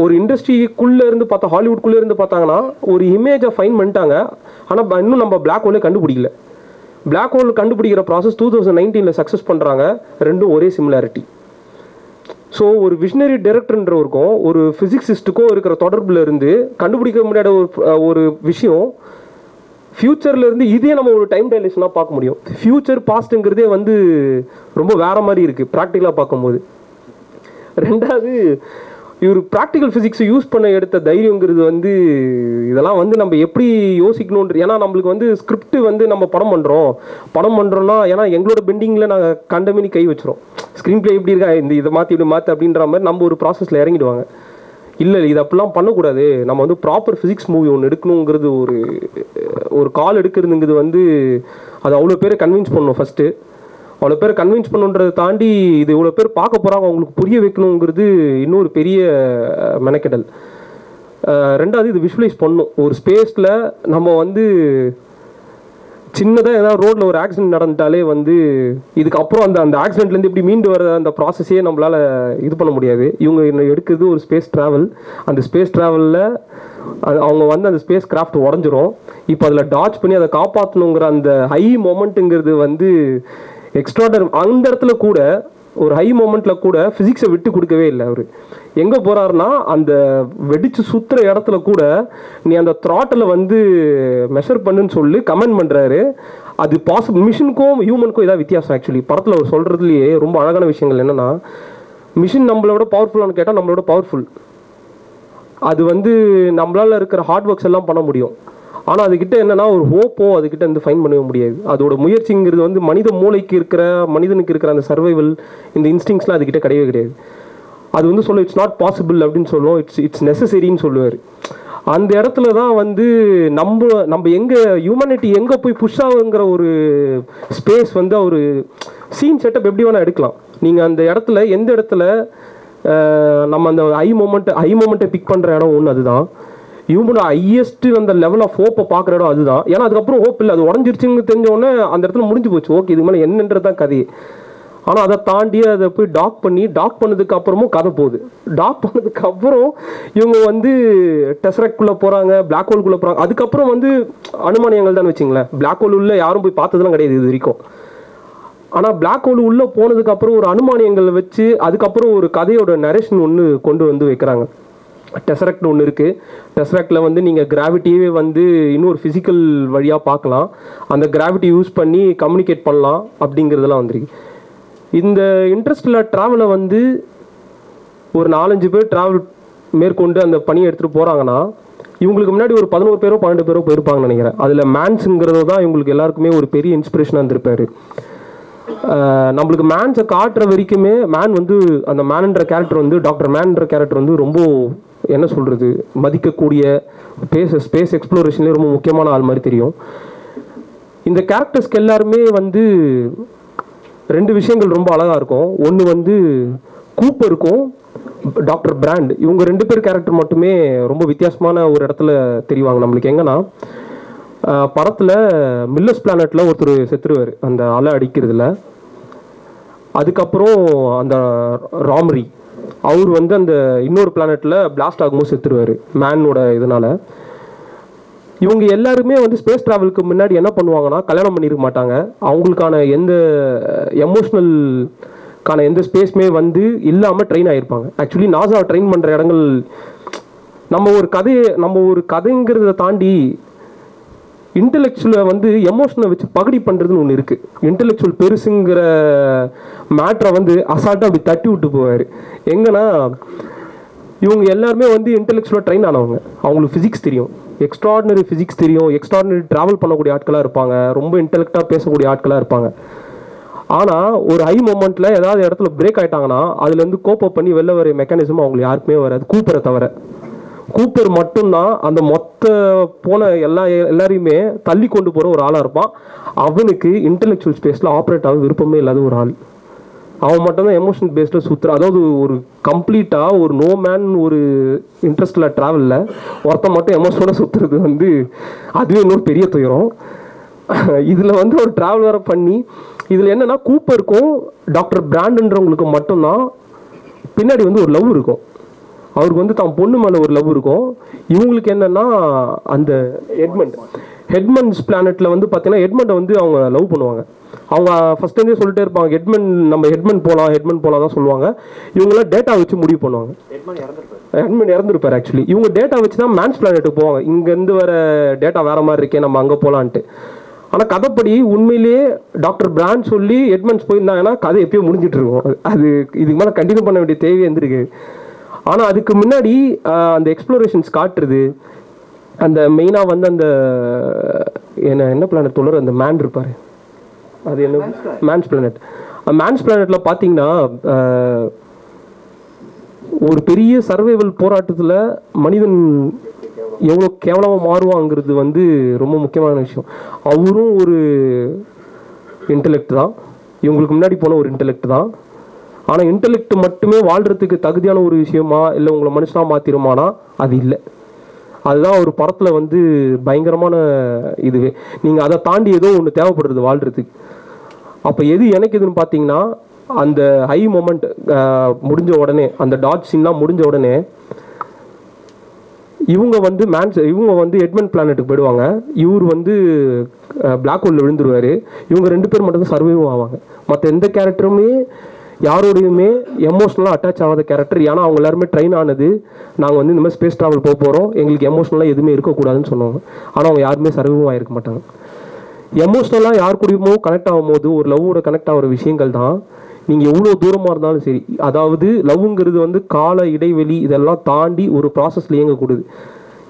ஒரு இண்டஸ்ட்ரிக்குள்ளே இருந்து பார்த்தா, ஹாலிவுட்குள்ளே இருந்து பார்த்தாங்கன்னா ஒரு இமேஜை ஃபைன் பண்ணிட்டாங்க. ஆனால் இன்னும் நம்ம பிளாக் ஹோலே கண்டுபிடிக்கல. பிளாக் ஹோல் கண்டுபிடிக்கிற ப்ராசஸ் 2019 சக்ஸஸ் பண்ணுறாங்க. ரெண்டும் ஒரே சிமிலாரிட்டி. ஸோ ஒரு விஷனரி டைரக்டர்ன்றவருக்கும் ஒரு ஃபிசிக்ஸிஸ்ட்டுக்கும் இருக்கிற தொடர்பில் இருந்து கண்டுபிடிக்க முடியாத ஒரு விஷயம் ஃப்யூச்சரில் இருந்து இதே நம்ம ஒரு டைம் டைலேஷனாக பார்க்க முடியும். ஃப்யூச்சர் பாஸ்ட்டுங்கிறதே வந்து ரொம்ப வேறு மாதிரி இருக்குது ப்ராக்டிக்கலாக பார்க்கும்போது. ரெண்டாவது, இவர் ப்ராக்டிக்கல் ஃபிசிக்ஸை யூஸ் பண்ண எடுத்த தைரியங்கிறது வந்து இதெல்லாம் வந்து நம்ம எப்படி யோசிக்கணுன்ற, ஏன்னா நம்மளுக்கு வந்து ஸ்கிரிப்ட் வந்து நம்ம படம் பண்ணுறோம்னா ஏன்னா எங்களோட பெண்டிங்கில் நாங்கள் கண்டமினி கை வச்சுரும். ஸ்க்ரீன் பிளே எப்படி இருக்கா, இதை மாற்றி இப்படி மாற்று அப்படின்ற மாதிரி நம்ம ஒரு ப்ராசஸில் இறங்கிடுவாங்க. இல்லை இது அப்படிலாம் பண்ணக்கூடாது, நம்ம வந்து ப்ராப்பர் ஃபிசிக்ஸ் மூவி ஒன்று எடுக்கணுங்கிறது ஒரு கால் எடுக்கிறதுங்கிறது வந்து அது அவ்வளோ பேரை கன்வின்ஸ் பண்ணணும். ஃபஸ்ட்டு அவ்வளோ பேர் கன்வின்ஸ் பண்ணுன்றதை தாண்டி இது இவ்வளோ பேர் பார்க்க போகிறாங்க அவங்களுக்கு புரிய வைக்கணுங்கிறது இன்னொரு பெரிய மெனக்கெடல். ரெண்டாவது, இது விஷுவலைஸ் பண்ணும். ஒரு ஸ்பேஸில் நம்ம வந்து சின்னதாக ஏதாவது ரோட்டில் ஒரு ஆக்சிடென்ட் நடந்துட்டாலே வந்து இதுக்கப்புறம் அந்த ஆக்சிடென்ட்லேருந்து எப்படி மீண்டு வர அந்த ப்ராசஸே நம்மளால் இது பண்ண முடியாது. இவங்க எடுக்கிறது ஒரு ஸ்பேஸ் ட்ராவல். அந்த ஸ்பேஸ் ட்ராவலில் அவங்க வந்து அந்த ஸ்பேஸ் கிராஃப்ட் உடஞ்சிரும். இப்போ அதில் டாச் பண்ணி அதை காப்பாற்றணுங்கிற அந்த ஹை மொமெண்ட்டுங்கிறது வந்து எக்ஸ்ட்ராடர். அந்த இடத்துல கூட ஒரு ஹை மொமெண்ட்டில் கூட ஃபிசிக்ஸை விட்டு கொடுக்கவே இல்லை. அவர் எங்கே போகிறாருன்னா அந்த வெடிச்சு சுற்றுற இடத்துல கூட நீ அந்த த்ராட்டில் வந்து மெஷர் பண்ணுன்னு சொல்லி கமெண்ட் பண்ணுறாரு. அது பாசிபிள். மிஷினுக்கும் ஹியூமனுக்கும் இதான் வித்தியாசம். ஆக்சுவலி படத்தில் அவர் சொல்கிறதுலையே ரொம்ப அழகான விஷயங்கள் என்னென்னா, மிஷின் நம்மளோட பவர்ஃபுல்லானு கேட்டால் நம்மளோட பவர்ஃபுல். அது வந்து நம்மளால் இருக்கிற ஹார்ட் ஒர்க்ஸ் எல்லாம் பண்ண முடியும். ஆனால் அதுக்கிட்ட என்னென்னா ஒரு ஹோப்போ அதுக்கிட்ட வந்து ஃபைன் பண்ணவே முடியாது. அதோட முயற்சிங்கிறது வந்து மனித மூளைக்கு இருக்கிற மனிதனுக்கு இருக்கிற அந்த சர்வைவல் இந்த இன்ஸ்டிங்ஸ்லாம் அதுக்கிட்ட கிடையவே கிடையாது. அது வந்து சொல்ல இட்ஸ் நாட் பாசிபிள் அப்படின்னு சொல்லுவோம். இட்ஸ் நெசசரின்னு சொல்லுவார். அந்த இடத்துல தான் வந்து நம்ம எங்கே ஹியூமனிட்டி எங்கே போய் புஷ் ஆகுங்கிற ஒரு ஸ்பேஸ் வந்து ஒரு சீன் செட்டப் எப்படி வேணால் எடுக்கலாம். நீங்கள் அந்த இடத்துல எந்த இடத்துல நம்ம அந்த ஹை மொமெண்ட்டை பிக் பண்ணுற இடம் ஒன்று அதுதான். இவங்களோட ஹையஸ்ட் அந்த லெவல் ஆஃப் ஹோப்பை பார்க்குற இடம் அதுதான். ஏன்னா அதுக்கப்புறம் ஹோப் இல்லை, அது உடஞ்சிருச்சுன்னு தெரிஞ்சோடனே அந்த இடத்துல முடிஞ்சு போச்சு. ஓகே, இதுக்கு மேலே என்னன்றது தான் கதை. ஆனால் அதை தாண்டி அதை போய் டாக் பண்ணதுக்கு அப்புறமும் கதை போகுது. டாக் பண்ணதுக்கு அப்புறம் இவங்க வந்து டெசரக்ட்குள்ளே போகிறாங்க, பிளாக் ஹோல்குள்ளே போகிறாங்க. அதுக்கப்புறம் வந்து அனுமானியங்கள் தான் வச்சுங்களேன். பிளாக் ஹோல் உள்ள யாரும் போய் பார்த்ததுலாம் கிடையாது இது வரைக்கும். ஆனால் பிளாக் ஹோல் உள்ளே போனதுக்கப்புறம் ஒரு அனுமானியங்களை வச்சு அதுக்கப்புறம் ஒரு கதையோட நரேஷன் ஒன்று கொண்டு வந்து வைக்கிறாங்க. டெசரக்ட் ஒன்று இருக்குது. டெசரக்டில் வந்து நீங்கள் கிராவிட்டியே வந்து இன்னொரு ஃபிசிக்கல் வழியாக பார்க்கலாம். அந்த கிராவிட்டி யூஸ் பண்ணி கம்யூனிகேட் பண்ணலாம் அப்படிங்கிறதெல்லாம் வந்துருக்கு. இந்த இன்டர்ஸ்டெல்லார் ட்ராவலை வந்து ஒரு 4-5 பேர் ட்ராவல் மேற்கொண்டு அந்த பணியை எடுத்துகிட்டு போகிறாங்கன்னா இவங்களுக்கு முன்னாடி ஒரு 11 பேரோ 12 பேரோ போயிருப்பாங்கன்னு நினைக்கிறேன். அதில் மேன்ஸுங்கிறது தான் இவங்களுக்கு எல்லாருக்குமே ஒரு பெரிய இன்ஸ்பிரேஷனாக இருந்திருப்பார். நம்மளுக்கு மேன்ஸை காட்டுற வரைக்குமே மேன் வந்து அந்த மேன்ன்ற கேரக்டர் வந்து டாக்டர் மேன்ன்ற கேரக்டர் வந்து ரொம்ப என்ன சொல்கிறது மதிக்கக்கூடிய ஸ்பேஸ் எக்ஸ்ப்ளோரேஷன்லேயே ரொம்ப முக்கியமான ஆள் மாதிரி தெரியும். இந்த கேரக்டர்ஸ்க்கு எல்லாருமே வந்து 2 விஷயங்கள் ரொம்ப அழகாக இருக்கும். ஒன்று வந்து கூப்பருக்கும் டாக்டர் பிராண்ட், இவங்க 2 பேர் கேரக்டர் மட்டுமே ரொம்ப வித்தியாசமான ஒரு இடத்துல தெரிவாங்க நம்மளுக்கு. எங்கன்னா படத்தில் மில்லர்ஸ் பிளானட்டில் ஒருத்தர் செத்துருவார் அந்த அலை அடிக்கிறதுல. அதுக்கப்புறம் அந்த ராம்ரி அவர் வந்து அந்த இன்னொரு பிளானட்டில் பிளாஸ்ட் ஆகும்போது செத்துருவார் மேனோட இதனால. இவங்க எல்லாருமே வந்து ஸ்பேஸ் ட்ராவலுக்கு முன்னாடி என்ன பண்ணுவாங்கன்னா கல்யாணம் பண்ணியிருக்க மாட்டாங்க. அவங்களுக்கான எந்த எமோஷ்னல்கான எந்த ஸ்பேஸுமே வந்து இல்லாமல் ட்ரெயின் ஆகியிருப்பாங்க. ஆக்சுவலி நாசா ட்ரெயின் பண்ணுற இடங்கள் நம்ம ஒரு கதைங்கிறத தாண்டி இன்டெலெக்சுவலை வந்து எமோஷனை வச்சு பகடி பண்ணுறதுன்னு ஒன்று இருக்குது. இன்டெலெக்சுவல் பெருசுங்கிற மேட்ரை வந்து அசால்ட்டாக அப்படி தட்டி விட்டு போவார். எங்கன்னா இவங்க எல்லாருமே வந்து இன்டெலெக்சுவலாக ட்ரெயின் ஆனவங்க. அவங்களுக்கு ஃபிசிக்ஸ் தெரியும், எக்ஸ்ட்ராடினரி ஃபிசிக்ஸ் தெரியும், எக்ஸ்ட்ராடினரி ட்ராவல் பண்ணக்கூடிய ஆட்களாக இருப்பாங்க, ரொம்ப இன்டெலெக்டாக பேசக்கூடிய ஆட்களாக இருப்பாங்க. ஆனால் ஒரு ஹை மொமெண்ட்டில் ஏதாவது இடத்துல பிரேக் ஆகிட்டாங்கன்னா அதுலேருந்து கோப்பப் பண்ணி வெளில வர மெக்கானிசம் அவங்களுக்கு யாருக்குமே வராது, கூப்பரை தவிர. கூப்பர் மட்டும்தான் அந்த மொத்த போன எல்லாரையுமே தள்ளி கொண்டு போகிற ஒரு ஆளாக இருப்பான். அவனுக்கு இன்டெலெக்சுவல் ஸ்பேஸில் ஆப்ரேட் ஆக விருப்பமே இல்லாத ஒரு ஆள். அவன் மட்டும்தான் எமோஷனல் பேஸ்டில் சுற்றுற. அதாவது ஒரு கம்ப்ளீட்டாக ஒரு நோ மேன் ஒரு இன்ட்ரெஸ்டில் ட்ராவலில் ஒருத்தன் மட்டும் எமோஷனோட சுற்றுறது வந்து அதுவே இன்னொரு பெரிய துயரம். இதில் வந்து ஒரு ட்ராவல் வேறு பண்ணி இதில் என்னென்னா கூப்பருக்கும் டாக்டர் பிராண்டுன்றவங்களுக்கு மட்டும்தான் பின்னாடி வந்து ஒரு லவ் இருக்கும். அவருக்கு வந்து தான் பொண்ணு மேலே ஒரு லவ் இருக்கும். இவங்களுக்கு என்னென்னா அந்த ஹெட்மண்ட்ஸ் பிளானெட்டில் வந்து பார்த்தீங்கன்னா ஹெட்மண்டை வந்து அவங்க லவ் பண்ணுவாங்க. அவங்க ஃபர்ஸ்ட்லேருந்தே சொல்லிட்டே இருப்பாங்க நம்ம ஹெட்மன் போகலாம் தான் சொல்லுவாங்க. இவங்களாம் டேட்டா வச்சு முடிவு பண்ணுவாங்க. ஹெட்மன் இறந்துருப்பார் ஆக்சுவலி. இவங்க டேட்டா வச்சு தான் மேன்ஸ் பிளானெட்டுக்கு போவாங்க. இங்கேருந்து வர டேட்டா வேற மாதிரி இருக்கே, நம்ம அங்கே போகலான்ட்டு. ஆனால் கதைப்படி உண்மையிலேயே டாக்டர் பிராண்ட் சொல்லி ஹெட்மன்ஸ் போயிருந்தாங்கன்னா கதை எப்பயும் முடிஞ்சிட்டு இருக்கும். அது இதுக்கு மேலே கண்டினியூ பண்ண வேண்டிய தேவை இருந்திருக்கு. ஆனால் அதுக்கு முன்னாடி அந்த எக்ஸ்ப்ளோரேஷன்ஸ் காட்டுறது, அந்த மெயினாக வந்து அந்த என்ன பிளானட் தொடர் அந்த மேன் இருப்பார், அது என்ன மேன்ஸ் பிளானட். மேன்ஸ் பிளானட்டில் பார்த்தீங்கன்னா ஒரு பெரிய சர்வைவல் போராட்டத்தில் மனிதன் எவ்வளோ கேவலமாக மாறுவாங்கிறது வந்து ரொம்ப முக்கியமான விஷயம். அவரும் ஒரு இன்டெலெக்ட் தான், இவங்களுக்கு முன்னாடி போன ஒரு இன்டெலெக்ட் தான். ஆனால் இன்டெலெக்ட் மட்டுமே வாழ்கிறதுக்கு தகுதியான ஒரு விஷயமா இல்லை உங்களை மனுஷனாக மாற்றிடுமானா அது இல்லை. அதுதான் ஒரு படத்தில் வந்து பயங்கரமான இதுவே. நீங்கள் அதை தாண்டி ஏதோ ஒன்று தேவைப்படுறது வாழ்கிறதுக்கு. அப்போ எது எனக்கு எதுன்னு பார்த்தீங்கன்னா அந்த ஹை மொமெண்ட் முடிஞ்ச உடனே, அந்த டாட் சீன்லாம் முடிஞ்ச உடனே இவங்க வந்து எட்மண்ட் பிளானட்டுக்கு போயிடுவாங்க. இவர் வந்து பிளாக் ஹோலில் விழுந்துருவார். இவங்க 2 பேர் மட்டும் தான் சர்வைவும் ஆவாங்க. மற்ற எந்த கேரக்டருமே யாரோடையுமே எமோஷ்னலாக அட்டாச் ஆகாத கேரக்டர். ஏன்னா அவங்க எல்லாருமே ட்ரெயின் ஆனது, நாங்கள் வந்து இந்த மாதிரி ஸ்பேஸ் ட்ராவல் போக போகிறோம், எங்களுக்கு எமோஷ்னலாக எதுவுமே இருக்கக்கூடாதுன்னு சொன்னாங்க. ஆனால் அவங்க யாருமே சர்வைவும் ஆகிருக்க மாட்டாங்க. எமோஷ்னலாக யார் கூடயுமோ கனெக்ட் ஆகும் போது ஒரு லவ்வோட கனெக்ட் ஆகிற விஷயங்கள் தான் நீங்கள் எவ்வளோ தூரமாக இருந்தாலும் சரி. அதாவது லவ்ங்கிறது வந்து கால இடைவெளி இதெல்லாம் தாண்டி ஒரு ப்ராசஸில் இயங்கக்கூடாது.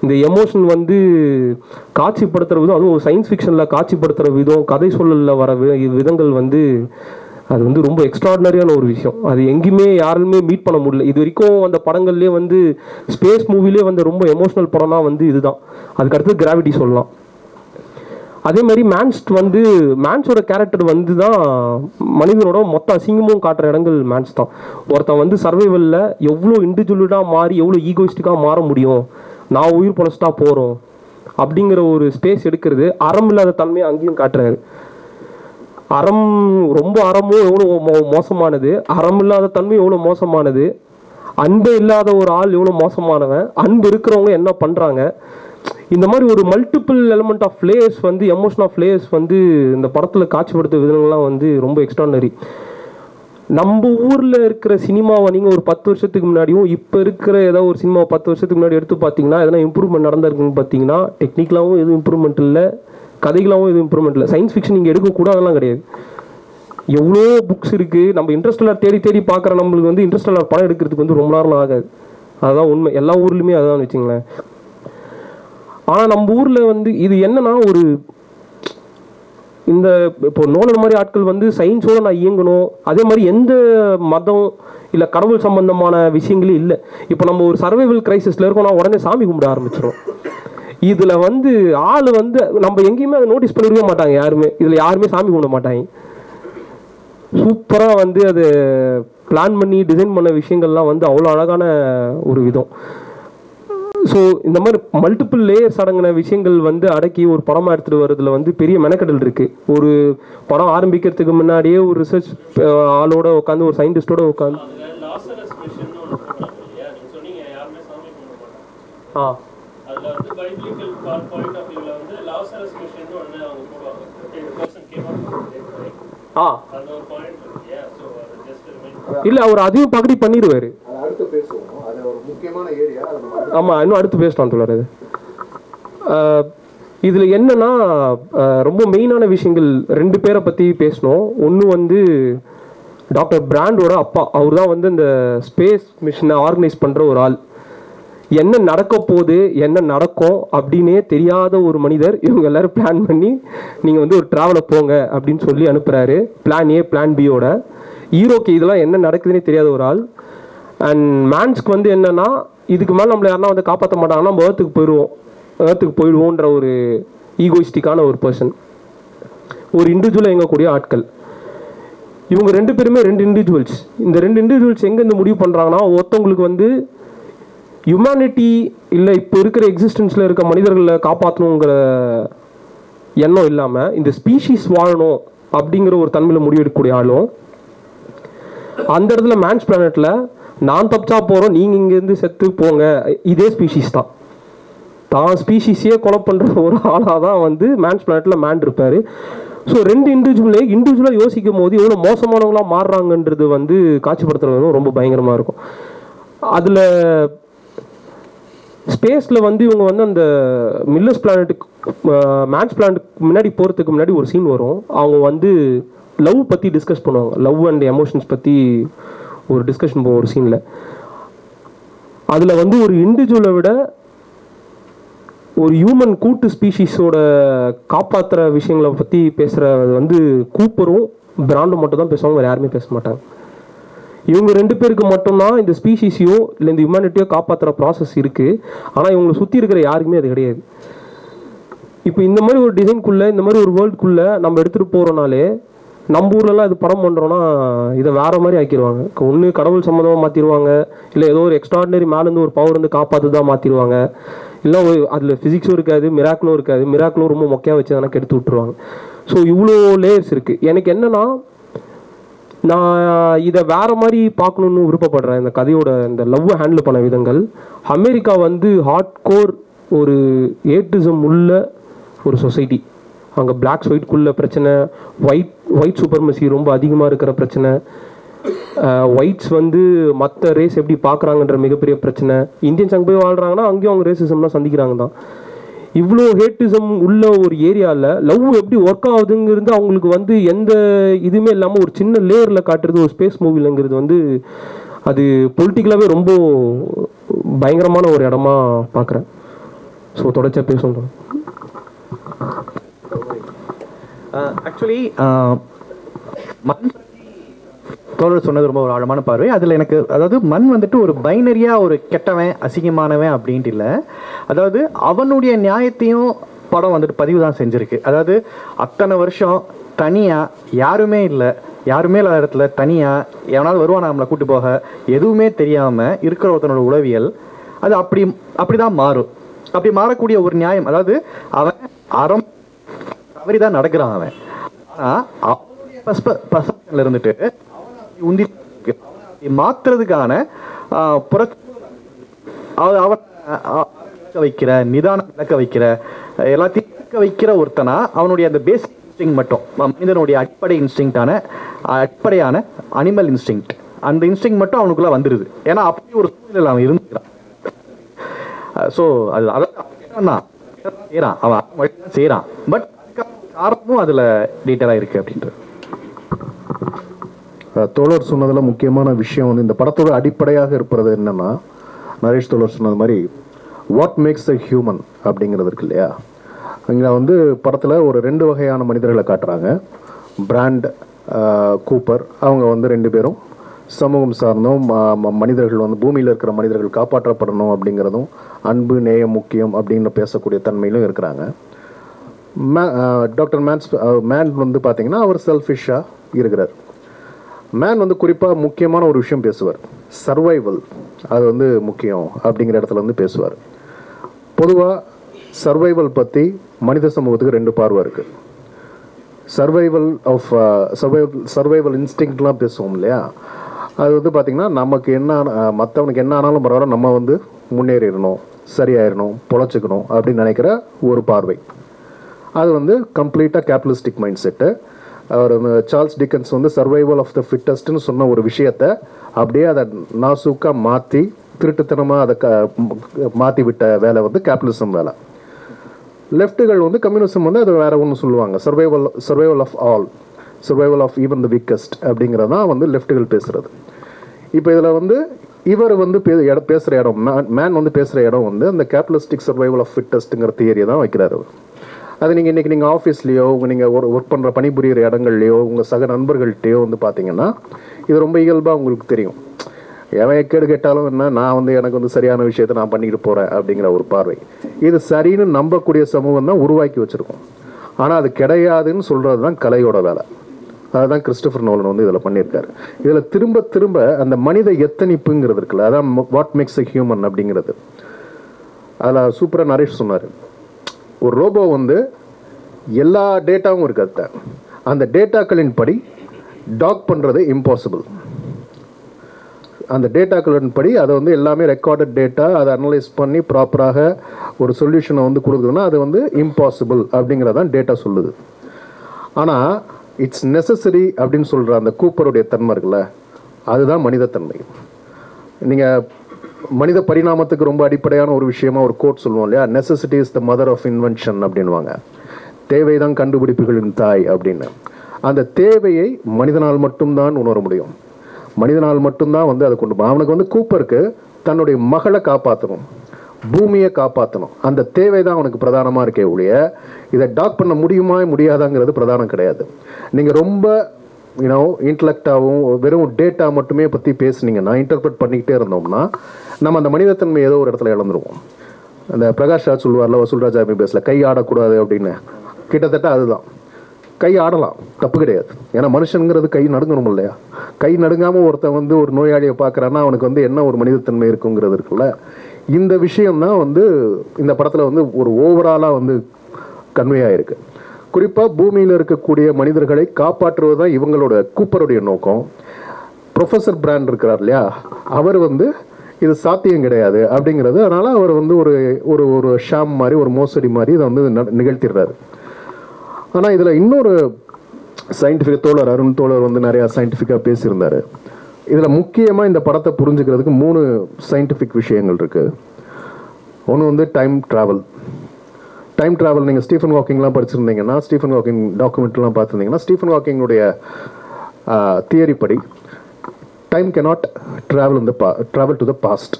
இந்த எமோஷன் வந்து காட்சிப்படுத்துகிற விதம், அதுவும் ஒரு சயின்ஸ் ஃபிக்ஷனில் காட்சிப்படுத்துகிற விதம், கதை சொல்லலில் வர விதங்கள் வந்து அது வந்து ரொம்ப எக்ஸ்ட்ராடினரியான ஒரு விஷயம். அது எங்கேயுமே யாருமே மீட் பண்ண முடியல. இது வரைக்கும் அந்த படங்கள்லேயே வந்து ஸ்பேஸ் மூவிலே வந்து ரொம்ப எமோஷனல் படம்னா வந்து இதுதான். அதுக்கடுத்து கிராவிட்டி சொல்லலாம். அதே மாதிரி மேன்ஸோட கேரக்டர் வந்து தான் மனிதனோட மொத்த அசிங்கமும் காட்டுற இடங்கள் மேன்ஸ் தான். ஒருத்தன் வந்து சர்வைவலில் எவ்வளோ இண்டிவிஜுவலாக மாறி எவ்வளோ ஈகோயிஸ்டிக்காக மாற முடியும், நான் உயிர் பொழைச்சிட்டா போகிறோம் அப்படிங்கிற ஒரு ஸ்பேஸ் எடுக்கிறது. அறம் இல்லாத தன்மையை அங்கேயும் காட்டுறாரு. அறமும் எவ்வளோ மோசமானது, அறம் இல்லாத தன்மை எவ்வளோ மோசமானது, அன்பு இல்லாத ஒரு ஆள் எவ்வளோ மோசமானவன், அன்பு இருக்கிறவங்க என்ன பண்ணுறாங்க. இந்த மாதிரி ஒரு மல்டிபிள் எலிமெண்ட் ஆஃப் லேயர்ஸ் வந்து எமோஷன் ஆஃப் லேயர்ஸ் வந்து இந்த படத்தில் காட்சிப்படுத்த விதங்கள்லாம் வந்து ரொம்ப எக்ஸ்ட்ரானரி. நம்ம ஊரில் இருக்கிற சினிமாவை நீங்கள் ஒரு 10 வருஷத்துக்கு முன்னாடியும் இப்போ இருக்கிற ஏதோ ஒரு சினிமாவை 10 வருஷத்துக்கு முன்னாடி எடுத்து பார்த்தீங்கன்னா எதனா இம்ப்ரூவ்மெண்ட் நடந்திருக்குன்னு பார்த்தீங்கன்னா டெக்னிக்கலாகவும் எதுவும் இம்ப்ரூவ்மெண்ட் இல்லை, கதைகளாகவும் எதுவும் இம்ப்ரூவ்மெண்ட் இல்லை. சயின்ஸ் ஃபிக்ஷன் நீங்கள் எடுக்கக்கூடாதெல்லாம் கிடையாது. எவ்வளோ புக்ஸ் இருக்குது. நம்ம இன்ட்ரெஸ்டெல்லாம் தேடி பார்க்குற நம்மளுக்கு வந்து இன்ட்ரெஸ்டெல்லாம் படம் எடுக்கிறதுக்கு வந்து ரொம்ப நேரம் ஆகாது. அதுதான் உண்மை. எல்லா ஊர்லேயுமே அதுதான் வச்சுங்களேன். ஆனால் நம்ம ஊரில் வந்து இது என்னன்னா ஒரு இந்த இப்போ நோலன் மாதிரி ஆட்கள் வந்து சயின்ஸோட நான் இயங்கணும், அதே மாதிரி எந்த மதம் இல்லை கடவுள் சம்பந்தமான விஷயங்களே இல்லை. இப்போ நம்ம ஒரு சர்வைவல் கிரைசிஸில் இருக்கோம்னா உடனே சாமி கும்பிட ஆரம்பிச்சிடும். இதில் வந்து ஆள் வந்து நம்ம எங்கேயுமே அதை நோட்டீஸ் பண்ணிருக்க மாட்டாங்க யாருமே. இதில் யாருமே சாமி கும்பிட மாட்டாங்க. சூப்பராக வந்து அது பிளான் பண்ணி டிசைன் பண்ண விஷயங்கள்லாம் வந்து அவ்வளோ அழகான ஒரு விதம். ஸோ இந்த மாதிரி மல்டிபிள் லேயர்ஸ் அடங்கின விஷயங்கள் வந்து அடக்கி ஒரு படமாக எடுத்துகிட்டு வரதுல வந்து பெரிய மெனக்கடல் இருக்குது. ஒரு படம் ஆரம்பிக்கிறதுக்கு முன்னாடியே ஒரு ரிசர்ச் ஆளோட உட்காந்து, ஒரு சயின்டிஸ்டோட உட்காந்து இல்ல அவர் அதையும் பகுதி பண்ணிடுவாரு. ஆமா, இன்னும் அடுத்து பேசலாம் தோழர். இதுல என்னன்னா ரொம்ப மெயினான விஷயங்கள் 2 பேரை பத்தி பேசணும். ஒன்று வந்து டாக்டர் பிராண்டோட அப்பா. அவர் தான் வந்து இந்த ஸ்பேஸ் மிஷனை ஆர்கனைஸ் பண்ற ஒரு ஆள். என்ன நடக்க போகுது, என்ன நடக்கும் அப்படின்னே தெரியாத ஒரு மனிதர். இவங்க எல்லாரும் பிளான் பண்ணி நீங்கள் வந்து ஒரு ட்ராவலை போங்க அப்படின்னு சொல்லி அனுப்புகிறாரு. பிளான் ஏ பிளான் பியோட. ஹீரோக்கு இதெல்லாம் என்ன நடக்குதுன்னே தெரியாத ஒரு ஆள். அண்ட் மேன்ஸ்க்கு வந்து என்னன்னா இதுக்கு மேலே நம்மளை யாருன்னா வந்து காப்பாற்ற மாட்டாங்கன்னா நம்ம ஏர்த்துக்கு போயிடுவோன்ற ஒரு ஈகோயிஸ்டிக்கான ஒரு பர்சன், ஒரு இண்டிவிஜுவலாக இயங்கக்கூடிய ஆட்கள். இவங்க 2 பேருமே 2 இண்டிவிஜுவல்ஸ். இந்த 2 இண்டிவிஜுவல்ஸ் எங்கேருந்து முடிவு பண்ணுறாங்கன்னா, ஒருத்தவங்களுக்கு வந்து ஹியூமனிட்டி இல்லை இப்போ இருக்கிற எக்ஸிஸ்டன்ஸில் இருக்க மனிதர்களை காப்பாற்றணுங்கிற எண்ணம் இல்லாமல் இந்த ஸ்பீஷீஸ் வாழணும் அப்படிங்கிற ஒரு தன்மையில் முடிவெடுக்கக்கூடிய ஆளும், அந்த இடத்துல மேன்ஸ் பிளானட்டில் நான் தப்பிச்சா போகிறோம், நீங்கள் இங்கேருந்து செத்து போங்க, இதே ஸ்பீஷீஸ் தான் ஸ்பீஷீஸையே கொலை பண்ணுற ஒரு ஆளாக தான் வந்து மேன்ஸ் பிளானட்டில் மேன் இருப்பார். ஸோ ரெண்டு இண்டிவிஜுவலாக யோசிக்கும் போது எவ்வளோ மோசமானவங்களாக மாறுறாங்கன்றது வந்து காட்சிப்படுத்துறது ரொம்ப பயங்கரமாக இருக்கும். அதில் ஸ்பேஸில் வந்து இவங்க வந்து அந்த மில்லர்ஸ் பிளானட்டுக்கு மேன்ஸ் பிளானட்டுக்கு முன்னாடி போகிறதுக்கு முன்னாடி ஒரு சீன் வரும். அவங்க வந்து லவ் பற்றி டிஸ்கஸ் பண்ணுவாங்க, லவ் அண்ட் எமோஷன்ஸ் பற்றி ஒரு டிஸ்கஷன் போகும் ஒரு சீனில். அதில் வந்து ஒரு இண்டிவிஜுவலை விட ஒரு ஹியூமன் கூட்டு ஸ்பீஷீஸோட காப்பாற்றுற விஷயங்களை பற்றி பேசுகிறது வந்து கூப்பரும் பிராண்டும் மட்டும் தான் பேசுவாங்க, வேறு யாருமே பேச மாட்டாங்க. இவங்க ரெண்டு பேருக்கு மட்டும்தான் இந்த ஸ்பீஷீஸையோ இல்லை இந்த ஹியூமனிட்டியோ காப்பாற்றுற ப்ராசஸ் இருக்குது. ஆனால் இவங்களை சுற்றி இருக்கிற யாருக்குமே அது கிடையாது. இப்போ இந்த மாதிரி ஒரு டிசைன்குள்ளே, இந்த மாதிரி ஒரு வேர்ல்டுக்குள்ளே நம்ம எடுத்துகிட்டு போகிறோனாலே, நம்ம ஊர்லலாம் இது படம் பண்ணுறோன்னா இதை வேறு மாதிரி ஆக்கிடுவாங்க. ஒன்று கடவுள் சம்மந்தமாக மாற்றிடுவாங்க, இல்லை ஏதோ ஒரு எக்ஸ்ட்ராடினரி மேலேருந்து ஒரு பவர் வந்து காப்பாற்று தான் மாற்றிடுவாங்க, இல்லை அதில் ஃபிசிக்ஸும் இருக்காது, மிராக்கிளும் இருக்காது, மிராக்கிளும் ரொம்ப மொக்கையாக வச்சு அதனால் கெடுத்து விட்டுருவாங்க. ஸோ இவ்வளோ லேயர்ஸ் இருக்குது. எனக்கு என்னென்னா, நான் இதை வேறு மாதிரி பார்க்கணுன்னு விருப்பப்படுறேன். இந்த கதையோட இந்த லவ்வை ஹேண்டில் பண்ண விதங்கள். அமெரிக்கா வந்து ஹார்ட் கோர் ஒரு ஏட்டிசம் உள்ள ஒரு சொசைட்டி. அங்கே பிளாக்ஸ் ஒயிட்குள்ள பிரச்சனை, ஒயிட் சூப்பர்மசி ரொம்ப அதிகமாக இருக்கிற பிரச்சனை, ஒயிட்ஸ் வந்து மற்ற ரேஸ் எப்படி பார்க்குறாங்கன்ற மிகப்பெரிய பிரச்சனை. இந்தியன்ஸ் அங்கே போய் வாழ்கிறாங்கன்னா அங்கேயும் அவங்க ரேசிசம்லாம் சந்திக்கிறாங்க தான். இவ்வளோ ஹேட்டிசம் உள்ள ஒரு ஏரியாவில் லவ் எப்படி ஒர்க் ஆகுதுங்கிறது அவங்களுக்கு வந்து எந்த இதுவுமே இல்லாமல் ஒரு சின்ன லேயரில் காட்டுறது ஒரு ஸ்பேஸ் மூவிலங்கிறது வந்து அது பொலிட்டிக்கலாகவே ரொம்ப பயங்கரமான ஒரு இடமா பார்க்குறேன். ஸோ தொடர்ச்சியாக பேசணும். ஆக்சுவலி மண் தோழர் சொன்னது ரொம்ப ஒரு ஆழமான பார்வை. அதில் எனக்கு அதாவது மண் வந்துட்டு ஒரு பைனரியாக ஒரு கெட்டவன் அசிங்கமானவன் அப்படின்ட்டு இல்லை. அதாவது அவனுடைய நியாயத்தையும் படம் வந்துட்டு பதிவு தான் செஞ்சுருக்கு. அதாவது அத்தனை வருஷம் தனியாக யாருமே இல்லாத இடத்துல தனியாக எவனாவது வருவான் நம்மளை கூட்டு போக, எதுவுமே தெரியாமல் இருக்கிற ஒருத்தனோட உளவியல் அது அப்படி தான் மாறும். அப்படி மாறக்கூடிய ஒரு நியாயம், அதாவது அவன் தவறி தான் நடக்கிறான். அவன் ஆனால் இருந்துட்டு உந்தி மாத்துறதுக்கான வைக்கிற நிதானம் விளக்க வைக்கிற எல்லாத்தையும் விளக்க வைக்கிற ஒருத்தனா அவனுடைய அந்த பேசிக் இன்ஸ்டிங் மட்டும், மனிதனுடைய அடிப்படையான அனிமல் இன்ஸ்டிங், அந்த இன்ஸ்டிங் மட்டும் அவனுக்குள்ள வந்துருது. ஏன்னா அப்படி ஒரு சூழ்நிலை அவன் இருந்துக்கிறான். ஸோ அது அதான் செய்யறான், அவன் செய்யறான். பட் காரணமும் அதுல டீட்டெயிலா இருக்கு அப்படின்றது. தோழர் சொன்னதில் முக்கியமான விஷயம் வந்து இந்த படத்தோட அடிப்படையாக இருப்பது என்னன்னா, நரேஷ் தோழர் சொன்னது மாதிரி வாட் மேக்ஸ் அ ஹியூமன் அப்படிங்கிறது இருக்கு இல்லையா. இங்கே வந்து படத்தில் ஒரு 2 வகையான மனிதர்களை காட்டுறாங்க. Brand, Cooper. அவங்க வந்து 2 பேரும் சமூகம் சார்ந்தும் மனிதர்கள் வந்து பூமியில் இருக்கிற மனிதர்கள் காப்பாற்றப்படணும் அப்படிங்கிறதும், அன்பு நேயம் முக்கியம் அப்படின்னு பேசக்கூடிய தன்மையிலும் இருக்கிறாங்க. டாக்டர் மேன் வந்து பார்த்தீங்கன்னா அவர் செல்ஃபிஷாக இருக்கிறார். மேன் வந்து குறிப்பாக முக்கியமான ஒரு விஷயம் பேசுவார், சர்வைவல். அது வந்து முக்கியம் அப்படிங்கிற இடத்துல வந்து பேசுவார். பொதுவாக சர்வைவல் பற்றி மனித சமூகத்துக்கு 2 பார்வை இருக்குது. சர்வைவல் இன்ஸ்டிங்க்ட்லாம் பேசுவோம் இல்லையா. அது வந்து பார்த்திங்கன்னா நமக்கு என்ன, மற்றவனுக்கு என்ன ஆனாலும் பரவாயில்ல, நம்ம வந்து முன்னேறிடணும், சரியாயிடணும், பொழைச்சிக்கணும் அப்படின்னு நினைக்கிற ஒரு பார்வை. அது வந்து கம்ப்ளீட்டாக கேபிட்டலிஸ்டிக் மைண்ட் செட்டு. அவர் சார்ல்ஸ் டிக்கன்ஸ் வந்து சர்வைவல் ஆஃப் த ஃபிட்டஸ்ட்னு சொன்ன ஒரு விஷயத்தை அப்படியே அதை நாசூக்காக மாற்றி திருட்டுத்தனமாக அதை மாற்றி விட்ட வேலை வந்து கேபிட்டலிசம் வேலை. லெஃப்ட்டுகள் வந்து கம்யூனிசம் வந்து அது வேற ஒன்று சொல்லுவாங்க, survival of all, survival of even the weakest அப்படிங்கிறது தான் வந்து லெஃப்ட்டுகள் பேசுகிறது. இப்போ இதில் வந்து இவர் வந்து பேசுகிற இடம், மேன் வந்து பேசுகிற இடம் வந்து அந்த கேபிட்டலிஸ்டிக் சர்வைவல் ஆஃப் ஃபிட்டஸ்ட்டுங்கிற தியரியை தான் வைக்கிறார் அவர். அது நீங்கள் ஆஃபீஸ்லேயோ நீங்கள் ஒர்க் பண்ணுற பணிபுரிகிற இடங்கள்லையோ உங்கள் சக நண்பர்கள்ட்டையோ வந்து பார்த்தீங்கன்னா இது ரொம்ப இயல்பாக உங்களுக்கு தெரியும். எவன் கேடு கேட்டாலும் என்ன, நான் வந்து எனக்கு வந்து சரியான விஷயத்தை நான் பண்ணிக்கிட்டு போகிறேன் அப்படிங்கிற ஒரு பார்வை. இது சரின்னு நம்பக்கூடிய சமூகம் தான் உருவாக்கி வச்சுருக்கோம். ஆனால் அது கிடையாதுன்னு சொல்கிறது தான் கலையோட வேலை. அதுதான் கிறிஸ்டோபர் நோலன் வந்து இதில் பண்ணியிருக்காரு. இதில் திரும்ப திரும்ப அந்த மனித எத்தனிப்புங்கிறது இருக்குல்ல, அதான் வாட் மேக்ஸ் அ ஹியூமன் அப்படிங்கிறது. அதில் சூப்பராக நரேஷ் சொன்னார், ஒரு ரோபோ வந்து எல்லா டேட்டாவும் இருக்காது, அந்த டேட்டாக்களின் படி டாக் பண்ணுறது இம்பாசிபிள். அந்த டேட்டாக்களின் படி அதை வந்து எல்லாமே ரெக்கார்டட் டேட்டா, அதை அனலைஸ் பண்ணி ப்ராப்பராக ஒரு சொல்யூஷனை வந்து கொடுக்குதுன்னா அது வந்து இம்பாசிபிள் அப்படிங்கிறதான் டேட்டா சொல்லுது. ஆனால் இட்ஸ் நெசசரி அப்படின்னு சொல்கிற அந்த கூப்பருடைய தன்மை இருக்குல்ல, அதுதான் மனிதத்தன்மை. நீங்கள் மனித பரிணாமத்துக்கு ரொம்ப அடிப்படையான ஒரு விஷயமா ஒரு கோட் சொல்லுவோம் இல்லையா, necessity is the mother of invention அப்படின்வாங்க. தேவைதான் கண்டுபிடிப்புகளின் தாய் அப்படின்னு. அந்த தேவையை மனிதனால் மட்டும்தான் உணர முடியும். மனிதனால் மட்டும்தான் வந்து அதை கொண்டு போகணும். அவனுக்கு வந்து கூப்பருக்கு தன்னுடைய மகளை காப்பாற்றணும், பூமியை காப்பாற்றணும். அந்த தேவை தான் அவனுக்கு பிரதானமாக இருக்கே ஒழிய இதை டாக் பண்ண முடியுமா முடியாதாங்கிறது பிரதானம் கிடையாது. நீங்கள் ரொம்ப இன்டலெக்டாகவும் வெறும் டேட்டா மட்டுமே பற்றி பேசுனீங்கன்னா, இன்டர்பிரட் பண்ணிக்கிட்டே இருந்தோம்னா நம்ம அந்த மனிதத்தன்மை ஏதோ ஒரு இடத்துல இழந்துருவோம். அந்த பிரகாஷ் ராஜ் சொல்லுவார்ல வசூல்ராஜ் பேசல, கை ஆடக்கூடாது அப்படின்னு. கிட்டத்தட்ட அதுதான். கை ஆடலாம், தப்பு கிடையாது. ஏன்னா மனுஷனுங்கிறது கை நடுங்கணும் இல்லையா? கை நடுங்காமல் ஒருத்தன் வந்து ஒரு நோயாளியை பார்க்குறான்னா அவனுக்கு வந்து என்ன ஒரு மனிதத்தன்மை இருக்குங்கிறது இருக்குல்ல. இந்த விஷயம்தான் வந்து இந்த படத்தில் வந்து ஒரு ஓவராலாக வந்து கன்வே ஆயிருக்கு. குறிப்பாக பூமியில் இருக்கக்கூடிய மனிதர்களை காப்பாற்றுவது தான் இவங்களோட கூப்பருடைய நோக்கம். ப்ரொஃபஸர் பிராண்ட் இருக்கிறார் இல்லையா, அவர் வந்து இது சாத்தியம் கிடையாது அப்படிங்கிறது, அதனால் அவர் வந்து ஒரு ஒரு ஒரு ஷாம் மாதிரி, ஒரு மோசடி மாதிரி இதை வந்து நிகழ்த்திடுறாரு. ஆனால் இதில் இன்னொரு சயின்டிஃபிக் தோழர் அருண் தோழர் வந்து நிறையா சயின்டிஃபிக்காக பேசியிருந்தார். இதில் முக்கியமாக இந்த படத்தை புரிஞ்சுக்கிறதுக்கு 3 சயின்டிஃபிக் விஷயங்கள் இருக்குது. ஒன்று வந்து டைம் ட்ராவல். டைம் ட்ராவல் நீங்கள் ஸ்டீஃபன் ஹாக்கிங்லாம் படிச்சிருந்தீங்கன்னா, ஸ்டீஃபன் ஹாக்கிங் டாக்குமெண்ட்லாம் பார்த்துருந்தீங்கன்னா, ஸ்டீஃபன் ஹாக்கிங்குடைய தியரி படி time cannot travel to the past.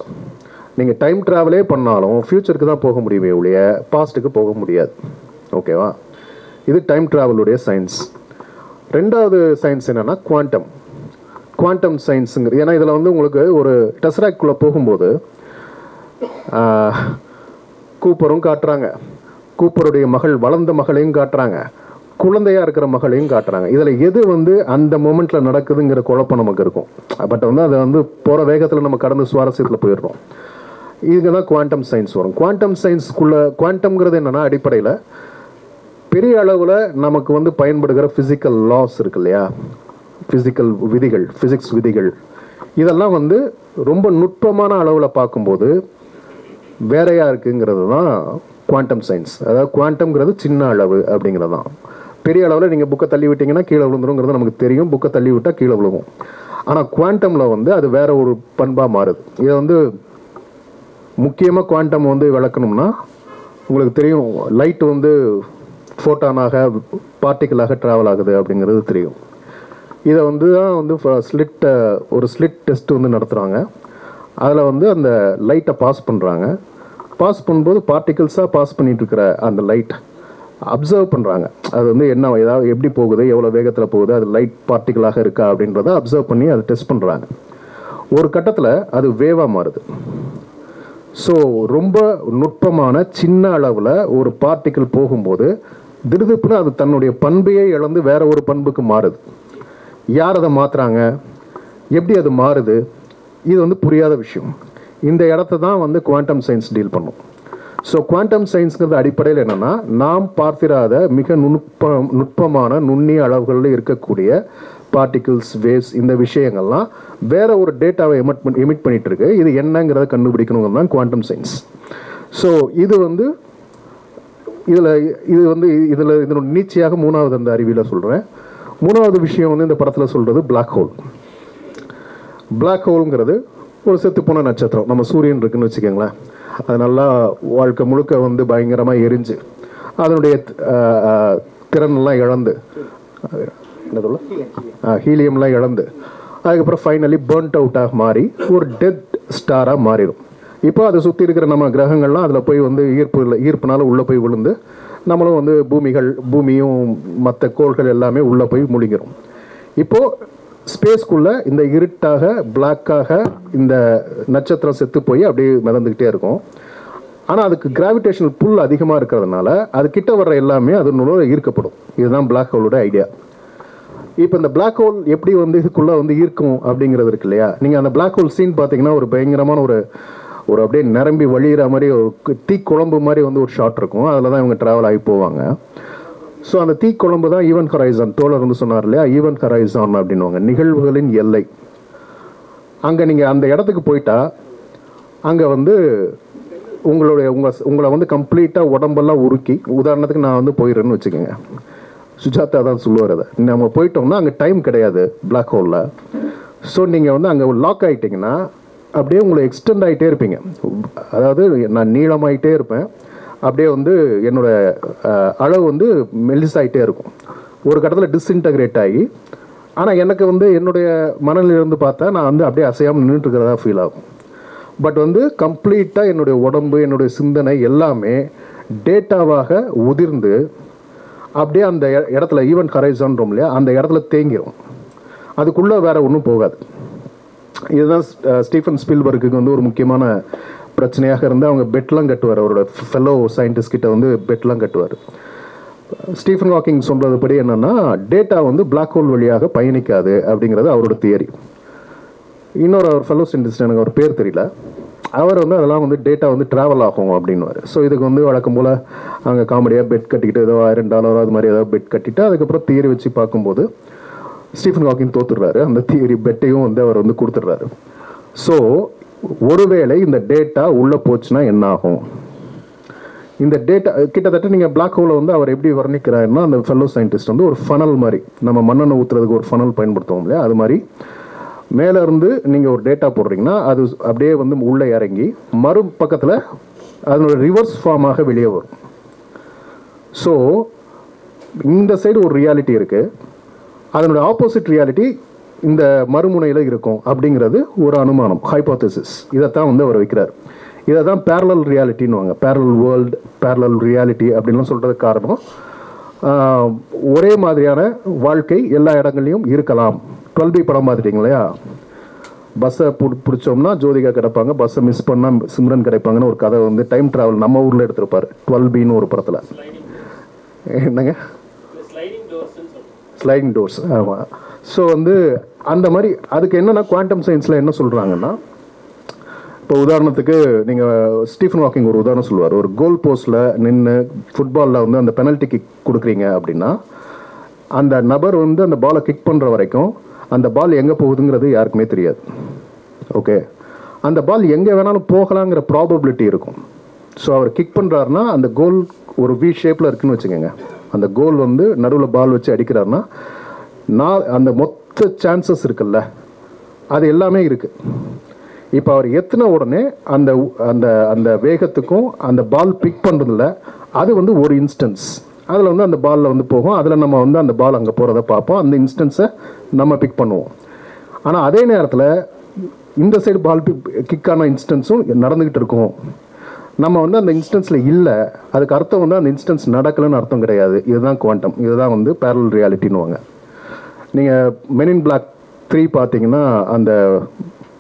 நீங்கள் டைம் ட்ராவலே பண்ணாலும் ஃப்யூச்சருக்கு தான் போக முடியுமே ஒழிய பாஸ்ட்டுக்கு போக முடியாது. ஓகேவா? இது டைம் ட்ராவலுடைய சயின்ஸ். ரெண்டாவது சயின்ஸ் என்னென்னா குவாண்டம் சயின்ஸுங்கிறது. ஏன்னா இதில் வந்து உங்களுக்கு ஒரு டெஸ்ராக்ட்குள்ளே போகும்போது கூப்பரும் காட்டுறாங்க, கூப்பருடைய மகள் வளர்ந்த மகளையும் காட்டுறாங்க, குழந்தையாக இருக்கிற மகளையும் காட்டுறாங்க. இதில் எது வந்து அந்த மொமெண்ட்டில் நடக்குதுங்கிற குழப்பம் நமக்கு இருக்கும். பட் வந்து அதை வந்து போகிற வேகத்தில் நம்ம கடந்து சுவாரஸ்யத்தில் போயிடுறோம். இதுக்கு தான் குவாண்டம் சயின்ஸ் வரும். குவாண்டம் சயின்ஸ்க்குள்ளே குவாண்டம்ங்கிறது என்னென்னா அடிப்படையில் பெரிய அளவில் நமக்கு வந்து பயன்படுகிற ஃபிசிக்கல் லாஸ் இருக்கு இல்லையா, ஃபிசிக்கல் விதிகள், ஃபிசிக்ஸ் விதிகள், இதெல்லாம் வந்து ரொம்ப நுட்பமான அளவில் பார்க்கும்போது வேறையா இருக்குங்கிறது தான் குவாண்டம் சயின்ஸ். அதாவது குவாண்டம்ங்கிறது சின்ன அளவு அப்படிங்கிறது தான். பெரிய அளவில் நீங்கள் புக்கை தள்ளி விட்டீங்கன்னா கீழே விழுந்துருங்கிறது நமக்கு தெரியும், புக்கை தள்ளி விட்டால் கீழே விழுவும். ஆனால் குவாண்டமில் வந்து அது வேற ஒரு பண்பாக மாறுது. இதை வந்து முக்கியமாக குவாண்டம் வந்து விளக்கணும்னா உங்களுக்கு தெரியும், லைட் வந்து ஃபோட்டானாக பார்ட்டிக்கலாக ட்ராவல் ஆகுது அப்படிங்கிறது தெரியும். இதை வந்து தான் வந்து ஒரு ஸ்லிட் டெஸ்ட் வந்து நடத்துகிறாங்க. அதில் வந்து அந்த லைட்டை பாஸ் பண்ணுறாங்க. பாஸ் பண்ணும்போது பார்ட்டிகிள்ஸாக பாஸ் பண்ணிட்டு இருக்கிற அந்த லைட் அப்சர்வ் பண்ணுறாங்க. அது வந்து என்ன ஏதாவது எப்படி போகுது, எவ்வளோ வேகத்தில் போகுது, அது லைட் பார்ட்டிகளாக இருக்கா அப்படின்றத அப்சர்வ் பண்ணி அதை டெஸ்ட் பண்ணுறாங்க. ஒரு கட்டத்தில் அது வேவாக மாறுது. ஸோ ரொம்ப நுட்பமான சின்ன அளவில் ஒரு பார்ட்டிகிள் போகும்போது திடுதிப்புன்னு அது தன்னுடைய பண்பையே இழந்து வேற ஒரு பண்புக்கு மாறுது. யார் அதை மாற்றுறாங்க, எப்படி அது மாறுது, இது வந்து புரியாத விஷயம். இந்த இடத்த தான் வந்து குவாண்டம் சயின்ஸ் டீல் பண்ணும். ஸோ குவாண்டம் சயின்ஸ்ங்கிறது அடிப்படையில் என்னென்னா, நாம் பார்த்திராத மிக நுட்பமான நுண்ணிய அளவுகளில் இருக்கக்கூடிய பார்ட்டிகிள்ஸ், வேவ்ஸ், இந்த விஷயங்கள்லாம் வேற ஒரு டேட்டாவை எமிட் பண்ணிட்டு இருக்கு. இது என்னங்கிறத கண்டுபிடிக்கணுங்கிறது தான் குவாண்டம் சயின்ஸ். ஸோ இது வந்து இதனோட நீட்சியாக 3வது அந்த அறிவியலை சொல்கிறேன். 3வது விஷயம் வந்து இந்த படத்தில் சொல்கிறது பிளாக் ஹோல். பிளாக் ஹோல்ங்கிறது ஒரு செத்துப்போன நட்சத்திரம். நம்ம சூரியன் இருக்குன்னு வச்சுக்கோங்களேன், அது நல்லா வாழ்க்கை முழுக்க வந்து பயங்கரமாக எரிஞ்சு அதனுடைய திறனெல்லாம் இழந்து, என்ன சொல்ல, ஹீலியம்லாம் இழந்து அதுக்கப்புறம் ஃபைனலி பர்ன்ட் அவுட்டாக மாறி ஒரு டெட் ஸ்டாராக மாறிடும். இப்போ அதை சுற்றி இருக்கிற நம்ம கிரகங்கள்லாம் அதில் போய் வந்து ஈர்ப்புனால உள்ளே போய் விழுந்து நம்மளும் வந்து பூமியும் மற்ற கோள்கள் எல்லாமே உள்ளே போய் முழுங்கிடும். இப்போது ஸ்பேஸ்க்குள்ளே இந்த இருட்டாக பிளாக்காக இந்த நட்சத்திரம் செத்து போய் அப்படியே மிதந்துக்கிட்டே இருக்கும். ஆனால் அதுக்கு கிராவிடேஷனல் புல் அதிகமாக இருக்கிறதுனால அது கிட்ட வர்ற எல்லாமே அதனோட ஈர்க்கப்படும். இதுதான் பிளாக் ஹோலோட ஐடியா. இப்போ இந்த பிளாக் ஹோல் எப்படி வந்து இதுக்குள்ளே வந்து ஈர்க்கும் அப்படிங்கிறது இருக்கு இல்லையா. நீங்கள் அந்த பிளாக் ஹோல் சீன் பார்த்தீங்கன்னா ஒரு பயங்கரமான ஒரு அப்படியே நிரம்பி வழிகிற மாதிரி ஒரு தீக்குழம்பு மாதிரி வந்து ஒரு ஷாட் இருக்கும். அதில் தான் இவங்க ட்ராவல் ஆகி போவாங்க. ஸோ அந்த தீக்குழம்பு தான் ஈவென்ட் ஹொரைசான். தோழர் வந்து சொன்னார் இல்லையா, ஈவென்ட் ஹொரைசான் அப்படின்வாங்க, நிகழ்வுகளின் எல்லை. அங்கே நீங்கள் அந்த இடத்துக்கு போயிட்டா அங்கே வந்து உங்களை வந்து கம்ப்ளீட்டாக உடம்பெல்லாம் உருக்கி, உதாரணத்துக்கு நான் வந்து போயிடுறேன்னு வச்சுக்கோங்க. சுஜாதா தான் சொல்லுவார் அதை. நம்ம போயிட்டோம்னா அங்கே டைம் கிடையாது பிளாக் ஹோலில். ஸோ நீங்கள் வந்து அங்கே லாக் ஆகிட்டிங்கன்னா அப்படியே உங்களை எக்ஸ்டெண்ட் ஆகிட்டே இருப்பீங்க. அதாவது நான் நீளமாகிட்டே இருப்பேன், அப்படியே வந்து என்னோட அளவு வந்து மெல்லிசாகிட்டே இருக்கும். ஒரு கட்டத்தில் டிஸ்இன்டகிரேட் ஆகி, ஆனால் எனக்கு வந்து என்னுடைய மனநிலிருந்து பார்த்தா நான் வந்து அப்படியே அசையாமல் நின்றுட்டு இருக்கிறதா ஃபீல் ஆகும். பட் வந்து கம்ப்ளீட்டாக என்னுடைய உடம்பு, என்னுடைய சிந்தனை எல்லாமே டேட்டாவாக உதிர்ந்து அப்படியே அந்த இடத்துல ஈவென்ட் ஹரைசான்றோம் இல்லையா, அந்த இடத்துல தேங்கிடும். அதுக்குள்ளே வேற ஒன்றும் போகாது. இதுதான் ஸ்டீஃபன் ஸ்பீல்பர்க்கு வந்து ஒரு முக்கியமான பிரச்சனையாக இருந்து அவங்க பெட்லாம் கட்டுவார். அவரோட ஃபெல்லோ சயின்டிஸ்ட் கிட்ட வந்து பெட்லாம் கட்டுவார். ஸ்டீஃபன் ஹாக்கிங் சொல்றதுபடி என்னன்னா, டேட்டா வந்து பிளாக் ஹோல் வழியாக பயணிக்காது அப்படிங்கிறது அவரோட தியரி. இன்னொரு அவர் ஃபெல்லோ சயின்டிஸ்ட், எனக்கு அவர் பேர் தெரியல, அவர் வந்து அதெல்லாம் வந்து டேட்டா வந்து ட்ராவல் ஆகும் அப்படின்வார். ஸோ இதுக்கு வந்து வழக்கம் போல் அங்கே காமெடியாக பெட் கட்டிக்கிட்டு ஏதோ $1000 அது மாதிரி ஏதாவது பெட் கட்டிட்டு அதுக்கப்புறம் தியரி வச்சு பார்க்கும்போது ஸ்டீஃபன் ஹாக்கிங் தோத்துடுறாரு. அந்த தியரி பெட்டையும் வந்து அவர் வந்து கொடுத்துட்றாரு. ஸோ ஒருவேளை இந்த டேட்டா உள்ளே போச்சுன்னா என்ன ஆகும்? இந்த டேட்டா கிட்டத்தட்ட நீங்கள் பிளாக் ஹோலை வந்து அவர் எப்படி வர்ணிக்கிறாருன்னா, அந்த ஃபெல்லோ சயின்டிஸ்ட் வந்து ஒரு ஃபனல் மாதிரி, நம்ம மண்ணெண்ணெய் ஊற்றுறதுக்கு ஒரு ஃபனல் பயன்படுத்துவோம் இல்லையா, அது மாதிரி மேலே இருந்து நீங்கள் ஒரு டேட்டா போடுறீங்கன்னா அது அப்படியே வந்து உள்ளே இறங்கி மறு பக்கத்தில் அதனோட ரிவர்ஸ் ஃபார்மாக வெளியே வரும். ஸோ இந்த சைடு ஒரு ரியாலிட்டி இருக்குது, அதனோட ஆப்போசிட் ரியாலிட்டி இந்த மறுமுனையில் இருக்கும் அப்படிங்கிறது ஒரு அனுமானம், ஹைபோதசிஸ். இதைத்தான் வந்து அவர் வைக்கிறார். இதை தான் பேரலல் ரியாலிட்டின்னு, பேரலல் வேர்ல்டு, பேரலல் ரியாலிட்டி அப்படின்லாம் சொல்கிறதுக்கு காரணம் ஒரே மாதிரியான வாழ்க்கை எல்லா இடங்கள்லையும் இருக்கலாம். 12B படம் பார்த்துட்டீங்க இல்லையா, பஸ்ஸை பிடிச்சோம்னா ஜோதிகா கிடைப்பாங்க, பஸ்ஸை மிஸ் பண்ணால் சிம்ரன் கிடைப்பாங்கன்னு ஒரு கதை வந்து டைம் ட்ராவல் நம்ம ஊரில் எடுத்திருப்பார் 12Bன்னு ஒரு படத்தில். என்னங்க ஸ்லைடிங் டோர்ஸ், ஆமாம். ஸோ வந்து அந்த மாதிரி அதுக்கு என்னென்னா குவாண்டம் சயின்ஸில் என்ன சொல்கிறாங்கன்னா, இப்போ உதாரணத்துக்கு நீங்கள் ஸ்டீஃபன் ஹாக்கிங் ஒரு உதாரணம் சொல்லுவார். ஒரு கோல் போஸ்ட்டில் நின்று ஃபுட்பாலில் வந்து அந்த பெனல்ட்டி கிக் கொடுக்குறீங்க அப்படின்னா, அந்த நபர் வந்து அந்த பாலை கிக் பண்ணுற வரைக்கும் அந்த பால் எங்கே போகுதுங்கிறது யாருக்குமே தெரியாது. ஓகே, அந்த பால் எங்கே வேணாலும் போகலாங்கிற ப்ராபபிலிட்டி இருக்கும். ஸோ அவர் கிக் பண்ணுறாருன்னா அந்த கோல் ஒரு வி ஷேப்பில் இருக்குன்னு வச்சுக்கோங்க, அந்த கோல் வந்து நடுவில் பால் வச்சு அடிக்கிறாருன்னா அந்த மொத்த சான்சஸ் இருக்குல்ல, அது எல்லாமே இருக்குது. இப்போ அவர் எத்தனை உடனே அந்த அந்த அந்த வேகத்துக்கும் அந்த பால் பிக் பண்ணுறதில்ல, அது வந்து ஒரு இன்ஸ்டன்ஸ். அதில் வந்து அந்த பாலில் வந்து போகும், அதில் நம்ம வந்து அந்த பால் அங்கே போகிறத பார்ப்போம், அந்த இன்ஸ்டன்ஸை நம்ம பிக் பண்ணுவோம். ஆனால் அதே நேரத்தில் இந்த சைடு பால் கிக்கான இன்ஸ்டன்ஸும் நடந்துக்கிட்டு இருக்கும். நம்ம வந்து அந்த இன்ஸ்டன்ஸில் இல்லை, அதுக்கு அர்த்தம் வந்து அந்த இன்ஸ்டன்ஸ் நடக்கலைன்னு அர்த்தம் கிடையாது. இதுதான் குவாண்டம், இதுதான் வந்து பேரலல் ரியாலிட்டின்னுவாங்க. நீங்கள் Men in Black 3 பார்த்தீங்கன்னா, அந்த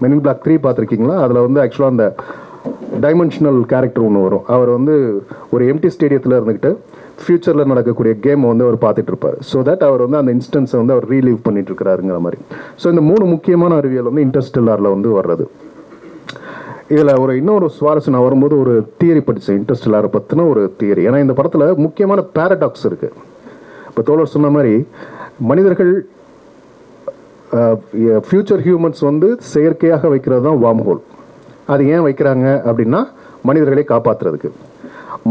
Men in Black 3 பார்த்துருக்கீங்களா? அதில் வந்து ஆக்சுவலாக அந்த டைமென்ஷனல் கேரக்டர் ஒன்று வரும். அவர் வந்து ஒரு எம்டி ஸ்டேடியத்தில் இருந்துக்கிட்டு ஃபியூச்சரில் நடக்கக்கூடிய கேம் வந்து அவர் பார்த்துட்டு இருப்பார். ஸோ தட் அவர் வந்து அந்த இன்ஸ்டன்ஸை வந்து அவர் ரீலீவ் பண்ணிட்டு இருக்கிறாருங்கிற மாதிரி. ஸோ இந்த 3 முக்கியமான அறிவியல் வந்து இன்டர்ஸ்டெல்லாரில் வந்து வர்றது. இதில் ஒரு இன்னொரு சுவாரஸ்யம், நான் வரும்போது ஒரு தியரி படித்தேன் இன்டர்ஸ்டெல்லாரை பற்றின ஒரு தியரி. ஏன்னா இந்த படத்தில் முக்கியமான பேரடாக்ஸ் இருக்குது. இப்போ தோழர் சொன்ன மாதிரி மனிதர்கள் ஃபியூச்சர் ஹியூமன்ஸ் வந்து செயற்கையாக வைக்கிறது தான் வார்ம் ஹோல். அது ஏன் வைக்கிறாங்க அப்படின்னா, மனிதர்களை காப்பாற்றுறதுக்கு.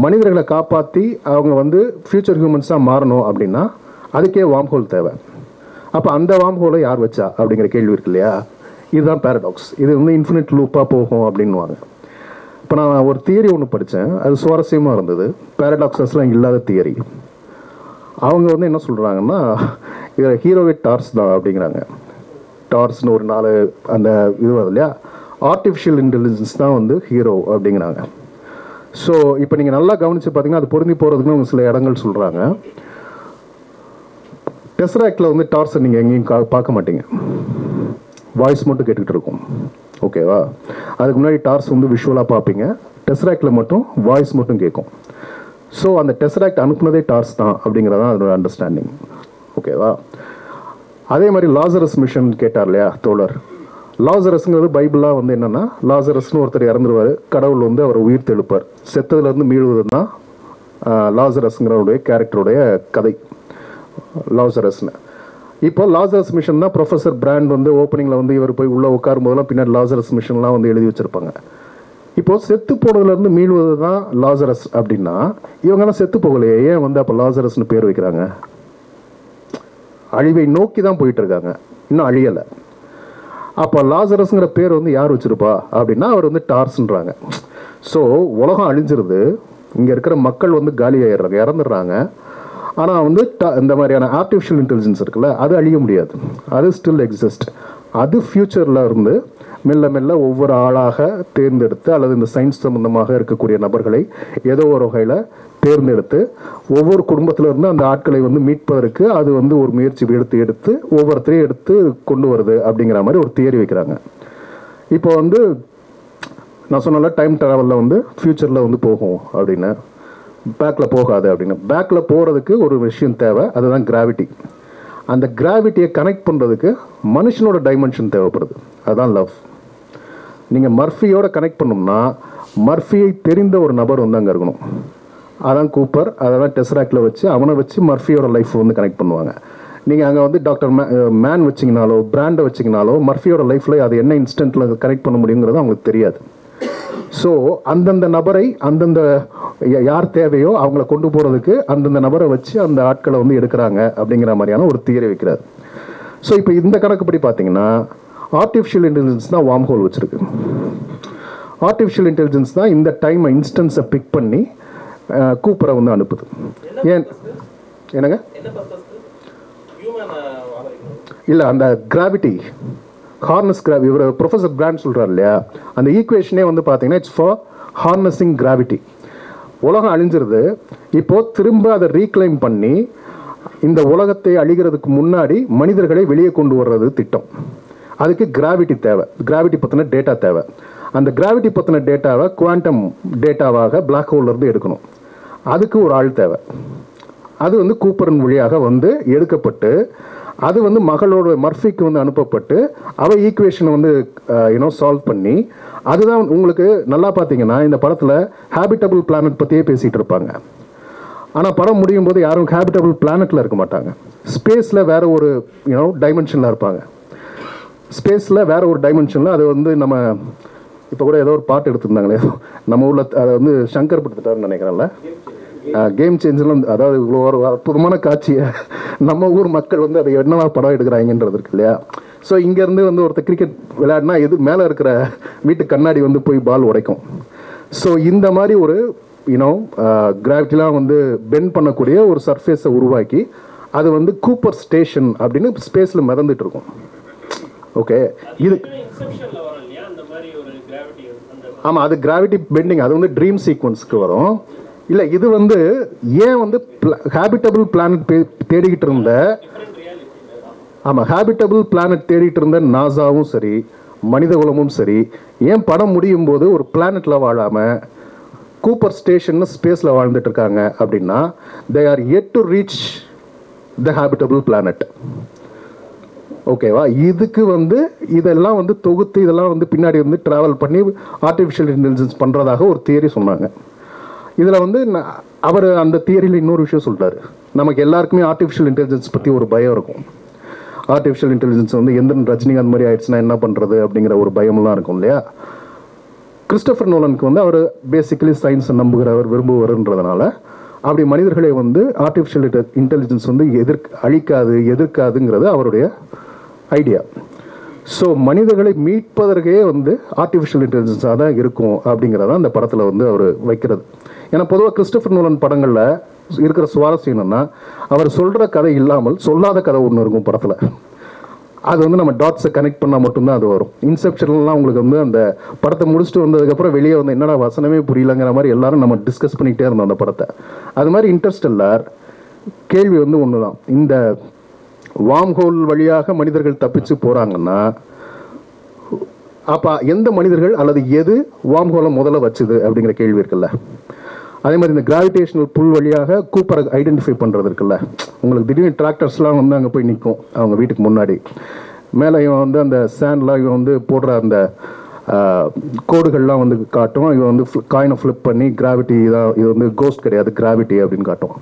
மனிதர்களை காப்பாற்றி அவங்க வந்து ஃபியூச்சர் ஹியூமன்ஸாக மாறணும் அப்படின்னா அதுக்கே வார்ம் ஹோல் தேவை. அப்போ அந்த வார்ம் ஹோலை யார் வச்சா அப்படிங்கிற கேள்வி இருக்கு இல்லையா, இதுதான் பேரடாக்ஸ். இது வந்து இன்ஃபினிட் லூப்பாக போகும் அப்படின்வாங்க. இப்போ நான் ஒரு தியரி ஒன்று படித்தேன், அது சுவாரஸ்யமாக இருந்தது. பேரடாக்ஸஸ்லாம் இல்லாத தியரி. அவங்க வந்து என்ன சொல்கிறாங்கன்னா, இதில் ஹீரோவே டார்ஸ் தான் அப்படிங்கிறாங்க. டார்ஸ்னு ஒரு 4 அந்த இது வருது இல்லையா, ஆர்டிஃபிஷியல் இன்டெலிஜென்ஸ் தான் வந்து ஹீரோ அப்படிங்கிறாங்க. ஸோ இப்போ நீங்கள் நல்லா கவனித்து பார்த்தீங்கன்னா அது பொருந்தி போகிறதுக்குன்னு அவங்க சில இடங்கள் சொல்கிறாங்க. டெஸ்ராக்டில் வந்து டார்ஸை நீங்கள் எங்கேயும் பார்க்க மாட்டீங்க, வாய்ஸ் மட்டும் கேட்டுக்கிட்டு இருக்கும். ஓகேவா? அதுக்கு முன்னாடி டார்ஸ் வந்து விஷுவலாக பார்ப்பீங்க, டெஸ்ராக்டில் மட்டும் வாய்ஸ் மட்டும் கேட்கும். ஸோ அந்த டெஸ்ராக்ட் அனுப்புனதே டார்ஸ் தான் அப்படிங்கிறதான் அதோட அண்டர்ஸ்டாண்டிங். ஓகேவா? அதே மாதிரி லாசரஸ் மிஷன் கேட்டார் இல்லையா தோழர், லாசரஸ்ங்கிறது பைபிளாக வந்து என்னென்னா, லாசரஸ்னு ஒருத்தர் இறந்துருவார், கடவுள் வந்து அவர் உயிர் தெழுப்பார், செத்ததுலேருந்து மீளுவது தான் லாசரஸ்ங்கிறவருடைய கேரக்டருடைய கதை லாசரஸ்னு. இப்போ லாசரஸ் மிஷன் தான் ப்ரொஃபஸர் பிராண்ட் வந்து ஓப்பனிங்கில் வந்து இவர் போய் உள்ளே உட்காரும் போதெல்லாம் பின்னாடி லாசரஸ் மிஷன்லாம் வந்து எழுதி வச்சுருப்பாங்க. இப்போது செத்து போனதுலேருந்து மீளுவது தான் லாசரஸ் அப்படின்னா, இவங்கெல்லாம் செத்து போகலையே, ஏன் வந்து அப்போ லாசரஸ்னு பேர் வைக்கிறாங்க? அழிவை நோக்கி தான் போயிட்டு இருக்காங்க, இன்னும் அழியலை. அப்போ லாசரஸ்ங்கிற பேர் வந்து யார் வச்சிருப்பா அப்படின்னா அவர் வந்து டார்ஸ்ன்றாங்க. ஸோ உலகம் அழிஞ்சிருது, இங்கே இருக்கிற மக்கள் வந்து காலி ஆயிடுறாங்க, இறந்துடுறாங்க. ஆனால் வந்து இந்த மாதிரியான ஆர்டிஃபிஷியல் இன்டெலிஜென்ஸ் இருக்குல்ல, அது அழிய முடியாது, அது ஸ்டில் எக்ஸிஸ்ட். அது ஃப்யூச்சரில் இருந்து மெல்ல மெல்ல ஒவ்வொரு ஆளாக தேர்ந்தெடுத்து அல்லது இந்த சயின்ஸ் சம்பந்தமாக இருக்கக்கூடிய நபர்களை ஏதோ ஒரு வகையில் தேர்ந்தெடுத்து ஒவ்வொரு குடும்பத்தில் இருந்து அந்த ஆட்களை வந்து மீட்பதற்கு அது வந்து ஒரு முயற்சி எடுத்து ஒவ்வொருத்தரையும் எடுத்து கொண்டு வருது அப்படிங்கிற மாதிரி ஒரு தியரி வைக்கிறாங்க. இப்போ வந்து நான் சொன்னால டைம் ட்ராவலில் வந்து ஃப்யூச்சரில் வந்து போகும் அப்படின்னு, பேக்கில் போகாது அப்படின்னு. பேக்கில் போகிறதுக்கு ஒரு விஷயம் தேவை, அதுதான் கிராவிட்டி. அந்த கிராவிட்டியை கனெக்ட் பண்ணுறதுக்கு மனுஷனோட டைமென்ஷன் தேவைப்படுது, அதுதான் லவ். நீங்கள் மர்ஃபியோட கனெக்ட் பண்ணோம்னா மர்ஃபியை தெரிந்த ஒரு நபர் வந்து அங்கே இருக்கணும், அதான் கூப்பர். அதெல்லாம் டெஸ்ராக்டில் வச்சு அவனை வச்சு மர்ஃபியோட லைஃப் வந்து கனெக்ட் பண்ணுவாங்க. நீங்கள் அங்கே வந்து டாக்டர் மேன் வச்சிங்கனாலோ பிராண்டை வச்சிங்கனாலோ மர்ஃபியோட லைஃப்பில் அது என்ன இன்ஸ்டன்ட்டில் கனெக்ட் பண்ண முடியுங்கிறது அவங்களுக்கு தெரியாது. ஸோ அந்தந்த நபரை அந்தந்த யார் தேவையோ அவங்கள கொண்டு போகிறதுக்கு அந்தந்த நபரை வச்சு அந்த ஆட்களை வந்து எடுக்கிறாங்க அப்படிங்கிற மாதிரியான ஒரு தியரி வைக்கிறார். ஸோ இப்போ இந்த கணக்குப்படி பார்த்தீங்கன்னா ஆர்டிஃபிஷியல் இன்டெலிஜென்ஸ் தான் வார்ம் ஹோல் வச்சுருக்கு. ஆர்டிஃபிஷியல் இன்டெலிஜென்ஸ் தான் இந்த டைம் இன்ஸ்டன்ஸை பிக் பண்ணி கூப்பரை வந்து அனுப்புது. ஏன் என்னங்க இல்லை, அந்த கிராவிட்டி ஹார்னஸ் இவர் ப்ரொஃபஸர் பிராண்ட் சொல்கிறார் இல்லையா, அந்த ஈக்குவேஷனே வந்து பார்த்தீங்கன்னா இட்ஸ் ஃபார் ஹார்னஸிங் கிராவிட்டி. உலகம் அழிஞ்சிருது, இப்போது திரும்ப அதை ரீக்ளைம் பண்ணி இந்த உலகத்தை அழிகிறதுக்கு முன்னாடி மனிதர்களை வெளியே கொண்டு வர்றது திட்டம். அதுக்கு கிராவிட்டி தேவை, கிராவிட்டி பற்றின டேட்டா தேவை. அந்த கிராவிட்டி பற்றின டேட்டாவை குவாண்டம் டேட்டாவாக பிளாக் ஹோல்லேருந்து எடுக்கணும், அதுக்கு ஒரு ஆள் தேவை. அது வந்து கூப்பரின் வழியாக வந்து எடுக்கப்பட்டு அது வந்து மகளோட மர்ஃபிக்கு வந்து அனுப்பப்பட்டு அவ ஈக்குவேஷனை வந்து சால்வ் பண்ணி, அதுதான் உங்களுக்கு நல்லா பார்த்தீங்கன்னா இந்த படத்தில் ஹேபிட்டபிள் பிளானட் பற்றியே பேசிகிட்டு இருப்பாங்க. ஆனால் படம் முடியும் போது யாரும் ஹேபிட்டபிள் பிளானட்டில் இருக்க மாட்டாங்க, ஸ்பேஸில் வேற ஒரு டைமென்ஷனில் இருப்பாங்க. ஸ்பேஸில் வேற ஒரு டைமென்ஷனில் அது வந்து நம்ம இப்போ கூட ஏதோ ஒரு பாட்டு எடுத்திருந்தாங்களே நம்ம ஊரில், அதை வந்து சங்கர் படுத்துட்டாருன்னு நினைக்கிறேன்ல, கேம் சேஞ்சர்லாம். அதாவது இவ்வளோ ஒரு அற்புதமான காட்சியை நம்ம ஊர் மக்கள் வந்து அதை என்னவா படம் எடுக்கிறாங்கன்றது இருக்கு இல்லையா. ஸோ இங்கேருந்து வந்து ஒருத்தர் கிரிக்கெட் விளையாடினா எது மேலே இருக்கிற வீட்டு கண்ணாடி வந்து போய் பால் உடைக்கும். ஸோ இந்த மாதிரி ஒரு கிராவிட்டிலாம் வந்து பெண்ட் பண்ணக்கூடிய ஒரு சர்ஃபேஸை உருவாக்கி அது வந்து கூப்பர் ஸ்டேஷன் அப்படின்னு ஸ்பேஸில் மிதந்துட்டு இருக்கும். ஓகே, இது ஆமாம், அது கிராவிட்டி பெண்டிங், அது வந்து ட்ரீம் சீக்வன்ஸ்க்கு வரும். இல்லை, இது வந்து ஏன் வந்து ஹேபிட்டபிள் பிளானட் தேடிக்கிட்டு இருந்த, ஆமாம், ஹேபிட்டபிள் பிளானட் தேடிட்டு இருந்த நாசாவும் சரி மனிதகுலமும் சரி ஏன் படம் முடியும் போது ஒரு பிளானட்டில் வாழாமல் கூப்பர் ஸ்டேஷன் ஸ்பேஸில் வாழ்ந்துட்டு இருக்காங்க அப்படின்னா they are yet to reach the habitable planet. ஓகேவா, இதுக்கு வந்து இதெல்லாம் வந்து தொகுத்து இதெல்லாம் வந்து பின்னாடி வந்து ட்ராவல் பண்ணி ஆர்டிஃபிஷியல் இன்டெலிஜென்ஸ் பண்ணுறதாக ஒரு தியரி சொன்னாங்க. இதில் வந்து அவர் அந்த தியரியில் இன்னொரு விஷயம் சொல்கிறாரு, நமக்கு எல்லாருக்குமே ஆர்டிஃபிஷியல் இன்டெலிஜென்ஸ் பற்றி ஒரு பயம் இருக்கும். ஆர்டிஃபிஷியல் இன்டெலிஜென்ஸ் வந்து எந்திரன் ரஜினிகாந்த் மாதிரி ஆயிடுச்சுன்னா என்ன பண்ணுறது அப்படிங்கிற ஒரு பயமெல்லாம் இருக்கும் இல்லையா. கிறிஸ்டோபர் நோலனுக்கு வந்து அவர் பேசிக்கலி சயின்ஸை நம்புகிறவர் விரும்புவர்ன்றதுனால அப்படி மனிதர்களை வந்து ஆர்டிஃபிஷியல் இன்டெலிஜென்ஸ் வந்து எதிர்க்காதுங்கிறது அவருடைய ஐடியா. ஸோ மனிதர்களை மீட்பதற்கே வந்து ஆர்டிஃபிஷியல் இன்டெலிஜென்ஸாக தான் இருக்கும் அப்படிங்கிறத அந்த படத்தில் வந்து அவர் வைக்கிறது. ஏன்னா பொதுவாக கிறிஸ்டோபர் நோலன் படங்களில் இருக்கிற சுவாரஸ்யம் என்னன்னா, அவர் சொல்கிற கதை இல்லாமல் சொல்லாத கதை ஒன்று இருக்கும் படத்தில். அது வந்து நம்ம டாட்ஸை கனெக்ட் பண்ணால் மட்டும்தான் அது வரும். இன்செப்ஷன்லாம் உங்களுக்கு வந்து அந்த படத்தை முடிச்சுட்டு வந்ததுக்கப்புறம் வெளியே வந்து என்னடா வசனமே புரியலங்கிற மாதிரி எல்லாரும் நம்ம டிஸ்கஸ் பண்ணிக்கிட்டே இருந்தோம் அந்த படத்தை. அது மாதிரி இன்டர்ஸ்டெல்லார் கேள்வி வந்து ஒன்று தான், இந்த வார்ம் ஹோல் வழியாக மனிதர்கள் தப்பிச்சு போகிறாங்கன்னா அப்போ எந்த மனிதர்கள் அல்லது எது வார்ம் ஹோலை முதல்ல வச்சுது அப்படிங்கிற கேள்வி இருக்குல்ல. அதே மாதிரி இந்த கிராவிடேஷனல் புல் வழியாக கூப்பரை ஐடென்டிஃபை பண்ணுறது இருக்குல்ல. உங்களுக்கு திடீர்னு டிராக்டர்ஸ்லாம் வந்து அங்கே போய் நிற்கும் அவங்க வீட்டுக்கு முன்னாடி, மேலே இவன் வந்து அந்த சேண்ட்லாம் இவன் வந்து போடுற அந்த கோடுகள்லாம் வந்து காட்டும். இவன் வந்து காயினை ஃப்ளிப் பண்ணி கிராவிட்டி தான், இது வந்து கோஸ்ட் கிடையாது கிராவிட்டி அப்படின்னு காட்டும்.